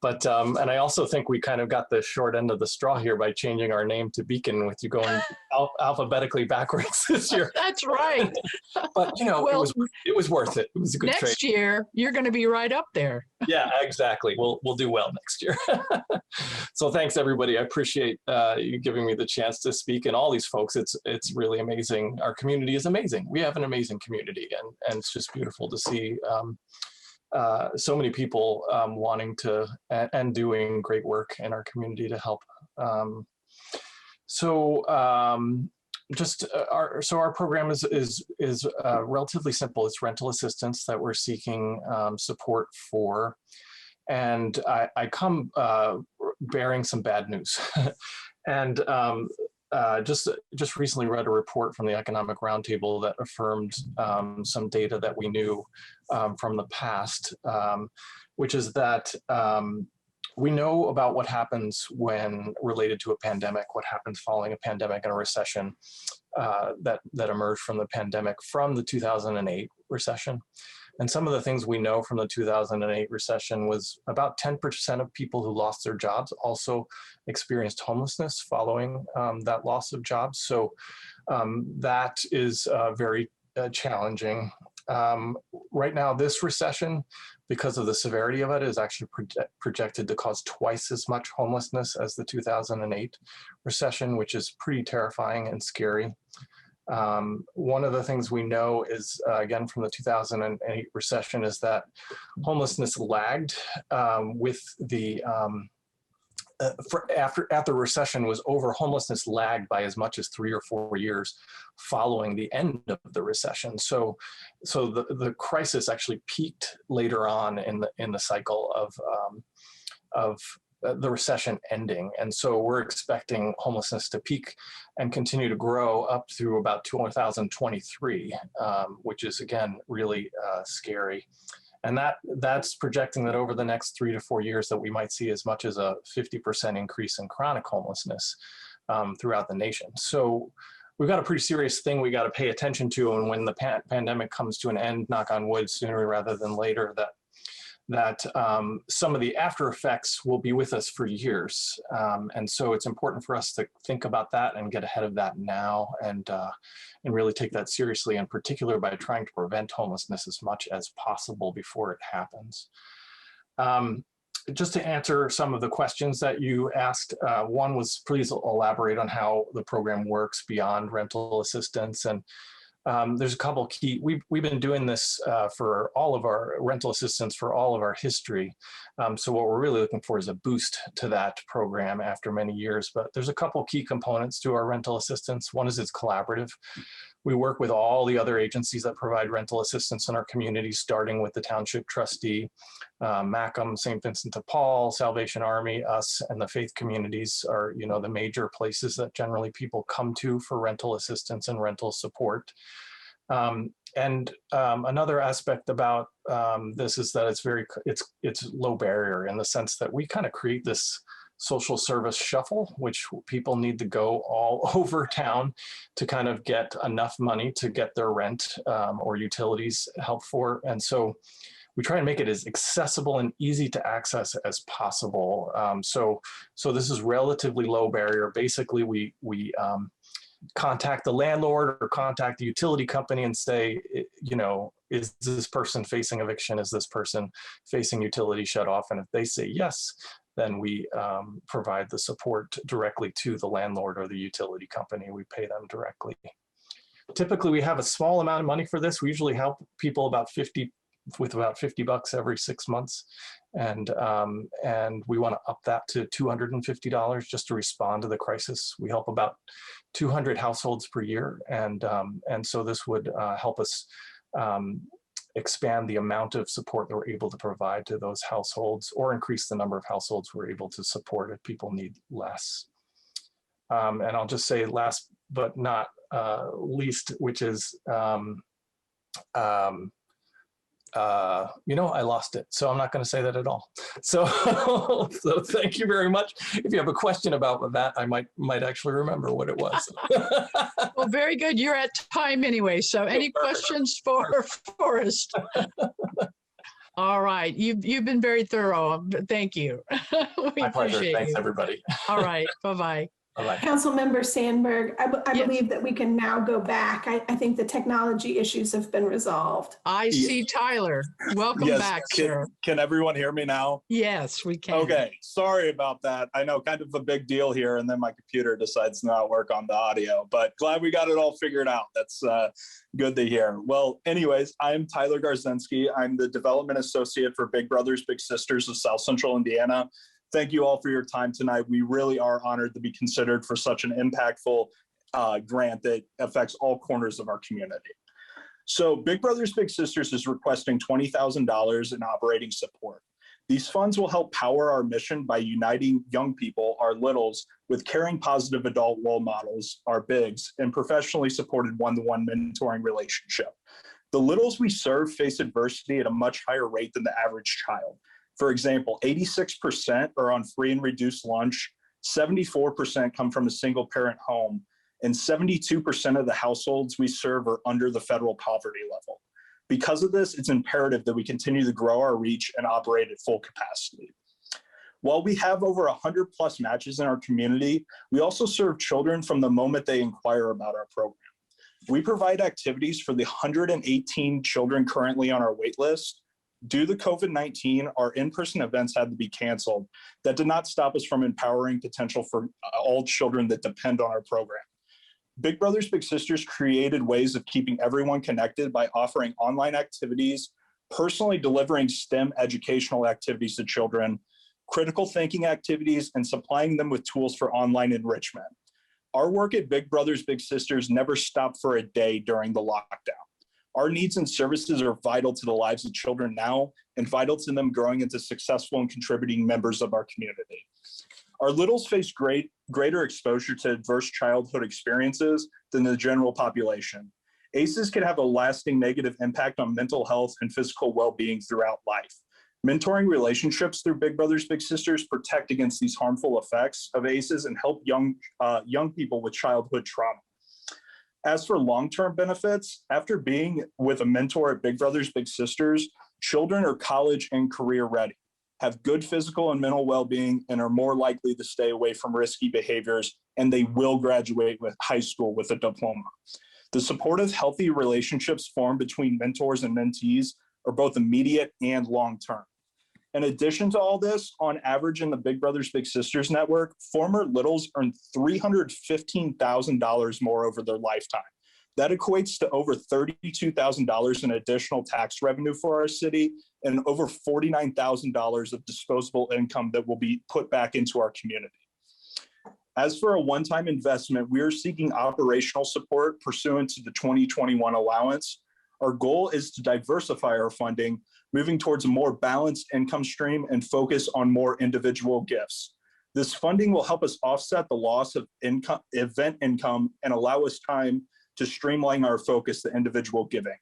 But, and I also think we kind of got the short end of the straw here by changing our name to Beacon with you going alphabetically backwards this year. That's right. But, you know, well, it was worth it. It was a good trade. Next year, you're going to be right up there. Yeah, exactly. We'll do well next year. So thanks, everybody. I appreciate you giving me the chance to speak, and all these folks. It's really amazing. Our community is amazing. We have an amazing community, and it's just beautiful to see so many people wanting to and doing great work in our community to help Our program is relatively simple. It's rental assistance that we're seeking support for, and I come bearing some bad news. And just recently read a report from the Economic Roundtable that affirmed some data that we knew from the past, which is that we know about what happens when related to a pandemic, what happens following a pandemic and a recession that emerged from the pandemic from the 2008 recession. And some of the things we know from the 2008 recession was about 10% of people who lost their jobs also experienced homelessness following that loss of jobs. So that is very challenging. Right now, this recession, because of the severity of it, is actually projected to cause twice as much homelessness as the 2008 recession, which is pretty terrifying and scary. One of the things we know is, again, from the 2008 recession, is that homelessness lagged with the, after the recession was over, homelessness lagged by as much as 3 or 4 years following the end of the recession. So the crisis actually peaked later on in the cycle of the recession ending. And so we're expecting homelessness to peak and continue to grow up through about 2023, which is, again, really scary. And that's projecting that over the next 3 to 4 years that we might see as much as a 50% increase in chronic homelessness throughout the nation. So we've got a pretty serious thing we got to pay attention to. And when the pandemic comes to an end, knock on wood, sooner rather than later, that some of the after effects will be with us for years. And so it's important for us to think about that and get ahead of that now and really take that seriously, in particular by trying to prevent homelessness as much as possible before it happens. Just to answer some of the questions that you asked, one was, please elaborate on how the program works beyond rental assistance. And there's a couple key, we've been doing this for all of our rental assistance for all of our history. So what we're really looking for is a boost to that program after many years, but there's a couple key components to our rental assistance. One is it's collaborative. We work with all the other agencies that provide rental assistance in our community, starting with the Township Trustee, Macomb, St. Vincent de Paul, Salvation Army, us, and the faith communities are, the major places that generally people come to for rental assistance and rental support. Another aspect about this is that it's low barrier in the sense that we kind of create this social service shuffle, which people need to go all over town to kind of get enough money to get their rent or utilities help for. And so we try and make it as accessible and easy to access as possible. So this is relatively low barrier. Basically, we contact the landlord or contact the utility company and say, is this person facing eviction? Is this person facing utility shutoff? And if they say yes, then we provide the support directly to the landlord or the utility company. We pay them directly. Typically, we have a small amount of money for this. We usually help people with about $50 every 6 months. And we want to up that to $250 just to respond to the crisis. We help about 200 households per year. And so this would help us expand the amount of support that we're able to provide to those households, or increase the number of households we're able to support if people need less. And I'll just say last but not least, which is, I lost it, so I'm not going to say that at all. So thank you very much. If you have a question about that, I might actually remember what it was. Well, very good. You're at time anyway. So any questions for Forrest? All right. You've been very thorough. Thank you. My pleasure. Thanks, everybody. All right. Bye-bye. Councilmember Sandberg, I believe that we can now go back. I think the technology issues have been resolved. I see Tyler. Welcome back, sir. Can everyone hear me now? Yes, we can. Okay, sorry about that. I know, kind of a big deal here, and then my computer decides to not work on the audio, but glad we got it all figured out. That's good to hear. Well, anyways, I'm Tyler Garzinski. I'm the Development Associate for Big Brothers Big Sisters of South Central Indiana. thank you all for your time tonight. We really are honored to be considered for such an impactful grant that affects all corners of our community. So Big Brothers Big Sisters is requesting $20,000 in operating support. These funds will help power our mission by uniting young people, our littles, with caring positive adult role models, our bigs, and professionally supported one-to-one mentoring relationship. The littles we serve face adversity at a much higher rate than the average child. For example, 86% are on free and reduced lunch, 74% come from a single parent home, and 72% of the households we serve are under the federal poverty level. Because of this, it's imperative that we continue to grow our reach and operate at full capacity. While we have over 100+ matches in our community, we also serve children from the moment they inquire about our program. We provide activities for the 118 children currently on our wait list. Due to COVID-19, our in-person events had to be canceled. That did not stop us from empowering potential for all children that depend on our program. Big Brothers Big Sisters created ways of keeping everyone connected by offering online activities, personally delivering STEM educational activities to children, critical thinking activities, and supplying them with tools for online enrichment. Our work at Big Brothers Big Sisters never stopped for a day during the lockdown. Our needs and services are vital to the lives of children now and vital to them growing into successful and contributing members of our community. Our littles face greater exposure to adverse childhood experiences than the general population. ACEs can have a lasting negative impact on mental health and physical well-being throughout life. Mentoring relationships through Big Brothers Big Sisters protect against these harmful effects of ACEs and help young people with childhood trauma. As for long-term benefits, after being with a mentor at Big Brothers Big Sisters, children are college and career ready, have good physical and mental well-being, and are more likely to stay away from risky behaviors, and they will graduate with high school with a diploma. The supportive, healthy relationships formed between mentors and mentees are both immediate and long-term. In addition to all this, on average in the Big Brothers Big Sisters network, former littles earn $315,000 more over their lifetime. That equates to over $32,000 in additional tax revenue for our city and over $49,000 of disposable income that will be put back into our community. As for a one-time investment, we are seeking operational support pursuant to the 2021 allowance. Our goal is to diversify our funding, moving towards a more balanced income stream and focus on more individual gifts. This funding will help us offset the loss of event income and allow us time to streamline our focus to individual giving.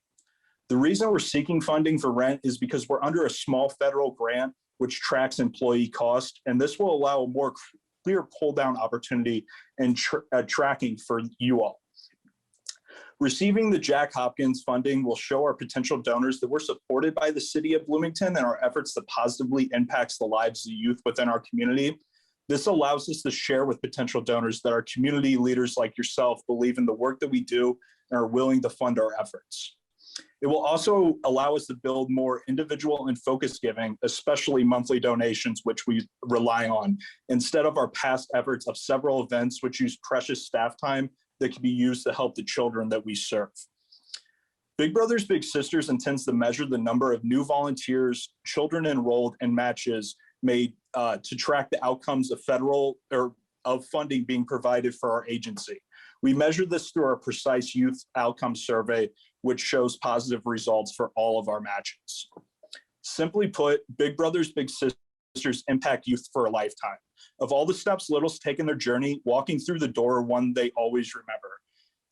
The reason we're seeking funding for rent is because we're under a small federal grant which tracks employee cost, and this will allow a more clear pull-down opportunity and tracking for you all. Receiving the Jack Hopkins funding will show our potential donors that we're supported by the city of Bloomington and our efforts to positively impact the lives of youth within our community. This allows us to share with potential donors that our community leaders like yourself believe in the work that we do and are willing to fund our efforts. It will also allow us to build more individual and focused giving, especially monthly donations, which we rely on, instead of our past efforts of several events which use precious staff time that can be used to help the children that we serve. Big Brothers Big Sisters intends to measure the number of new volunteers, children enrolled, and matches made to track the outcomes of federal or of funding being provided for our agency. We measure this through our precise youth outcome survey, which shows positive results for all of our matches. Simply put, Big Brothers Big Sisters impact youth for a lifetime. Of all the steps littles take in their journey, walking through the door are one they always remember.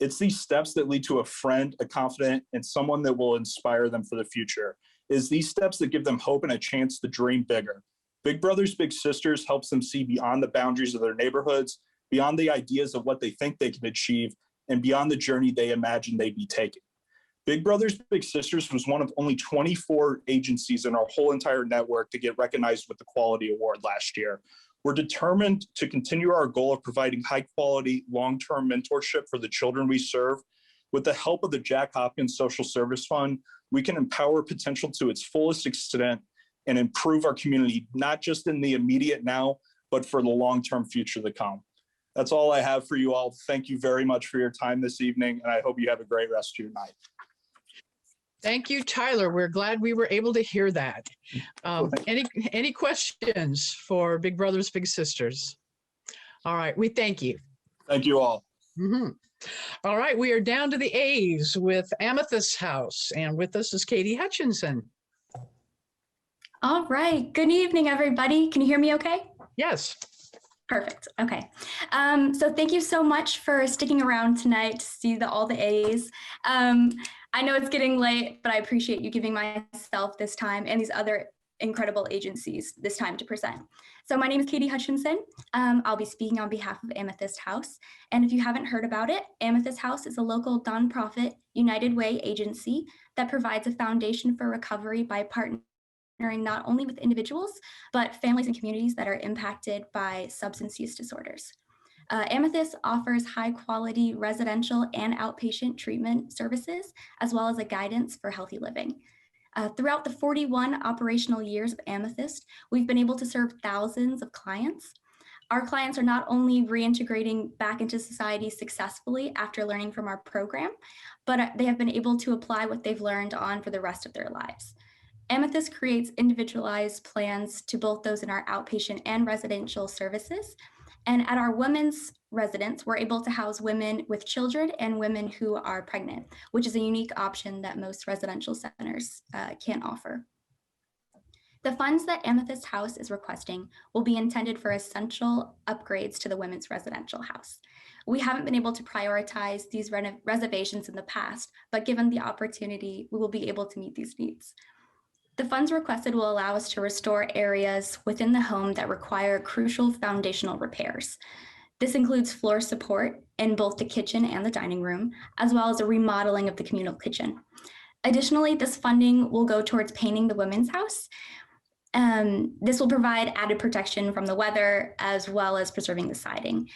It's these steps that lead to a friend, a confidant, and someone that will inspire them for the future. It's these steps that give them hope and a chance to dream bigger. Big Brothers Big Sisters helps them see beyond the boundaries of their neighborhoods, beyond the ideas of what they think they can achieve, and beyond the journey they imagine they'd be taking. Big Brothers Big Sisters was one of only 24 agencies in our whole entire network to get recognized with the Quality Award last year. We're determined to continue our goal of providing high quality, long-term mentorship for the children we serve. With the help of the Jack Hopkins Social Service Fund, we can empower potential to its fullest extent and improve our community, not just in the immediate now, but for the long-term future to come. That's all I have for you all. Thank you very much for your time this evening, and I hope you have a great rest of your night. Thank you, Tyler. We're glad we were able to hear that. Any questions for Big Brothers Big Sisters? All right, we thank you. Thank you all. All right, we are down to the A's with Amethyst House, and with us is Katie Hutchinson. All right, good evening, everybody. Can you hear me okay? Yes. Perfect, okay. So thank you so much for sticking around tonight to see all the A's. I know it's getting late, but I appreciate you giving myself this time and these other incredible agencies this time to present. So my name is Katie Hutchinson. I'll be speaking on behalf of Amethyst House. And if you haven't heard about it, Amethyst House is a local nonprofit United Way agency that provides a foundation for recovery by partnering not only with individuals, but families and communities that are impacted by substance use disorders. Amethyst offers high quality residential and outpatient treatment services, as well as a guidance for healthy living. Throughout the 41 operational years of Amethyst, we've been able to serve thousands of clients. Our clients are not only reintegrating back into society successfully after learning from our program, but they have been able to apply what they've learned on for the rest of their lives. Amethyst creates individualized plans to both those in our outpatient and residential services. And at our women's residence, we're able to house women with children and women who are pregnant, which is a unique option that most residential centers can't offer. The funds that Amethyst House is requesting will be intended for essential upgrades to the women's residential house. We haven't been able to prioritize these reservations in the past, but given the opportunity, we will be able to meet these needs. The funds requested will allow us to restore areas within the home that require crucial foundational repairs. This includes floor support in both the kitchen and the dining room, as well as a remodeling of the communal kitchen. Additionally, this funding will go towards painting the women's house. This will provide added protection from the weather, as well as preserving the siding.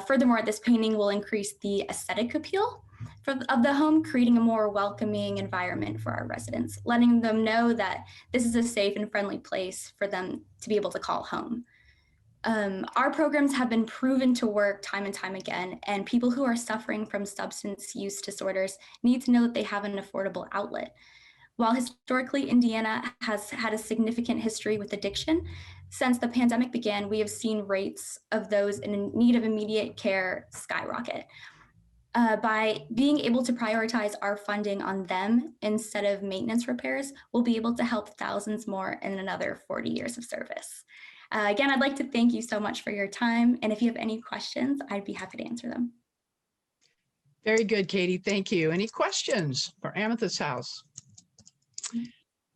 Furthermore, this painting will increase the aesthetic appeal of the home, creating a more welcoming environment for our residents, letting them know that this is a safe and friendly place for them to be able to call home. Our programs have been proven to work time and time again, and people who are suffering from substance use disorders need to know that they have an affordable outlet. While historically Indiana has had a significant history with addiction, since the pandemic began, we have seen rates of those in need of immediate care skyrocket. By being able to prioritize our funding on them instead of maintenance repairs, we'll be able to help thousands more in another 40 years of service. Again, I'd like to thank you so much for your time. And if you have any questions, I'd be happy to answer them. Very good, Katie. Thank you. Any questions for Amethyst House?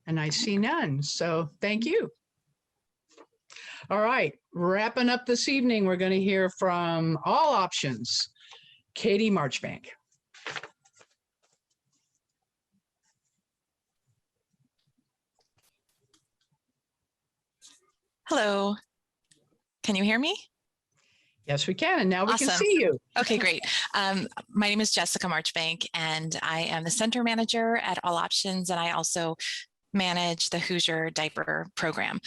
And I see none, so thank you. All right, wrapping up this evening, we're going to hear from All Options, Katie Marchbank. Hello, can you hear me? Yes, we can, and now we Awesome. can see you. Okay, great. My name is Jessica Marchbank, and I am the center manager at All Options, and I also manage the Hoosier diaper program.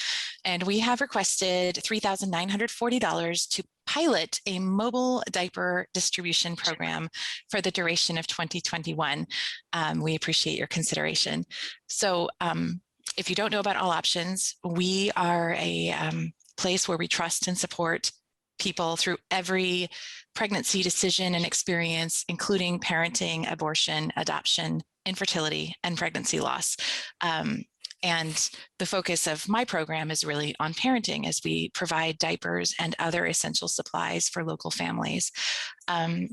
And we have requested $3,940 to pilot a mobile diaper distribution program for the duration of 2021. We appreciate your consideration. So if you don't know about All Options, we are a place where we trust and support people through every pregnancy decision and experience, including parenting, abortion, adoption, infertility, and pregnancy loss. And the focus of my program is really on parenting as we provide diapers and other essential supplies for local families.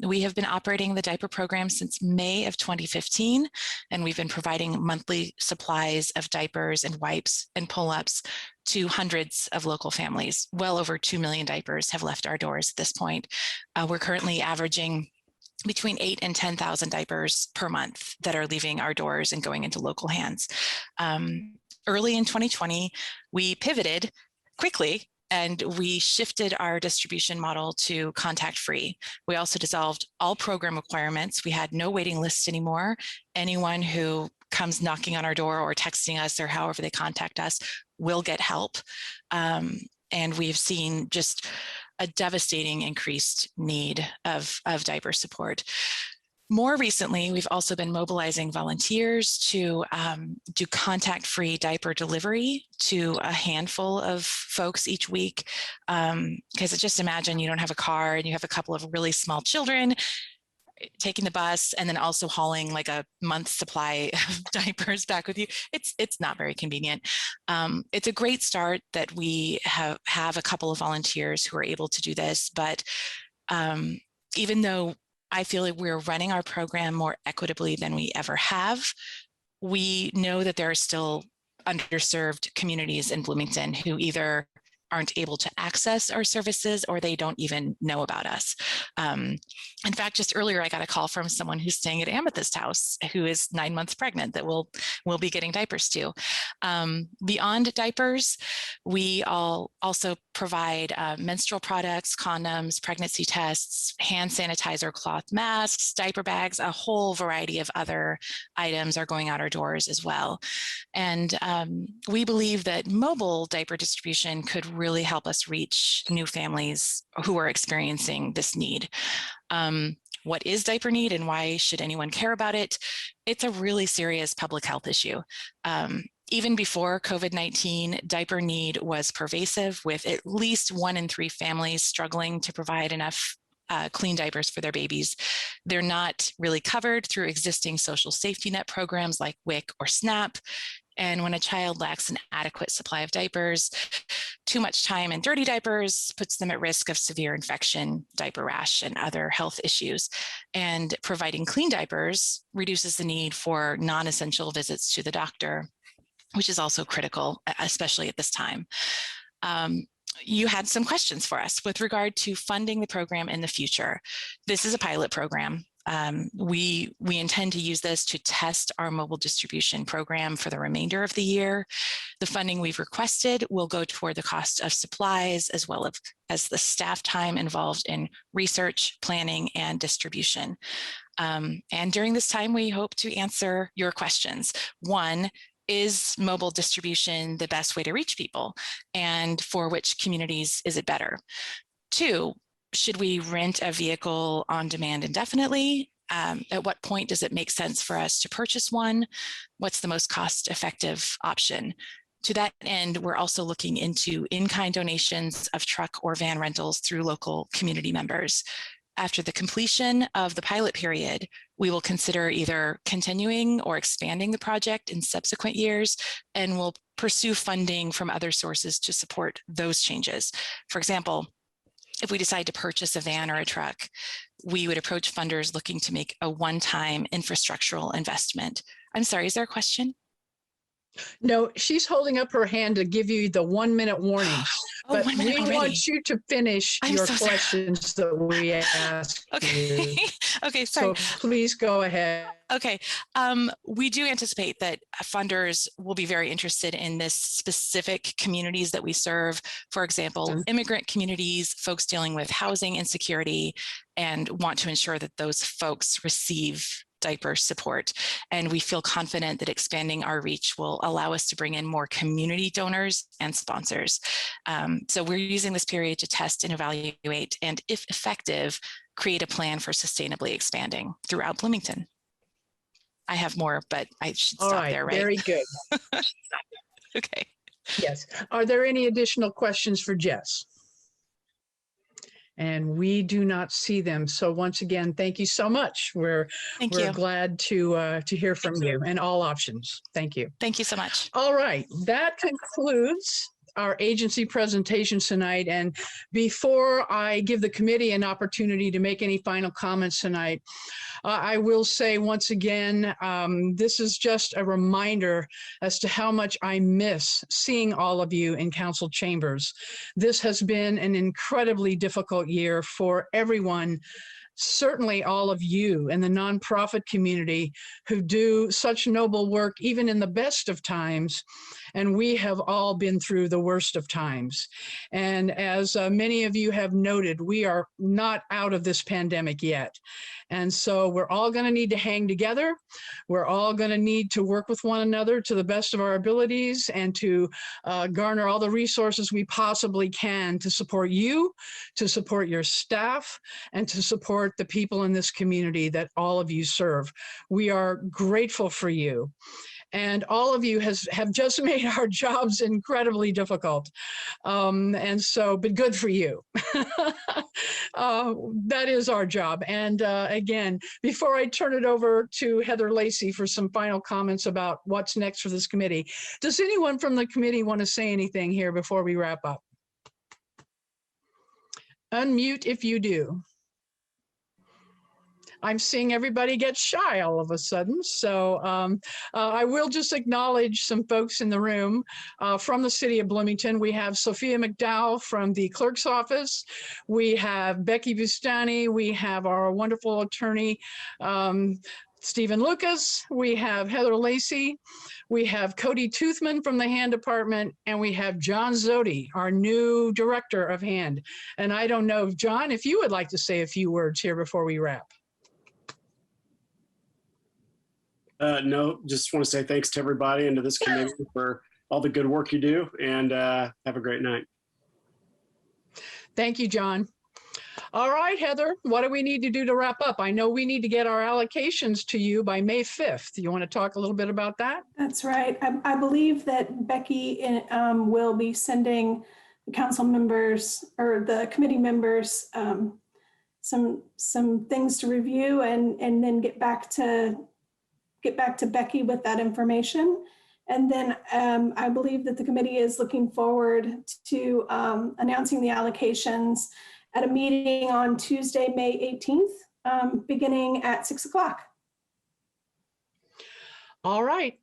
We have been operating the diaper program since May of 2015, and we've been providing monthly supplies of diapers and wipes and pull-ups to hundreds of local families. Well over 2 million diapers have left our doors at this point. We're currently averaging between 8,000 and 10,000 diapers per month that are leaving our doors and going into local hands. Early in 2020, we pivoted quickly and we shifted our distribution model to contact free. We also dissolved all program requirements. We had no waiting lists anymore. Anyone who comes knocking on our door or texting us or however they contact us will get help. And we've seen just a devastating increased need of diaper support. More recently, we've also been mobilizing volunteers to do contact-free diaper delivery to a handful of folks each week. Because just imagine you don't have a car and you have a couple of really small children, taking the bus and then also hauling like a month's supply of diapers back with you. It's not very convenient. It's a great start that we have a couple of volunteers who are able to do this, but even though I feel like we're running our program more equitably than we ever have, we know that there are still underserved communities in Bloomington who either aren't able to access our services or they don't even know about us. In fact, just earlier, I got a call from someone who's staying at Amethyst House who is 9 months pregnant that we'll be getting diapers to. Beyond diapers, we also provide menstrual products, condoms, pregnancy tests, hand sanitizer, cloth masks, diaper bags, a whole variety of other items are going out our doors as well. And we believe that mobile diaper distribution could really help us reach new families who are experiencing this need. What is diaper need and why should anyone care about it? It's a really serious public health issue. Even before COVID-19, diaper need was pervasive, with at least 1 in 3 families struggling to provide enough clean diapers for their babies. They're not really covered through existing social safety net programs like WIC or SNAP. And when a child lacks an adequate supply of diapers, too much time in dirty diapers puts them at risk of severe infection, diaper rash, and other health issues. And providing clean diapers reduces the need for non-essential visits to the doctor, which is also critical, especially at this time. You had some questions for us with regard to funding the program in the future. This is a pilot program. We intend to use this to test our mobile distribution program for the remainder of the year. The funding we've requested will go toward the cost of supplies as well as the staff time involved in research, planning, and distribution. And during this time, we hope to answer your questions. One, is mobile distribution the best way to reach people? And for which communities is it better? 2, should we rent a vehicle on demand indefinitely? At what point does it make sense for us to purchase one? What's the most cost-effective option? To that end, we're also looking into in-kind donations of truck or van rentals through local community members. After the completion of the pilot period, we will consider either continuing or expanding the project in subsequent years, and we'll pursue funding from other sources to support those changes. For example, if we decide to purchase a van or a truck, we would approach funders looking to make a one-time infrastructural investment. I'm sorry, is there a question? No, she's holding up her hand to give you the 1-minute warning. Oh, but 1 minute we already. want you to finish your questions that we asked you. Okay, sorry. So please go ahead. Okay, we do anticipate that funders will be very interested in this specific communities that we serve. For example, immigrant communities, folks dealing with housing insecurity, and want to ensure that those folks receive diaper support. And we feel confident that expanding our reach will allow us to bring in more community donors and sponsors. So we're using this period to test and evaluate, and if effective, create a plan for sustainably expanding throughout Bloomington. I have more, but I should stop there, right? Very good. Okay. Yes. Are there any additional questions for Jess? And we do not see them. So once again, thank you so much. We're glad to hear from you and all options. Thank you. Thank you so much. All right, that concludes our agency presentation tonight. And before I give the committee an opportunity to make any final comments tonight, I will say once again, this is just a reminder as to how much I miss seeing all of you in council chambers. This has been an incredibly difficult year for everyone, certainly all of you in the nonprofit community who do such noble work, even in the best of times. and we have all been through the worst of times. And as many of you have noted, we are not out of this pandemic yet. And so we're all going to need to hang together. We're all going to need to work with one another to the best of our abilities and to garner all the resources we possibly can to support you, to support your staff, and to support the people in this community that all of you serve. We are grateful for you. And all of you have just made our jobs incredibly difficult. And so, but good for you. That is our job. And again, before I turn it over to Heather Lacey for some final comments about what's next for this committee, does anyone from the committee want to say anything here before we wrap up? Unmute if you do. I'm seeing everybody get shy all of a sudden. So I will just acknowledge some folks in the room from the city of Bloomington. We have Sophia McDowell from the clerk's office. We have Becky Bustani. We have our wonderful attorney, Stephen Lucas. We have Heather Lacey. We have Cody Toothman from the hand department, and we have John Zodi, our new director of hand. And I don't know, John, if you would like to say a few words here before we wrap. No, just want to say thanks to everybody and to this committee for all the good work you do, and have a great night. Thank you, John. All right, Heather, what do we need to do to wrap up? I know we need to get our allocations to you by May 5th. You want to talk a little bit about that? That's right. I believe that Becky will be sending the council members or the committee members some things to review and then get back to Becky with that information. And then I believe that the committee is looking forward to announcing the allocations at a meeting on Tuesday, May 18th, beginning at 6 o'clock. All right.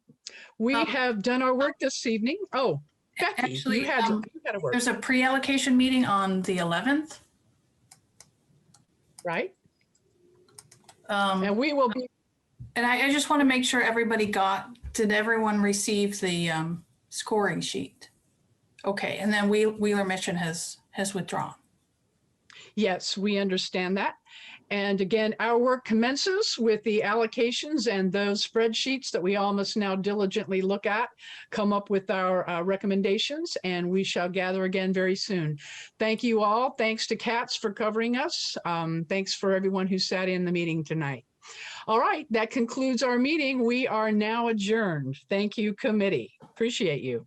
We have done our work this evening. Oh, Becky, actually, you had to work. There's a pre-allocation meeting on the 11th. Right. And we will be. And I just want to make sure everybody did everyone receive the scoring sheet? Okay, and then Wheeler Mission has withdrawn. Yes, we understand that. And again, our work commences with the allocations and those spreadsheets that we all must now diligently look at, come up with our recommendations, and we shall gather again very soon. Thank you all. Thanks to Katz for covering us. Thanks for everyone who sat in the meeting tonight. All right, that concludes our meeting. We are now adjourned. Thank you, committee. Appreciate you.